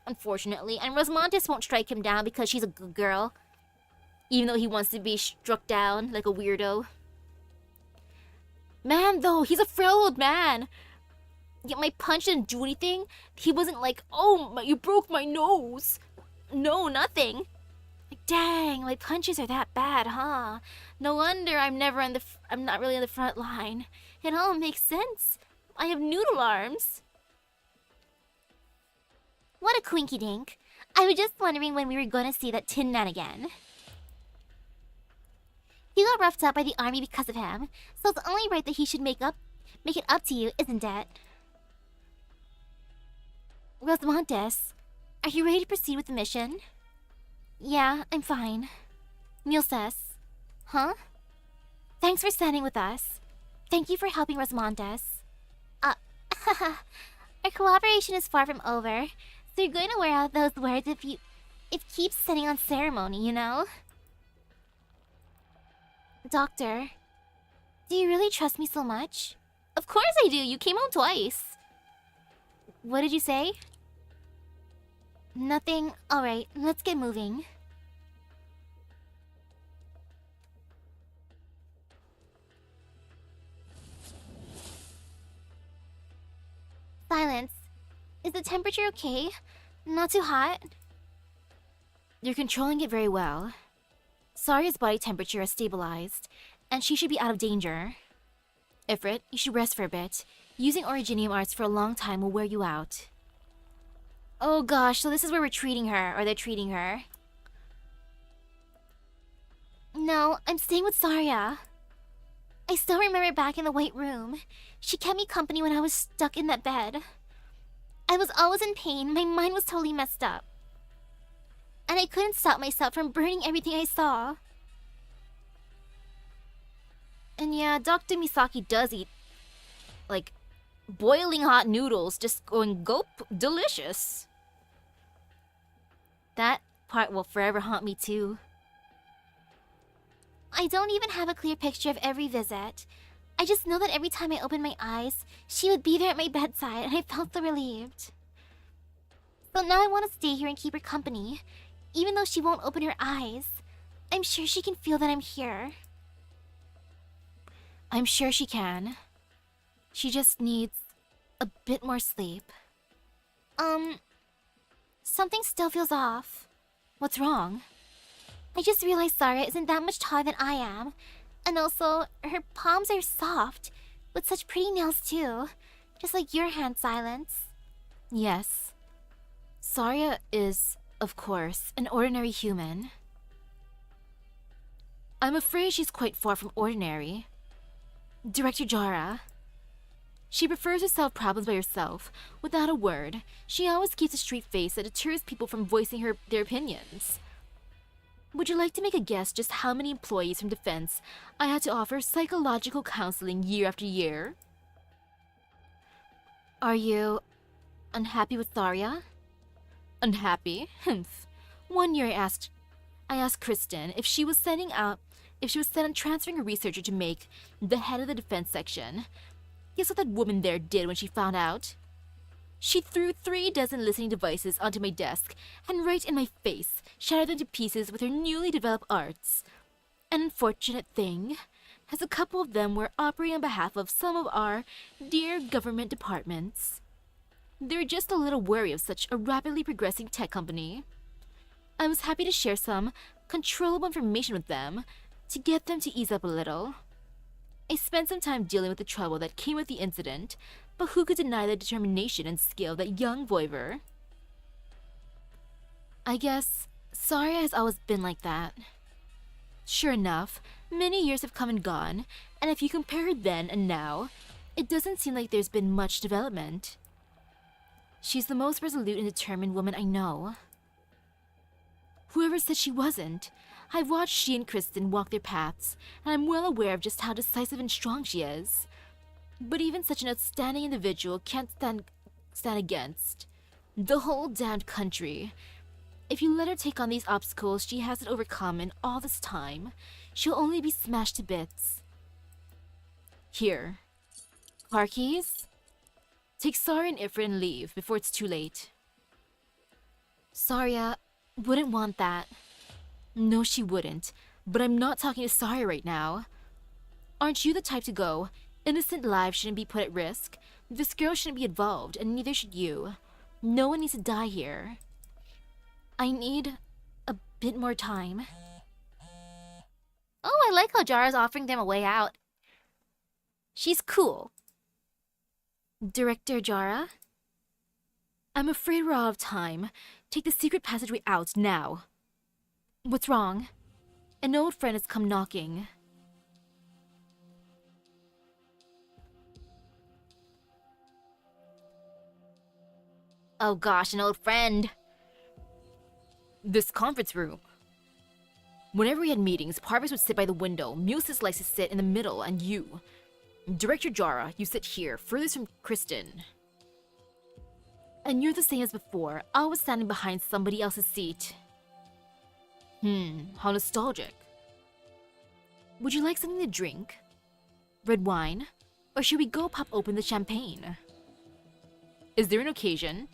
unfortunately. And Rosmontis won't strike him down because she's a good girl, even though he wants to be struck down like a weirdo. Man, though, he's a frail old man. Yet my punch didn't do anything. He wasn't like, oh, you broke my nose. No, nothing. Like, dang, my punches are that bad, huh? No wonder I'm not really on the front line. It all makes sense. I have noodle arms. What a quinky dink. I was just wondering when we were going to see that Tin Man again. You got roughed up by the army because of him, so it's only right that he should make it up to you, isn't it? Rosmontis, are you ready to proceed with the mission? Yeah, I'm fine. Nielsis. Huh? Thanks for standing with us. Thank you for helping Rosmontis. Our cooperation is far from over, so you're going to wear out those words if keeps sitting on ceremony, you know? Doctor, do you really trust me so much? Of course I do. You came home twice. What did you say? Nothing. Alright, let's get moving. Silence. Is the temperature okay? Not too hot? You're controlling it very well. Saria's body temperature has stabilized, and she should be out of danger. Ifrit, you should rest for a bit. Using Originium arts for a long time will wear you out. Oh gosh, so this is where we're treating her, or they're treating her. No, I'm staying with Saria. I still remember back in the White Room. She kept me company when I was stuck in that bed. I was always in pain. My mind was totally messed up. And I couldn't stop myself from burning everything I saw. And yeah, Dr. Misaki does eat, like, boiling hot noodles, just going gulp, delicious. That part will forever haunt me too. I don't even have a clear picture of every visit. I just know that every time I opened my eyes, she would be there at my bedside, and I felt so relieved. So now I want to stay here and keep her company. Even though she won't open her eyes, I'm sure she can feel that I'm here. I'm sure she can. She just needs a bit more sleep. Something still feels off. What's wrong? I just realized Sarah isn't that much taller than I am. And also, her palms are soft, with such pretty nails too. Just like your hand, Silence. Yes. Saria is, of course, an ordinary human. I'm afraid she's quite far from ordinary. Director Jara. She prefers to solve problems by herself, without a word. She always keeps a straight face that deters people from voicing their opinions. Would you like to make a guess just how many employees from defense I had to offer psychological counseling year after year? Are you unhappy with Tharia? Unhappy? Humph. One year I asked Kristen if she was set on transferring a researcher to make the head of the defense section. Guess what that woman there did when she found out? She threw 36 listening devices onto my desk and right in my face shattered them to pieces with her newly developed arts. An unfortunate thing, as a couple of them were operating on behalf of some of our dear government departments. They're just a little wary of such a rapidly progressing tech company. I was happy to share some controllable information with them to get them to ease up a little. I spent some time dealing with the trouble that came with the incident, but who could deny the determination and skill of that young voiver? I guess Saria has always been like that. Sure enough, many years have come and gone, and if you compare her then and now, it doesn't seem like there's been much development. She's the most resolute and determined woman I know. Whoever said she wasn't? I've watched she and Kristen walk their paths, and I'm well aware of just how decisive and strong she is. But even such an outstanding individual can't stand against the whole damned country. If you let her take on these obstacles she hasn't overcome in all this time, she'll only be smashed to bits. Here. Car keys? Take Saria and Ifrit and leave before it's too late. Saria wouldn't want that. No, she wouldn't. But I'm not talking to Saria right now. Aren't you the type to go? Innocent lives shouldn't be put at risk. This girl shouldn't be involved, and neither should you. No one needs to die here. I need a bit more time. Oh, I like how Jara's offering them a way out. She's cool. Director Jara? I'm afraid we're out of time. Take the secret passageway out now. What's wrong? An old friend has come knocking. Oh gosh, an old friend. This conference room. Whenever we had meetings, Parvis would sit by the window, Musis likes to sit in the middle, and you. Director Jara, you sit here, furthest from Kristen. And you're the same as before, always standing behind somebody else's seat. How nostalgic. Would you like something to drink? Red wine? Or should we go pop open the champagne? Is there an occasion?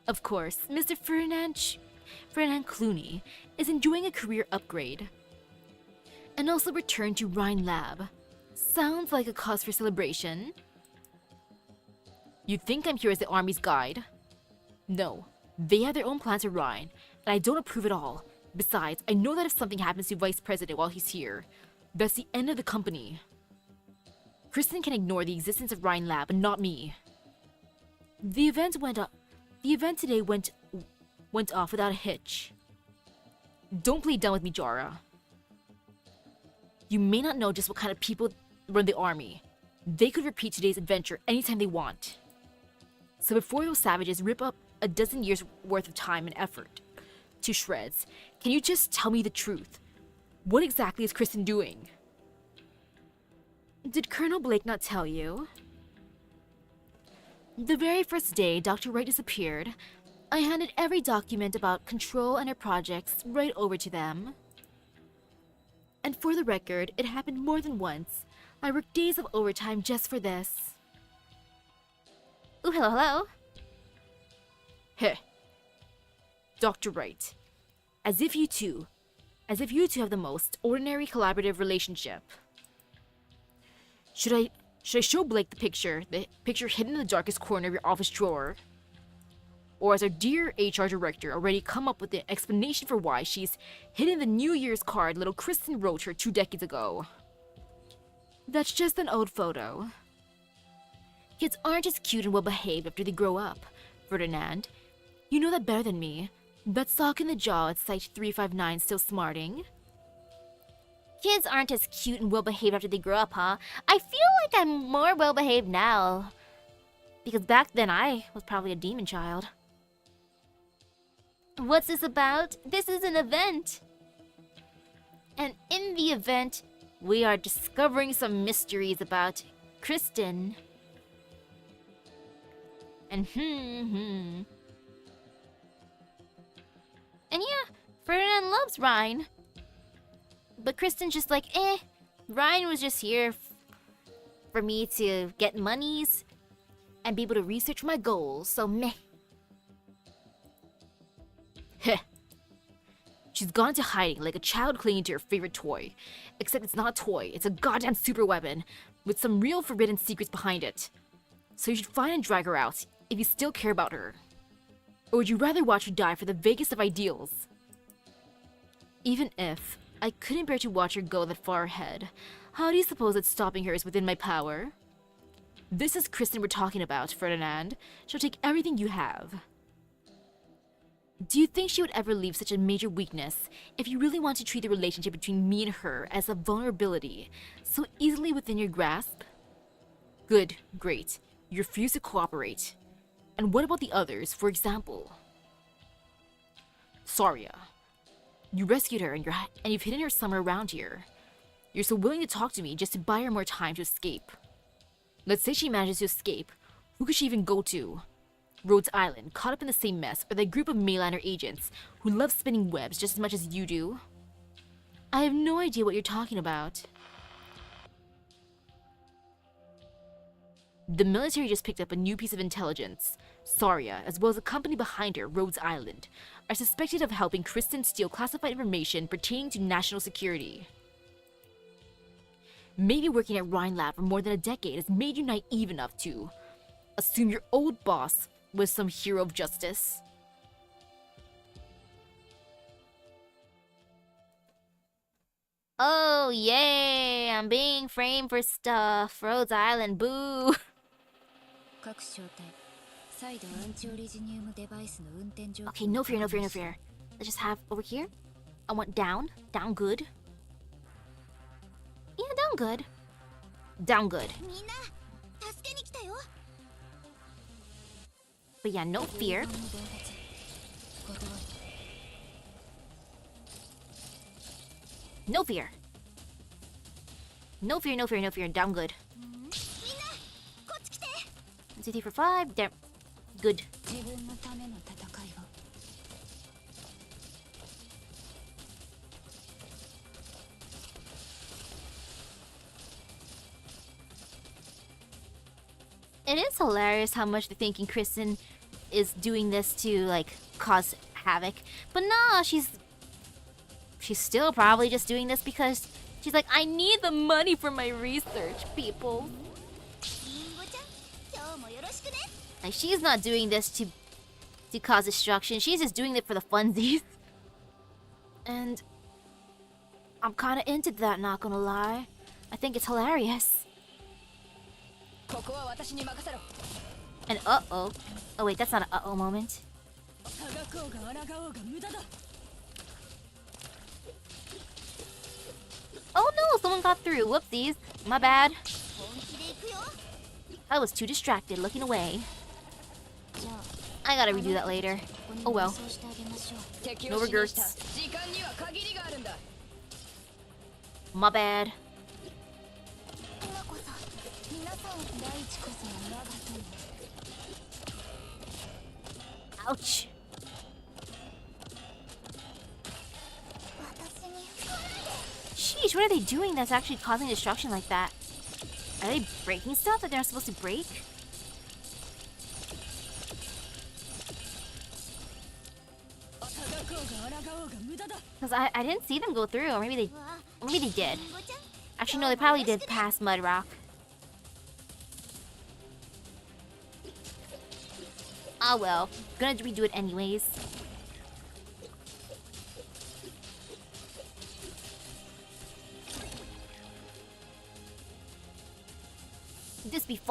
Of course, Mr. Ferdinand Clooney is enjoying a career upgrade. And also return to Rhine Lab. Sounds like a cause for celebration. You think I'm here as the army's guide? No, they have their own plans for Rhine, and I don't approve at all. Besides, I know that if something happens to Vice President while he's here, that's the end of the company. Kristen can ignore the existence of Rhine Lab, and not me. The event today went off without a hitch. Don't play dumb with me, Jara. You may not know just what kind of people run the army. They could repeat today's adventure anytime they want. So before those savages rip up a dozen years worth of time and effort to shreds, can you just tell me the truth? What exactly is Kristen doing? Did Colonel Blake not tell you? The very first day Dr. Wright disappeared, I handed every document about Control and her projects right over to them. And for the record, it happened more than once. I worked days of overtime just for this. Ooh, hello, hello. Heh. Dr. Wright. As if you two have the most ordinary collaborative relationship. Should I show Blake the picture hidden in the darkest corner of your office drawer? Or has our dear HR director already come up with the explanation for why she's hidden the New Year's card little Kristen wrote her 2 decades ago? That's just an old photo. Kids aren't as cute and well-behaved after they grow up, Ferdinand. You know that better than me. That sock in the jaw at Site 359 still smarting? Kids aren't as cute and well-behaved after they grow up, huh? I feel like I'm more well-behaved now. Because back then I was probably a demon child. What's this about? This is an event. And in the event, we are discovering some mysteries about Kristen. And And yeah, Ferdinand loves Ryan. But Kristen's just like, Ryan was just here for me to get monies and be able to research my goals, so meh. Heh. She's gone into hiding like a child clinging to her favorite toy. Except it's not a toy, it's a goddamn super weapon with some real forbidden secrets behind it. So you should find and drag her out if you still care about her. Or would you rather watch her die for the vaguest of ideals? Even if I couldn't bear to watch her go that far ahead, how do you suppose that stopping her is within my power? This is Kristen we're talking about, Ferdinand. She'll take everything you have. Do you think she would ever leave such a major weakness if you really want to treat the relationship between me and her as a vulnerability so easily within your grasp? Good, great. You refuse to cooperate. And what about the others, for example? Saria. You rescued her and you've hidden her somewhere around here. You're so willing to talk to me just to buy her more time to escape. Let's say she manages to escape. Who could she even go to? Rhodes Island, caught up in the same mess, or that group of Mainlander agents who love spinning webs just as much as you do? I have no idea what you're talking about. The military just picked up a new piece of intelligence. Saria, as well as the company behind her, Rhodes Island, are suspected of helping Kristen steal classified information pertaining to national security. Maybe working at Rhine Lab for more than a decade has made you naive enough to assume your old boss was some hero of justice. Oh, yay! I'm being framed for stuff. Rhodes Island, boo! 各小隊再度アンチオリジニウムデバイスの運転状況 Okay, no fear, no fear, no fear. Let's just have over here. I want down. Down good. Yeah, down good. Down good. みんな助けに来たよ But yeah, no fear. No fear. No fear, no fear, no fear. Down good. こっち来て 1, 2, 3, 4, 5. There. Good. 自分のための戦いを It is hilarious how much they're thinking Kristen is doing this to, like, cause havoc. But no, she's still probably just doing this because she's like, I need the money for my research, people. リンゴちゃん今日もよろしくね Like, she's not doing this to cause destruction. She's just doing it for the funsies. And I'm kind of into that, not gonna lie. I think it's hilarious. ここは私に任せろ And uh-oh. Oh wait, that's not an uh-oh moment. あがこうが抗おうが無駄だ Oh no, someone got through. Whoopsies. My bad. 本気で行くよ I was too distracted looking away. じゃあ I gotta redo that later. ここ Oh に well. そうしてあげましょう 敵 No を指名し regrets. た時間には限りがあるんだ My bad. 今こそ皆さん大地こそ我が友 Ouch. 私に Sheesh, what are they doing that's actually causing destruction like that? Are they breaking stuff that they're not supposed to break? Because I didn't see them go through, or maybe they did. リンゴちゃん Actually, no, they probably did pass Mud Rock. Ah well, gonna redo it anyways.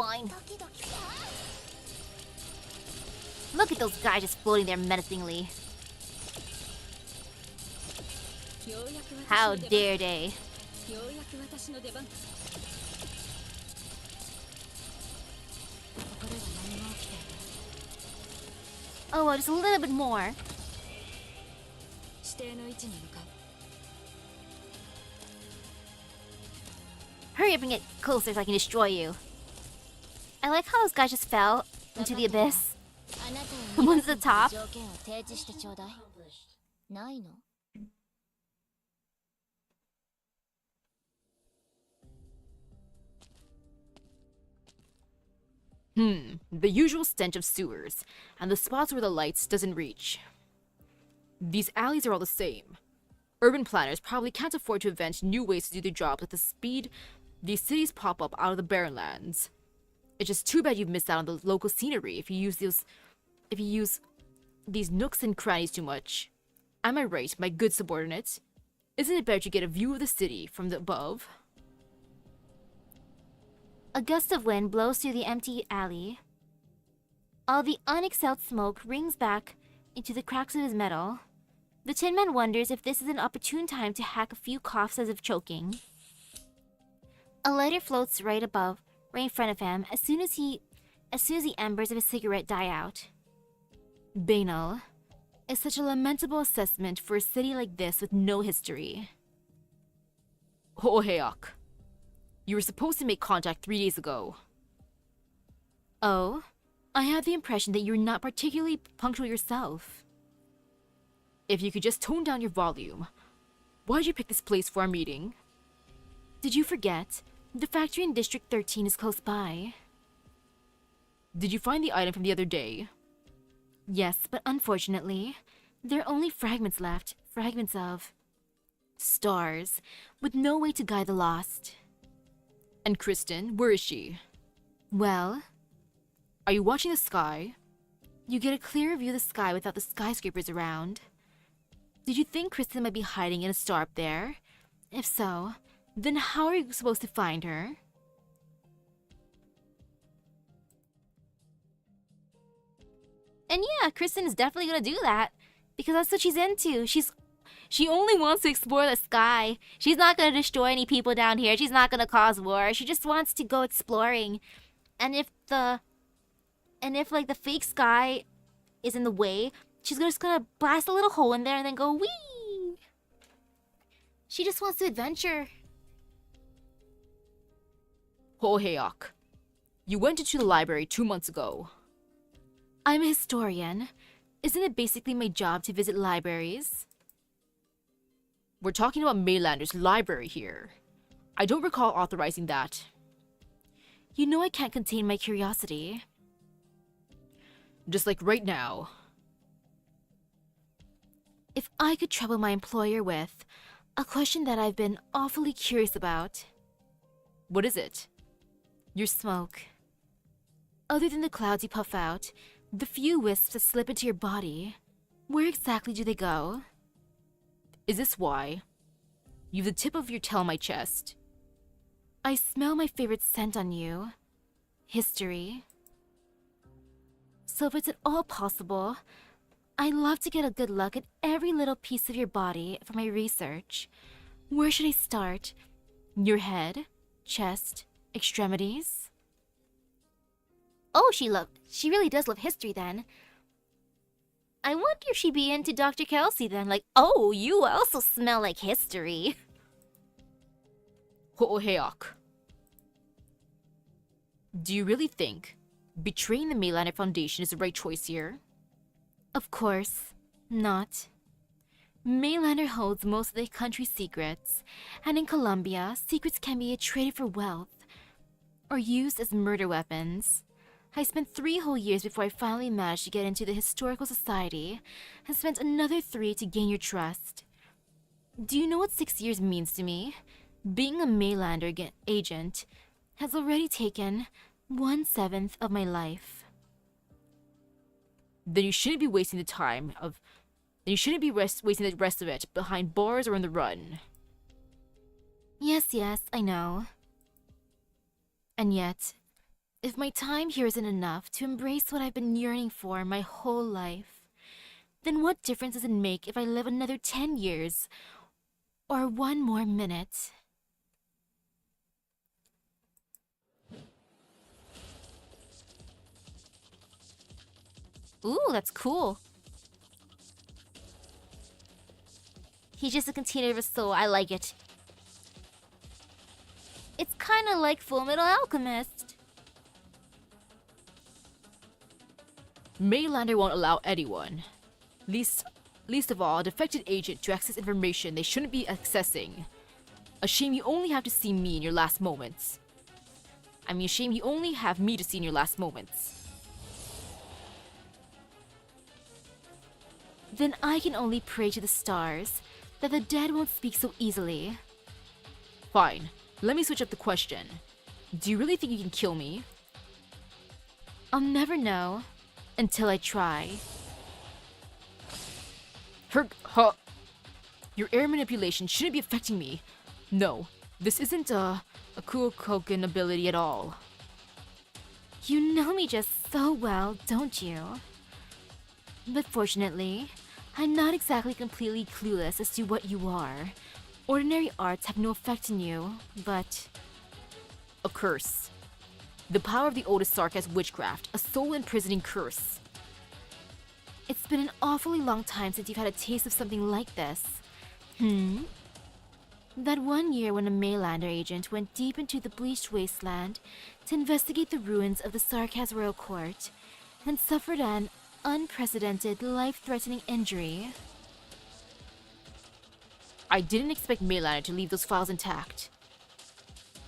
fine. Look at those guys just floating there menacingly. How dare they? Oh, well, just a little bit more. Hurry up and get closer so I can destroy you. I like how those guys just fell into the abyss. One's the top. The usual stench of sewers, and the spots where the lights doesn't reach. These alleys are all the same. Urban planners probably can't afford to invent new ways to do their jobs at the speed these cities pop up out of the barren lands. It's just too bad you've missed out on the local scenery if you use these nooks and crannies too much. Am I right, my good subordinate? Isn't it better to get a view of the city from the above? A gust of wind blows through the empty alley. All the unexhaled smoke rings back into the cracks of his metal. The Tin Man wonders if this is an opportune time to hack a few coughs as if choking. A lighter floats right in front of him as soon as the embers of his cigarette die out. Banal. It's such a lamentable assessment for a city like this with no history. Ho'oheok. You were supposed to make contact 3 days ago. Oh? I had the impression that you were not particularly punctual yourself. If you could just tone down your volume. Why'd you pick this place for our meeting? Did you forget? The factory in District 13 is close by. Did you find the item from the other day? Yes, but unfortunately, there are only fragments left. Fragments of stars, with no way to guide the lost. And Kristen, where is she? Well, are you watching the sky? You get a clearer view of the sky without the skyscrapers around. Did you think Kristen might be hiding in a star up there? If so, then how are you supposed to find her? And yeah, Kristen is definitely gonna do that. Because that's what she's into. She only wants to explore the sky. She's not gonna destroy any people down here. She's not gonna cause war. She just wants to go exploring. And if like the fake sky is in the way, she's just gonna blast a little hole in there and then go wee. She just wants to adventure. Ho'oheok. You went into the library 2 months ago. I'm a historian. Isn't it basically my job to visit libraries? We're talking about Mainlander's library here. I don't recall authorizing that. You know I can't contain my curiosity. Just like right now. If I could trouble my employer with a question that I've been awfully curious about. What is it? Your smoke. Other than the clouds you puff out, the few wisps that slip into your body, where exactly do they go? Is this why? You've the tip of your tail on my chest. I smell my favorite scent on you. History. So if it's at all possible, I'd love to get a good look at every little piece of your body for my research. Where should I start? Your head, chest, extremities? Oh, she really does love history then. I wonder if she'd be into Dr. Kelsey then. Like, oh, you also smell like history. Ho'oheok. Do you really think betraying the Mainlander Foundation is the right choice here? Of course not. Mainlander holds most of the country's secrets, and in Colombia, secrets can be traded for wealth or used as murder weapons. I spent 3 whole years before I finally managed to get into the Historical Society, and spent another 3 to gain your trust. Do you know what 6 years means to me? Being a Mainlander agent has already taken 1/7 of my life. Then you shouldn't be wasting the time of... Then you shouldn't be wasting the rest of it behind bars or on the run. Yes, I know. And yet, If my time here isn't enough to embrace what I've been yearning for my whole life, then what difference does it make if I live another 10 years or one more minute? Ooh, that's cool. He's just a container of a soul. I like it. It's kind of like Full Metal Alchemist. Mainlander won't allow anyone, least of all a defected agent, to access information they shouldn't be accessing. A shame you only have to see me in your last moments. I mean, a shame you only have me to see in your last moments. Then I can only pray to the stars that the dead won't speak so easily. Fine, let me switch up the question. Do you really think you can kill me? I'll never know until I try. Your air manipulation shouldn't be affecting me. No, this isn't a Kuokoken ability at all. You know me just so well, don't you? But fortunately, I'm not exactly completely clueless as to what you are. Ordinary arts have no effect on you, but... A curse. The power of the oldest Sarkaz witchcraft, a soul-imprisoning curse. It's been an awfully long time since you've had a taste of something like this. That one year when a Maylander agent went deep into the bleached wasteland to investigate the ruins of the Sarkaz Royal Court and suffered an unprecedented, life-threatening injury. I didn't expect Maylander to leave those files intact.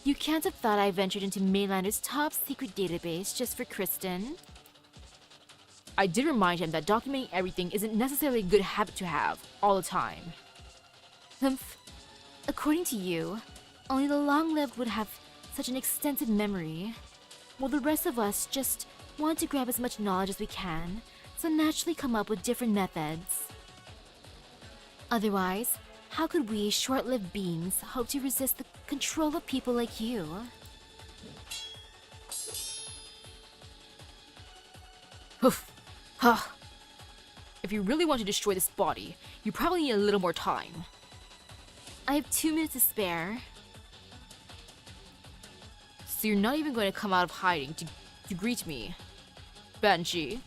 You can't have thought I ventured into Maylander's top secret database just for Kristen. I did remind him that documenting everything isn't necessarily a good habit to have, all the time. Humph. According to you, only the long-lived would have such an extensive memory, while the rest of us just want to grab as much knowledge as we can, so naturally come up with different methods. Otherwise, how could we short-lived beings hope to resist the control of people like you? Hoof. Ha. If you really want to destroy this body, you probably need a little more time. I have 2 minutes to spare. So you're not even going to come out of hiding to greet me, Banshee?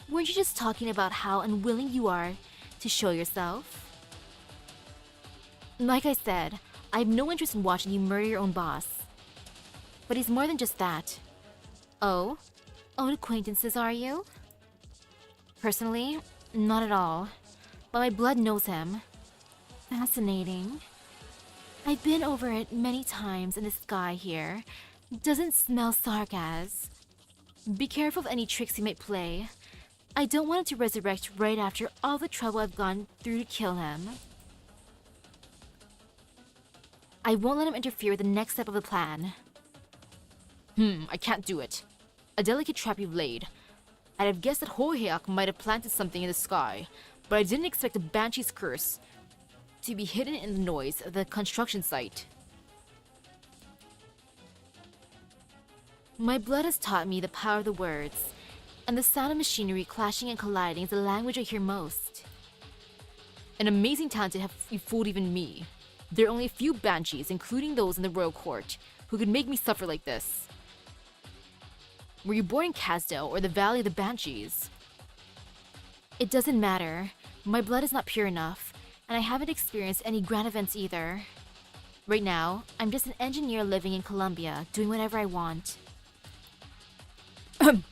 Weren't you just talking about how unwilling you are to show yourself? Like I said, I have no interest in watching you murder your own boss. But he's more than just that. Oh? Old acquaintances, are you? Personally, not at all. But my blood knows him. Fascinating. I've been over it many times, and this guy here doesn't smell sarcasm. Be careful of any tricks he might play. I don't want him to resurrect right after all the trouble I've gone through to kill him. I won't let him interfere with the next step of the plan. I can't do it. A delicate trap you've laid. I'd have guessed that Hoheak might have planted something in the sky, but I didn't expect a Banshee's curse to be hidden in the noise of the construction site. My blood has taught me the power of the words, and the sound of machinery clashing and colliding is the language I hear most. An amazing talent to have you fooled even me. There are only a few Banshees, including those in the royal court, who could make me suffer like this. Were you born in Kasdale or the Valley of the Banshees? It doesn't matter. My blood is not pure enough, and I haven't experienced any grand events either. Right now, I'm just an engineer living in Columbia, doing whatever I want. Have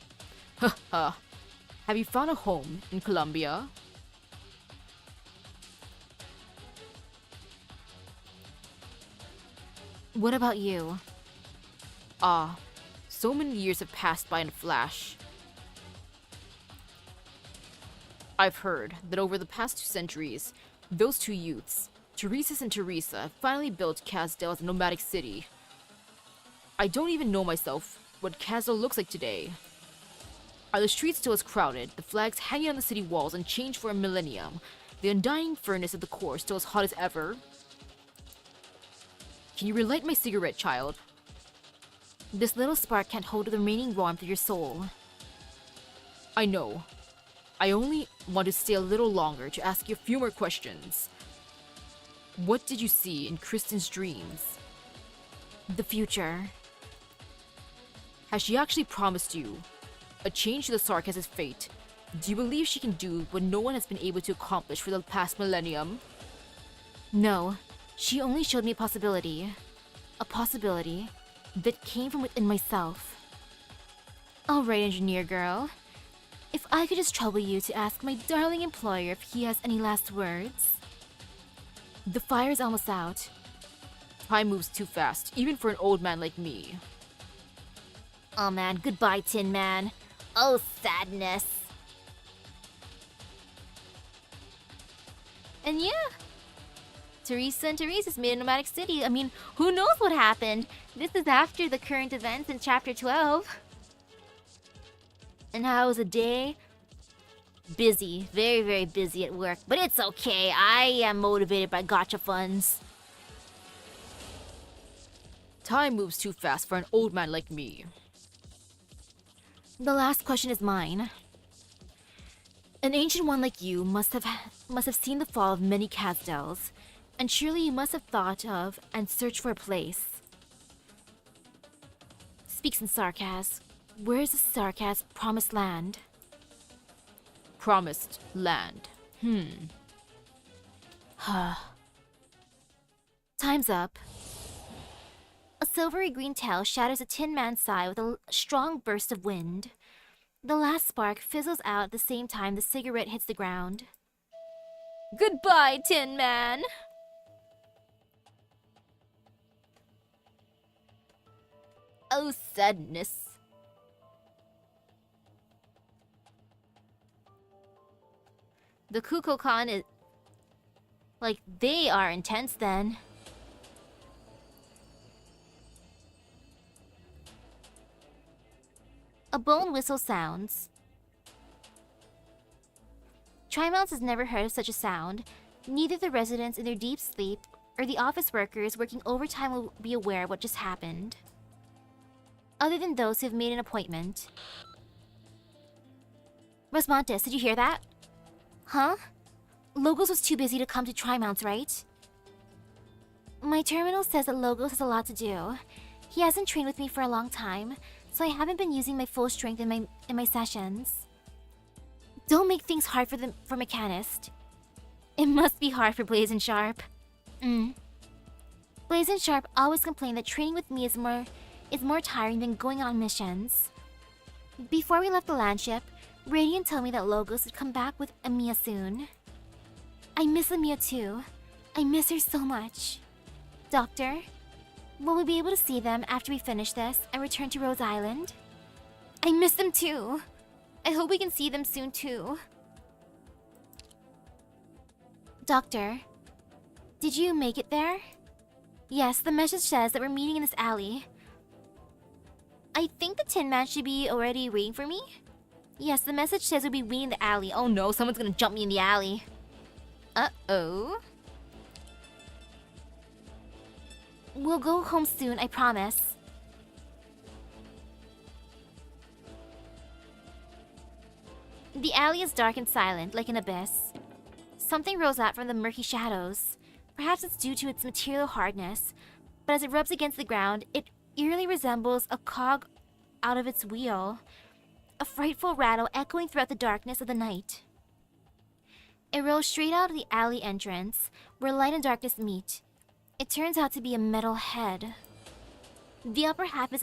you found a home in Columbia? What about you? So many years have passed by in a flash. I've heard that over the past 2 centuries, those 2 youths, Teresa's and Teresa, have finally built Kasdale as a nomadic city. I don't even know myself what Kasdale looks like today. Are the streets still as crowded, the flags hanging on the city walls unchanged for a millennium, the undying furnace of the core still as hot as ever? Can you relight my cigarette, child? This little spark can't hold the remaining warmth of your soul. I know. I only want to stay a little longer to ask you a few more questions. What did you see in Kristen's dreams? The future. Has she actually promised you a change to the Sarkaz's fate? Do you believe she can do what no one has been able to accomplish for the past millennium? No, she only showed me a possibility. A possibility that came from within myself. Alright, engineer girl. If I could just trouble you to ask my darling employer if he has any last words. The fire is almost out. Time moves too fast, even for an old man like me. Oh man, goodbye, Tin Man. Oh, sadness. And yeah, Teresa and Teresa's made a nomadic city. I mean, who knows what happened? This is after the current events in chapter 12. And how was the day? Busy, very, very busy at work. But it's okay, I am motivated by gacha funds. Time moves too fast for an old man like me. The last question is mine. An ancient one like you must have seen the fall of many Kazdels, and surely you must have thought of and searched for a place. Speaks in sarcasm. Where is the Sarkaz promised land? Promised land. Time's up. A silvery green tail shatters a Tin Man's sigh with a strong burst of wind. The last spark fizzles out at the same time the cigarette hits the ground. Goodbye, Tin Man! Oh, sadness. The Kukulkan is... like, they are intense then. A bone whistle sounds. Trimonts has never heard of such a sound. Neither the residents in their deep sleep or the office workers working overtime will be aware of what just happened. Other than those who have made an appointment. Rosmontes, did you hear that? Huh? Logos was too busy to come to Trimonts, right? My terminal says that Logos has a lot to do. He hasn't trained with me for a long time, so I haven't been using my full strength in my sessions. Don't make things hard for Mechanist. It must be hard for Blaze and Sharp. Blaze and Sharp always complain that training with me is more tiring than going on missions. Before we left the landship, Radiant told me that Logos would come back with Amiya soon. I miss Amiya too. I miss her so much. Doctor, will we be able to see them after we finish this and return to Rose Island? I miss them too. I hope we can see them soon too. Doctor, did you make it there? Yes, the message says that we're meeting in this alley. I think the Tin Man should be already waiting for me. Yes, the message says we'll be waiting in the alley. Oh no, someone's gonna jump me in the alley. Uh-oh. We'll go home soon, I promise. The alley is dark and silent, like an abyss. Something rolls out from the murky shadows. Perhaps it's due to its material hardness, but as it rubs against the ground, it eerily resembles a cog out of its wheel. A frightful rattle echoing throughout the darkness of the night. It rolls straight out of the alley entrance, where light and darkness meet. It turns out to be a metal head. The upper half is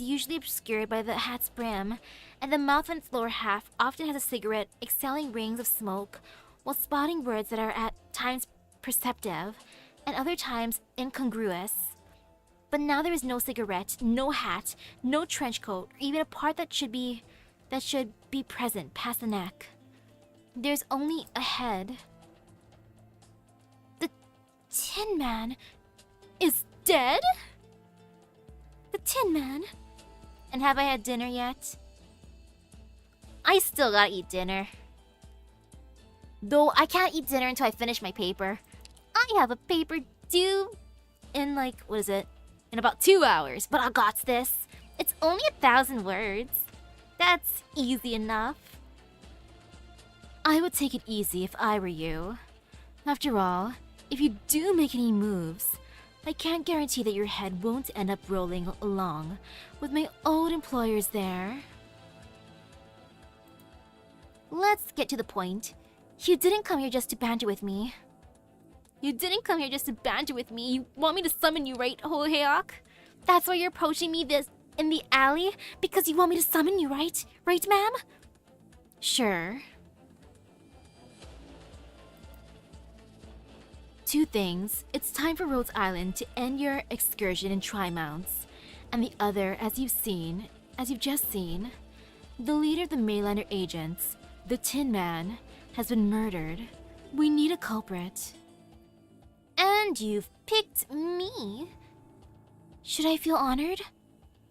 usually obscured by the hat's brim, and the mouth on its lower half often has a cigarette exhaling rings of smoke, while spouting words that are at times perceptive, and other times incongruous. But now there is no cigarette, no hat, no trench coat, or even a part that should be present past the neck. There's only a head. The Tin Man is dead? The Tin Man? And have I had dinner yet? I still gotta eat dinner. Though I can't eat dinner until I finish my paper. I have a paper due in like, what is it? In about 2 hours, but I got this. It's only 1,000 words. That's easy enough. I would take it easy if I were you. After all, if you do make any moves, I can't guarantee that your head won't end up rolling along with my old employers there. Let's get to the point. You didn't come here just to banter with me. You didn't come here just to banter with me. You want me to summon you, right, Hoheok? That's why you're approaching me this in the alley? Because you want me to summon you, right? Right, ma'am? Sure. Two things. It's time for Rhodes Island to end your excursion in Tri-Mounts. And the other, as you've just seen, the leader of the Mainlander agents, the Tin Man, has been murdered. We need a culprit. And you've picked me. Should I feel honored?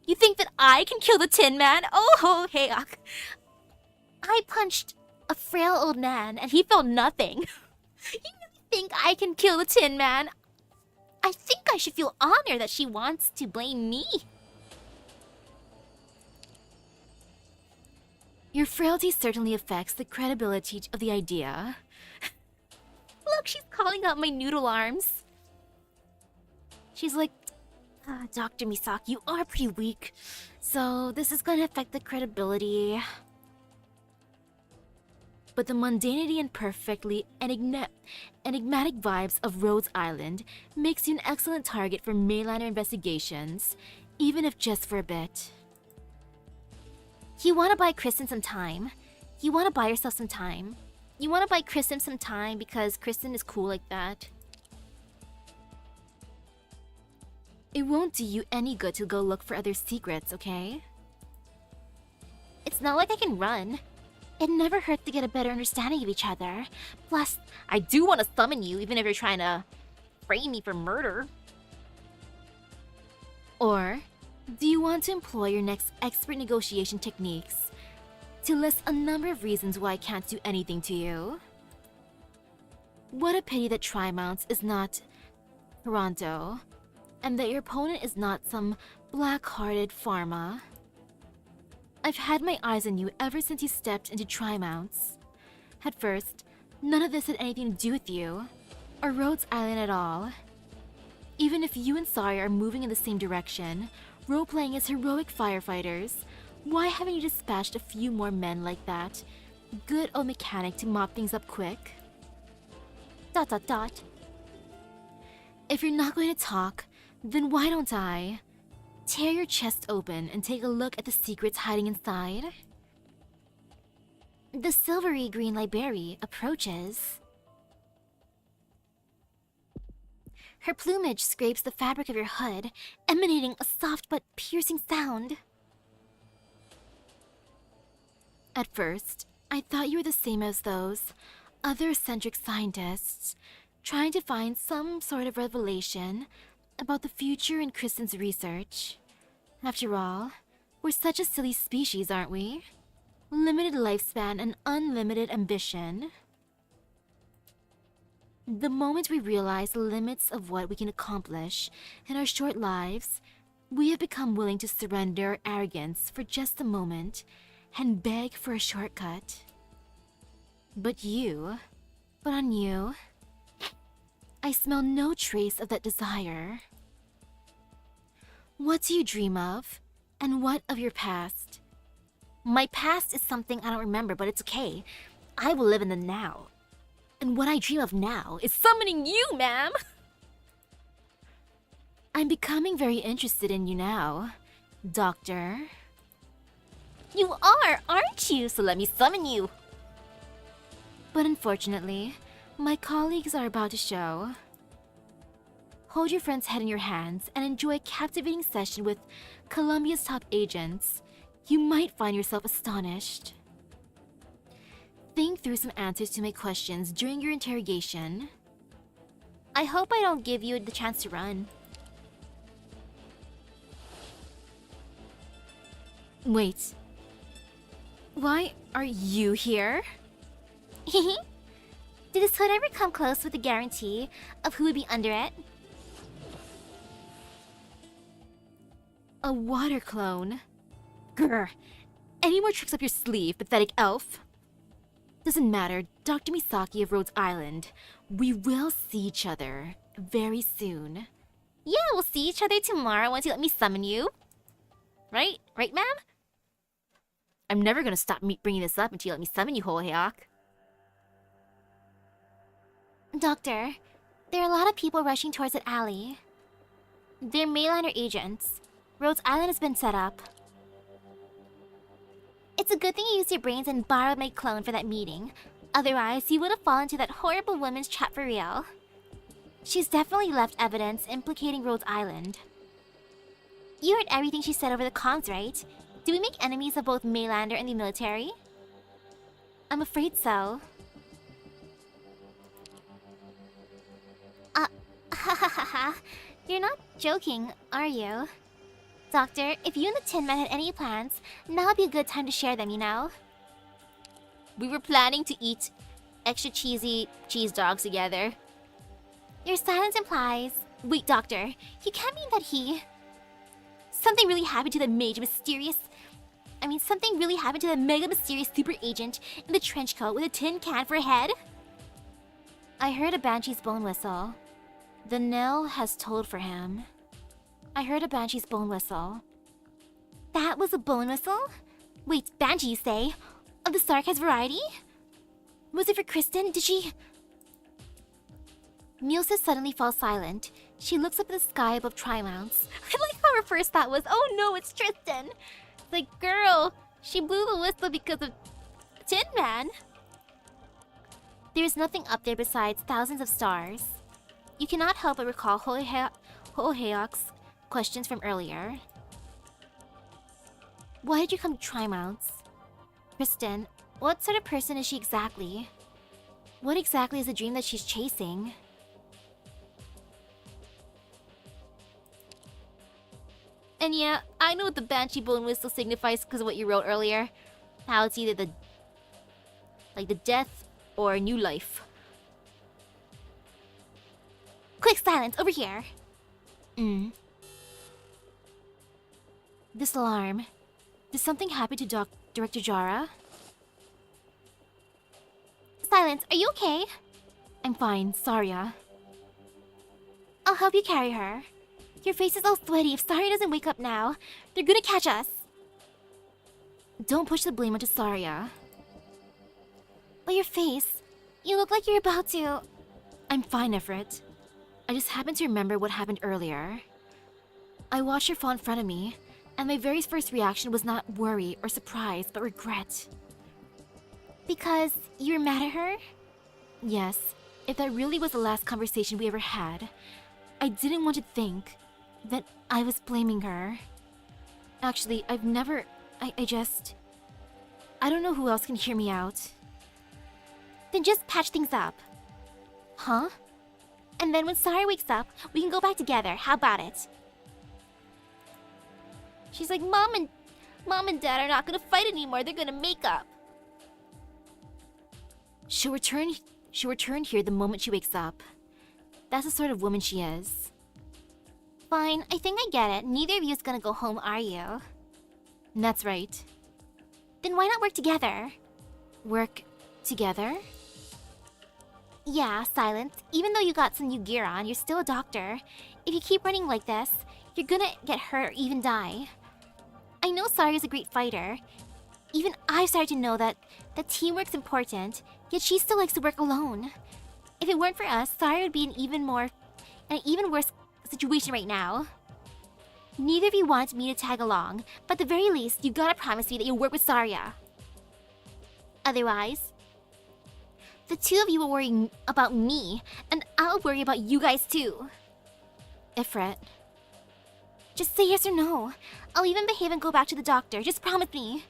You think that I can kill the Tin Man? Oh, Hoheok. I punched a frail old man and he felt nothing. You really think I can kill the Tin Man? I think I should feel honored that she wants to blame me. Your frailty certainly affects the credibility of the idea. Look, she's calling out my noodle arms. She's like, Dr. Misaki, you are pretty weak, so this is gonna affect the credibility. But the mundanity and perfectly enigmatic vibes of Rhodes Island makes you an excellent target for Mainlander investigations, even if just for a bit. You wanna buy Kristen some time. You wanna buy yourself some time. You wanna buy Kristen some time because Kristen is cool like that. It won't do you any good to go look for other secrets, okay? It's not like I can run. It never hurts to get a better understanding of each other. Plus, I do want to summon you even if you're trying to frame me for murder. Or, do you want to employ your next expert negotiation techniques to list a number of reasons why I can't do anything to you? What a pity that Tri-Mounts is not Toronto, and that your opponent is not some black-hearted pharma. I've had my eyes on you ever since you stepped into Tri-Mounts. At first, none of this had anything to do with you, or Rhodes Island at all. Even if you and Sari are moving in the same direction, role-playing as heroic firefighters, why haven't you dispatched a few more men like that? Good old mechanic to mop things up quick. ... If you're not going to talk, then why don't I? Tear your chest open and take a look at the secrets hiding inside. The silvery green library approaches. Her plumage scrapes the fabric of your hood, emanating a soft but piercing sound. At first, I thought you were the same as those other eccentric scientists, trying to find some sort of revelation about the future in Kristen's research. After all, we're such a silly species, aren't we? Limited lifespan and unlimited ambition. The moment we realize the limits of what we can accomplish in our short lives, we have become willing to surrender our arrogance for just a moment and beg for a shortcut. But on you, I smell no trace of that desire. What do you dream of? And what of your past? My past is something I don't remember, but it's okay. I will live in the now. And what I dream of now is summoning you, ma'am! I'm becoming very interested in you now, Doctor. You are, aren't you? So let me summon you. But unfortunately, my colleagues are about to show. Hold your friend's head in your hands and enjoy a captivating session with Columbia's top agents. You might find yourself astonished. Think through some answers to my questions during your interrogation. I hope I don't give you the chance to run. Wait. Why are you here? Did this hood ever come close with a guarantee of who would be under it? A water clone? Grr. Any more tricks up your sleeve, pathetic elf? Doesn't matter, Dr. Misaki of Rhodes Island. We will see each other very soon. Yeah, we'll see each other tomorrow once you let me summon you. Right? Right, ma'am? I'm never gonna stop bringing this up until you let me summon you, Hoheok. Doctor, there are a lot of people rushing towards that alley. They're Maylander agents. Rhodes Island has been set up. It's a good thing you used your brains and borrowed my clone for that meeting. Otherwise, you would have fallen into that horrible woman's trap for real. She's definitely left evidence implicating Rhodes Island. You heard everything she said over the comms, right? Do we make enemies of both Maylander and the military? I'm afraid so. Ha ha ha ha. You're not joking, are you? Doctor, if you and the Tin Man had any plans, now would be a good time to share them, you know? We were planning to eat extra cheesy cheese dogs together. Your silence implies... Wait, Doctor, you can't mean that he... Something really happened to the something really happened to the mega mysterious super agent in the trench coat with a tin can for a head? I heard a banshee's bone whistle. The knell has tolled for him. I heard a banshee's bone whistle. That was a bone whistle? Wait, banshee, you say? Of the sarcasm variety? Was it for Kristen? Did she... Milsa suddenly falls silent. She looks up at the sky above Trimounts. I like how her first thought was, oh no, it's Tristan! It's like, girl, she blew the whistle because of Tin Man. There is nothing up there besides thousands of stars. You cannot help but recall Hoheok's questions from earlier. Why did you come to Trimounts? Kristen, what sort of person is she exactly? What exactly is the dream that she's chasing? And yeah, I know what the Banshee Bone Whistle signifies because of what you wrote earlier. How it's either the death or new life. Quick, silence, over here! This alarm. Did something happen to Director Jara? Silence, are you okay? I'm fine, Saria. I'll help you carry her. Your face is all sweaty. If Saria doesn't wake up now, they're gonna catch us. Don't push the blame onto Saria. But your face, you look like you're about to... I'm fine, Everett. I just happened to remember what happened earlier. I watched her fall in front of me, and my very first reaction was not worry or surprise, but regret. Because you were mad at her? Yes, if that really was the last conversation we ever had, I didn't want to think that I was blaming her. Actually, I don't know who else can hear me out. Then just patch things up. Huh? And then when Saria wakes up, we can go back together. How about it? She's like, Mom and Dad are not gonna fight anymore. They're gonna make up. She'll return here the moment she wakes up. That's the sort of woman she is. Fine, I think I get it. Neither of you is gonna go home, are you? That's right. Then why not work together? Work together? Yeah, Silence. Even though you got some new gear on, you're still a doctor. If you keep running like this, you're gonna get hurt or even die. I know Saria's a great fighter. Even I've started to know that teamwork's important, yet she still likes to work alone. If it weren't for us, Saria would be in an even worse situation right now. Neither of you wanted me to tag along, but at the very least, you gotta promise me that you'll work with Saria. Otherwise, the two of you will worry about me, and I'll worry about you guys too. Ifrit. Just say yes or no. I'll even behave and go back to the doctor. Just promise me.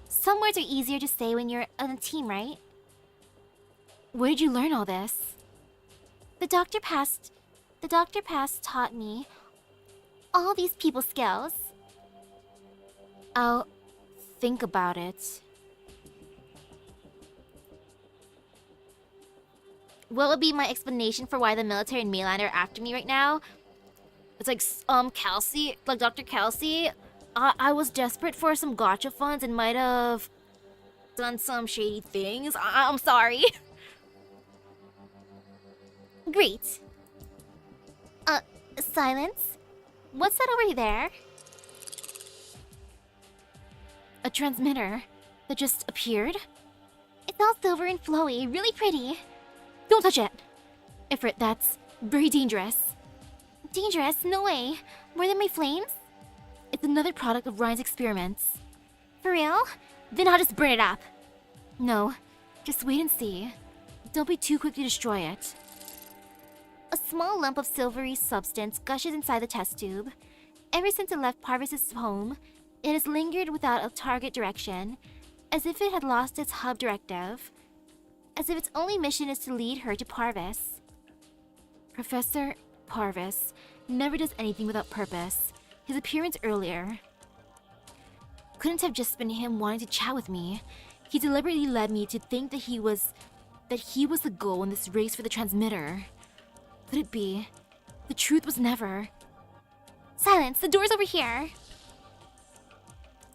Some words are easier to say when you're on a team, right? Where did you learn all this? The Doctor Past taught me all these people skills. I'll think about it. What would be my explanation for why the military and Maylander are after me right now? like, Kelsey, like Dr. Kelsey, I was desperate for some gotcha funds and might have done some shady things. I'm sorry. Great. Silence? What's that over there? A transmitter that just appeared? It's all silver and flowy, really pretty. Don't touch it! Ifrit, that's very dangerous. Dangerous? No way. More than my flames? It's another product of Ryan's experiments. For real? Then I'll just burn it up. No, just wait and see. Don't be too quick to destroy it. A small lump of silvery substance gushes inside the test tube. Ever since it left Parvis's home, it has lingered without a target direction, as if it had lost its hub directive, as if its only mission is to lead her to Parvis. Professor Parvis never does anything without purpose. His appearance earlier couldn't have just been him wanting to chat with me. He deliberately led me to think that he was the goal in this race for the transmitter. Could it be? The truth was never. Silence! The door's over here!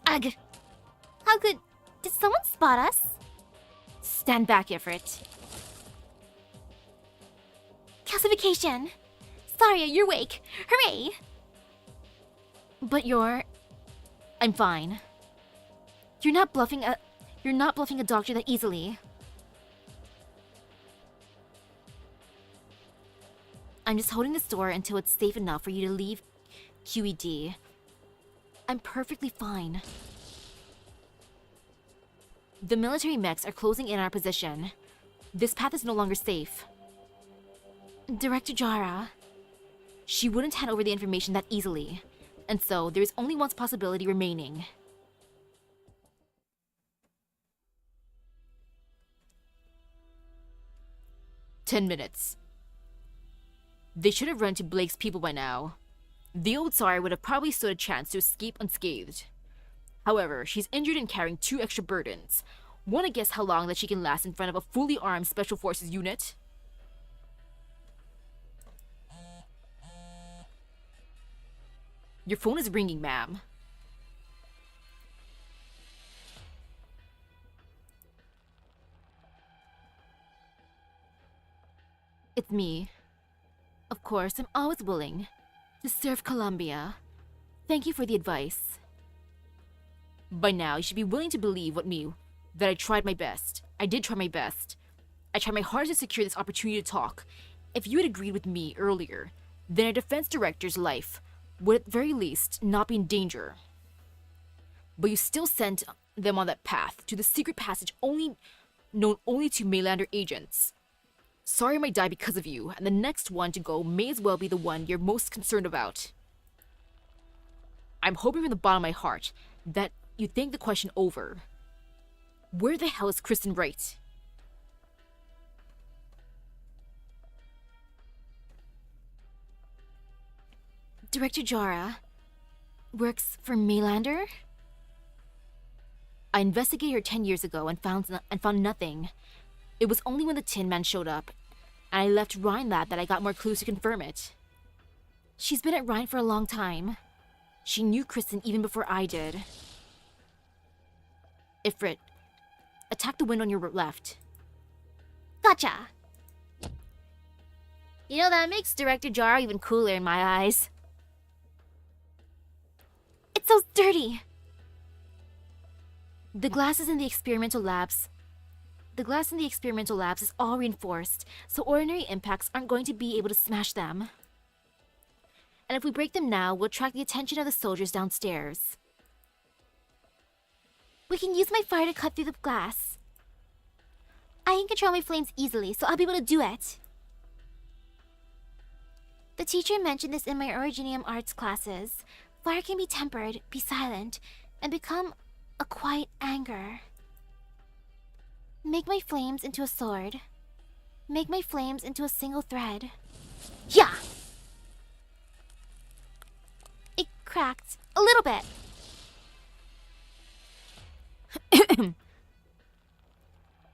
Ugh! How could... Did someone spot us? Stand back, Ifrit. Calcification! Saria, you're awake! Hooray! But I'm fine. You're not bluffing a doctor that easily. I'm just holding this door until it's safe enough for you to leave QED. I'm perfectly fine. The military mechs are closing in on our position. This path is no longer safe. Director Jara. She wouldn't hand over the information that easily. And so, there is only one possibility remaining. "10 minutes. They should have run to Blake's people by now. The old Tsar would have probably stood a chance to escape unscathed. However, she's injured and carrying 2 extra burdens. Wanna guess how long that she can last in front of a fully armed Special Forces unit? Your phone is ringing, ma'am. It's me. Of course, I'm always willing to serve Columbia. Thank you for the advice. By now, you should be willing to believe that I tried my best. I did try my best. I tried my hardest to secure this opportunity to talk. If you had agreed with me earlier, then our defense director's life would at the very least not be in danger. But you still sent them on that path, to the secret passage known only to Maylander agents. Sorry I might die because of you, and the next one to go may as well be the one you're most concerned about. I'm hoping from the bottom of my heart that you think the question over. Where the hell is Kristen Wright? Director Jara works for Maylander? I investigated her 10 years ago and found nothing. It was only when the Tin Man showed up, and I left Rhine Lab that I got more clues to confirm it. She's been at Rhine for a long time. She knew Kristen even before I did. Ifrit, attack the window on your left. Gotcha! You know, that makes Director Jara even cooler in my eyes. It's so dirty! The glass in the experimental labs is all reinforced, so ordinary impacts aren't going to be able to smash them. And if we break them now, we'll attract the attention of the soldiers downstairs. We can use my fire to cut through the glass. I can control my flames easily, so I'll be able to do it. The teacher mentioned this in my Originium Arts classes. Fire can be tempered, be silent, and become a quiet anger. Make my flames into a sword. Make my flames into a single thread. Yeah! It cracked a little bit.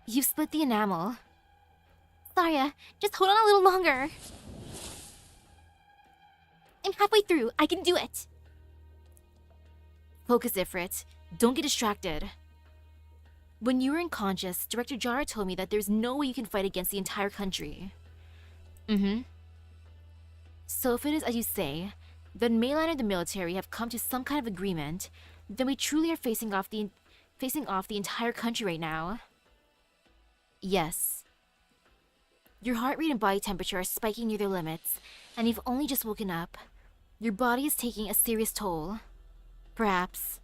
You've split the enamel. Saria, just hold on a little longer. I'm halfway through. I can do it. Focus, Ifrit. Don't get distracted. When you were unconscious, Director Jara told me that there's no way you can fight against the entire country. So if it is as you say, then Mainland and the military have come to some kind of agreement, then we truly are facing off the entire country right now. Yes. Your heart rate and body temperature are spiking near their limits, and you've only just woken up. Your body is taking a serious toll. Perhaps.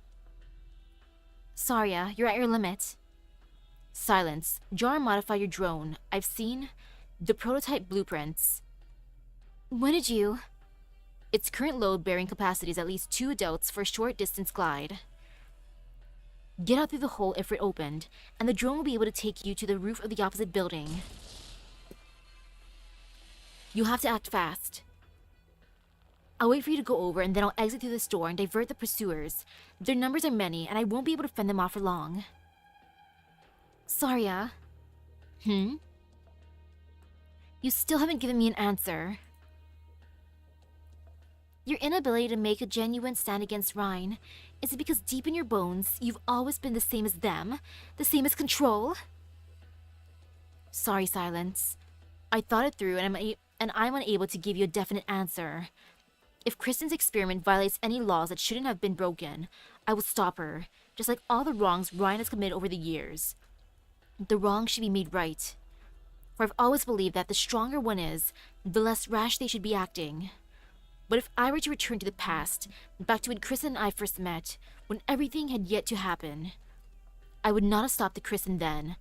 Saria, you're at your limit. Silence. Jar modify your drone. I've seen the prototype blueprints. When did you? Its current load-bearing capacity is at least 2 adults for a short-distance glide. Get out through the hole if it opened, and the drone will be able to take you to the roof of the opposite building. You'll have to act fast. I'll wait for you to go over, and then I'll exit through this door and divert the pursuers. Their numbers are many, and I won't be able to fend them off for long. Saria. You still haven't given me an answer. Your inability to make a genuine stand against Rhine, is it because deep in your bones, you've always been the same as them? The same as Control? Sorry, Silence. I thought it through, and I'm unable to give you a definite answer. If Kristen's experiment violates any laws that shouldn't have been broken, I will stop her, just like all the wrongs Ryan has committed over the years. The wrongs should be made right. For I've always believed that the stronger one is, the less rash they should be acting. But if I were to return to the past, back to when Kristen and I first met, when everything had yet to happen, I would not have stopped the Kristen then.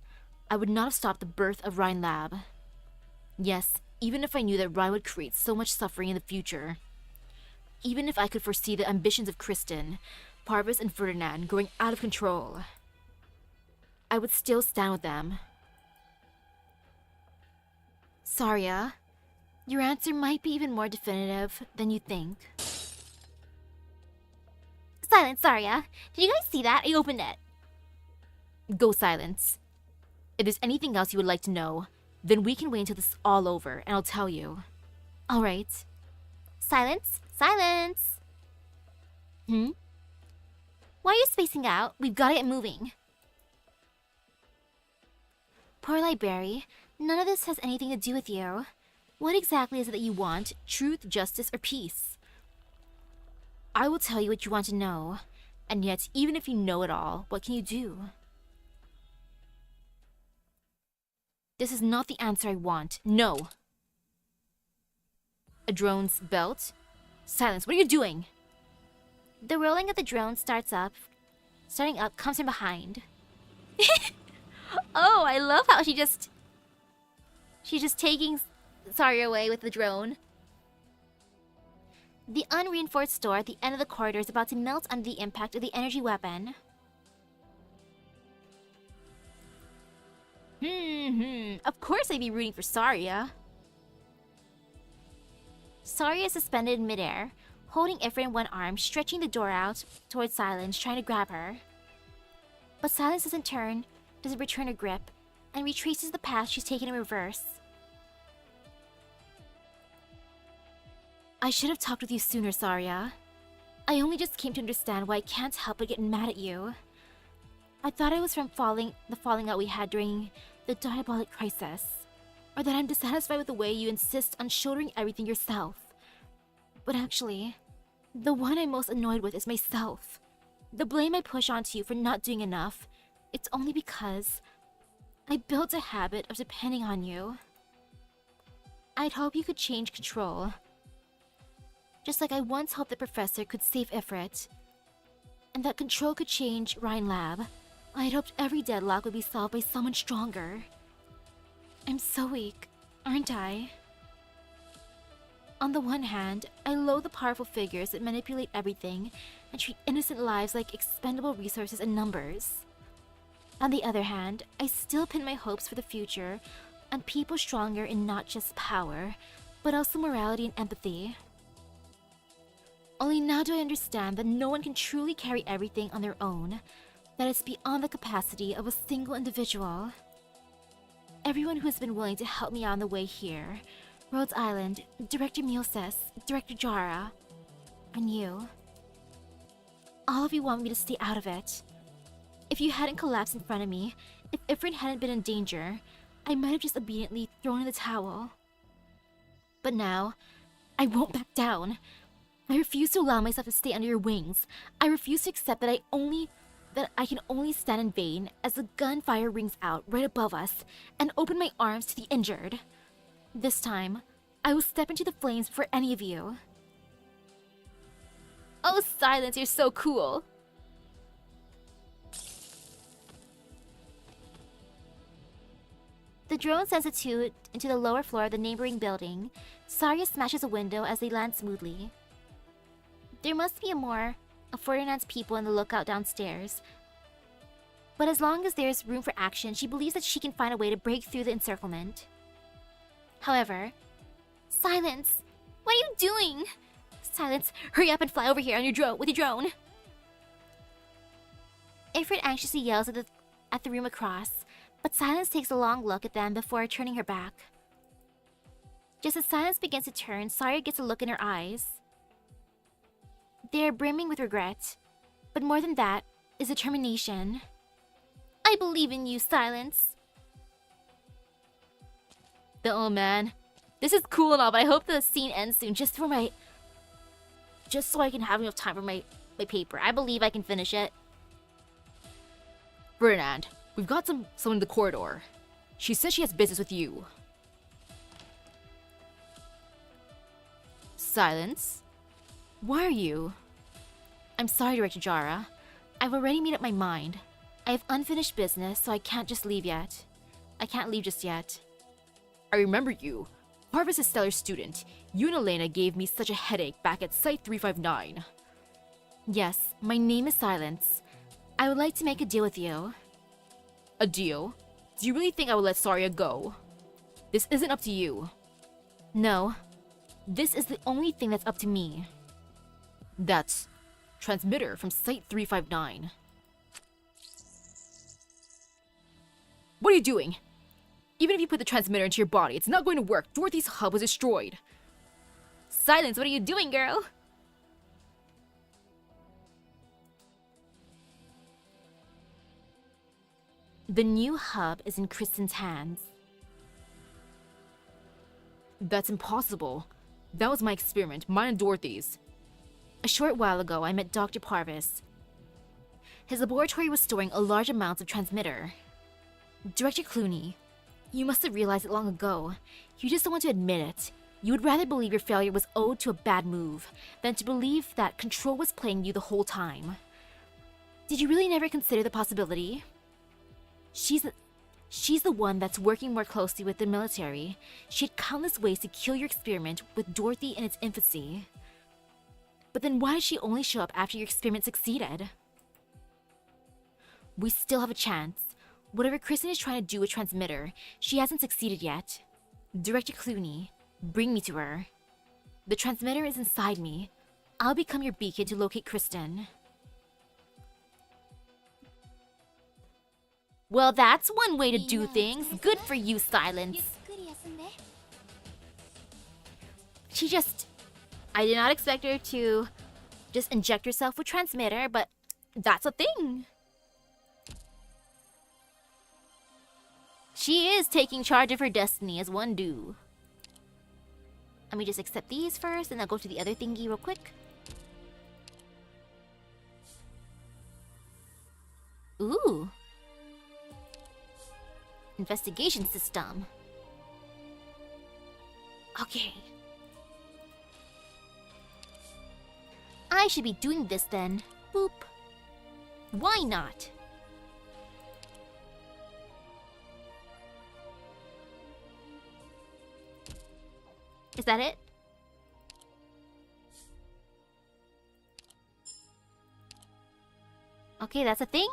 I would not have stopped the birth of Rhine Lab. Yes, even if I knew that Rhine would create so much suffering in the future. Even if I could foresee the ambitions of Kristen, Parvis, and Ferdinand going out of control, I would still stand with them. Saria, your answer might be even more definitive than you think. Silence, Saria. Did you guys see that? I opened it. Go, Silence. If there's anything else you would like to know, then we can wait until this is all over, and I'll tell you. All right. Silence. Silence. Why are you spacing out? We've got to get moving. Poor Library, none of this has anything to do with you. What exactly is it that you want? Truth, justice, or peace? I will tell you what you want to know, and yet, even if you know it all, what can you do? This is not the answer I want. No. A drone's belt? Silence, what are you doing? The rolling of the drone starting up comes from behind. Oh, I love how she's just taking Saria away with the drone. The unreinforced door at the end of the corridor is about to melt under the impact of the energy weapon. Of course I'd be rooting for Saria. Saria is suspended in midair, holding Ifrit in one arm, stretching the door out towards Silence, trying to grab her. But Silence doesn't return her grip, and retraces the path she's taken in reverse. I should have talked with you sooner, Saria. I only just came to understand why I can't help but get mad at you. I thought it was from the falling out we had during the diabolic crisis, or that I'm dissatisfied with the way you insist on shouldering everything yourself. But actually, the one I'm most annoyed with is myself. The blame I push onto you for not doing enough, it's only because I built a habit of depending on you. I'd hope you could change Control. Just like I once hoped the Professor could save Ifrit, and that Control could change Rhine Lab. I'd hoped every deadlock would be solved by someone stronger. I'm so weak, aren't I? On the one hand, I loathe the powerful figures that manipulate everything and treat innocent lives like expendable resources and numbers. On the other hand, I still pin my hopes for the future on people stronger in not just power, but also morality and empathy. Only now do I understand that no one can truly carry everything on their own, that it's beyond the capacity of a single individual. Everyone who has been willing to help me on the way here, Rhodes Island, Director Milces, Director Jara, and you. All of you want me to stay out of it. If you hadn't collapsed in front of me, if Ifrit hadn't been in danger, I might have just obediently thrown in the towel. But now, I won't back down. I refuse to allow myself to stay under your wings. I refuse to accept that I can only stand in vain as the gunfire rings out right above us and open my arms to the injured. This time, I will step into the flames for any of you. Oh, Silence, you're so cool. The drone sends a toot into the lower floor of the neighboring building. Saria smashes a window as they land smoothly. There must be more of Ferdinand's people in the lookout downstairs. But as long as there's room for action, she believes that she can find a way to break through the encirclement. However, Silence! What are you doing? Silence, hurry up and fly over here on with your drone. Ifrit anxiously yells at the room across, but Silence takes a long look at them before turning her back. Just as Silence begins to turn, Saria gets a look in her eyes. They are brimming with regret, but more than that is determination. I believe in you, Silence. Oh man, this is cool and all, but I hope the scene ends soon just so I can have enough time for my paper. I believe I can finish it. Ferdinand, we've got someone in the corridor. She says she has business with you. Silence? Why are you? I'm sorry, Director Jara. I've already made up my mind. I have unfinished business, so I can't just leave yet. I can't leave just yet. I remember you. Parvis is Stellar's student. You and Elena gave me such a headache back at Site 359. Yes, my name is Silence. I would like to make a deal with you. A deal? Do you really think I will let Saria go? This isn't up to you. No. This is the only thing that's up to me. That's transmitter from Site 359. What are you doing? Even if you put the transmitter into your body, it's not going to work. Dorothy's hub was destroyed. Silence, what are you doing, girl? The new hub is in Kristen's hands. That's impossible. That was my experiment, mine and Dorothy's. A short while ago, I met Dr. Parvis. His laboratory was storing a large amount of transmitter. Director Clooney, you must have realized it long ago. You just don't want to admit it. You would rather believe your failure was owed to a bad move than to believe that Control was playing you the whole time. Did you really never consider the possibility? She's the one that's working more closely with the military. She had countless ways to kill your experiment with Dorothy in its infancy. But then why did she only show up after your experiment succeeded? We still have a chance. Whatever Kristen is trying to do with Transmitter, she hasn't succeeded yet. Director Clooney, bring me to her. The Transmitter is inside me. I'll become your beacon to locate Kristen. Well, that's one way to do things. Good for you, Silence. I did not expect her to just inject herself with Transmitter, but that's a thing. She is taking charge of her destiny as one do. Let me just accept these first, and I'll go to the other thingy real quick. Ooh. Investigation system. Okay. I should be doing this then. Boop. Why not? Is that it? Okay, that's a thing?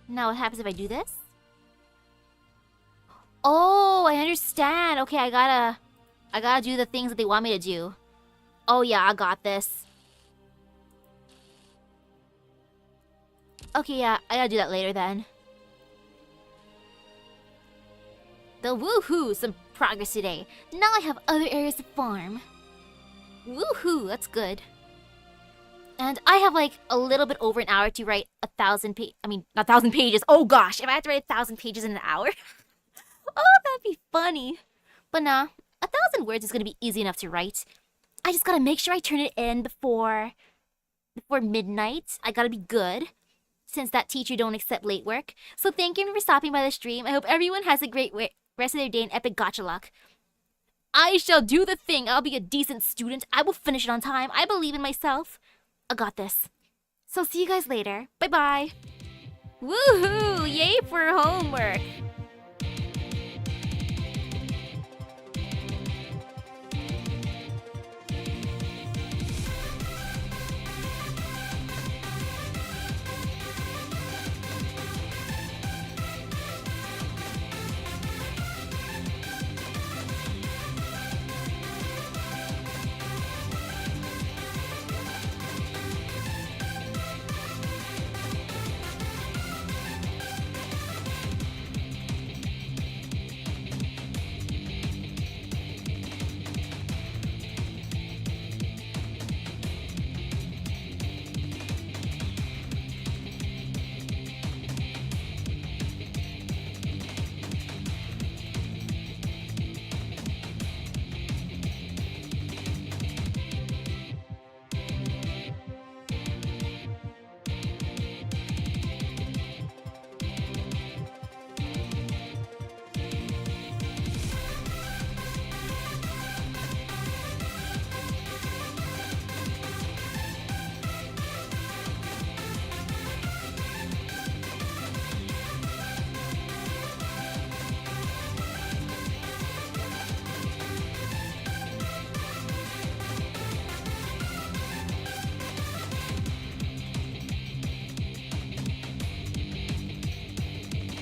Now what happens if I do this? Oh, I understand. Okay, I gotta do the things that they want me to do. Oh yeah, I got this. Okay, yeah, I gotta do that later then. The woohoo! Some progress today. Now I have other areas to farm. Woohoo! That's good. And I have like a little bit over an hour to write 1,000 not 1,000 pages. Oh gosh, if I had to write 1,000 pages in an hour. Oh, that'd be funny. But nah, 1,000 words is gonna be easy enough to write. I just gotta make sure I turn it in before midnight. I gotta be good, since that teacher don't accept late work. So thank you for stopping by the stream. I hope everyone has a great rest of their day in epic gacha luck. I shall do the thing. I'll be a decent student. I will finish it on time. I believe in myself. I got this. So see you guys later. Bye-bye. Woohoo! Yay for homework.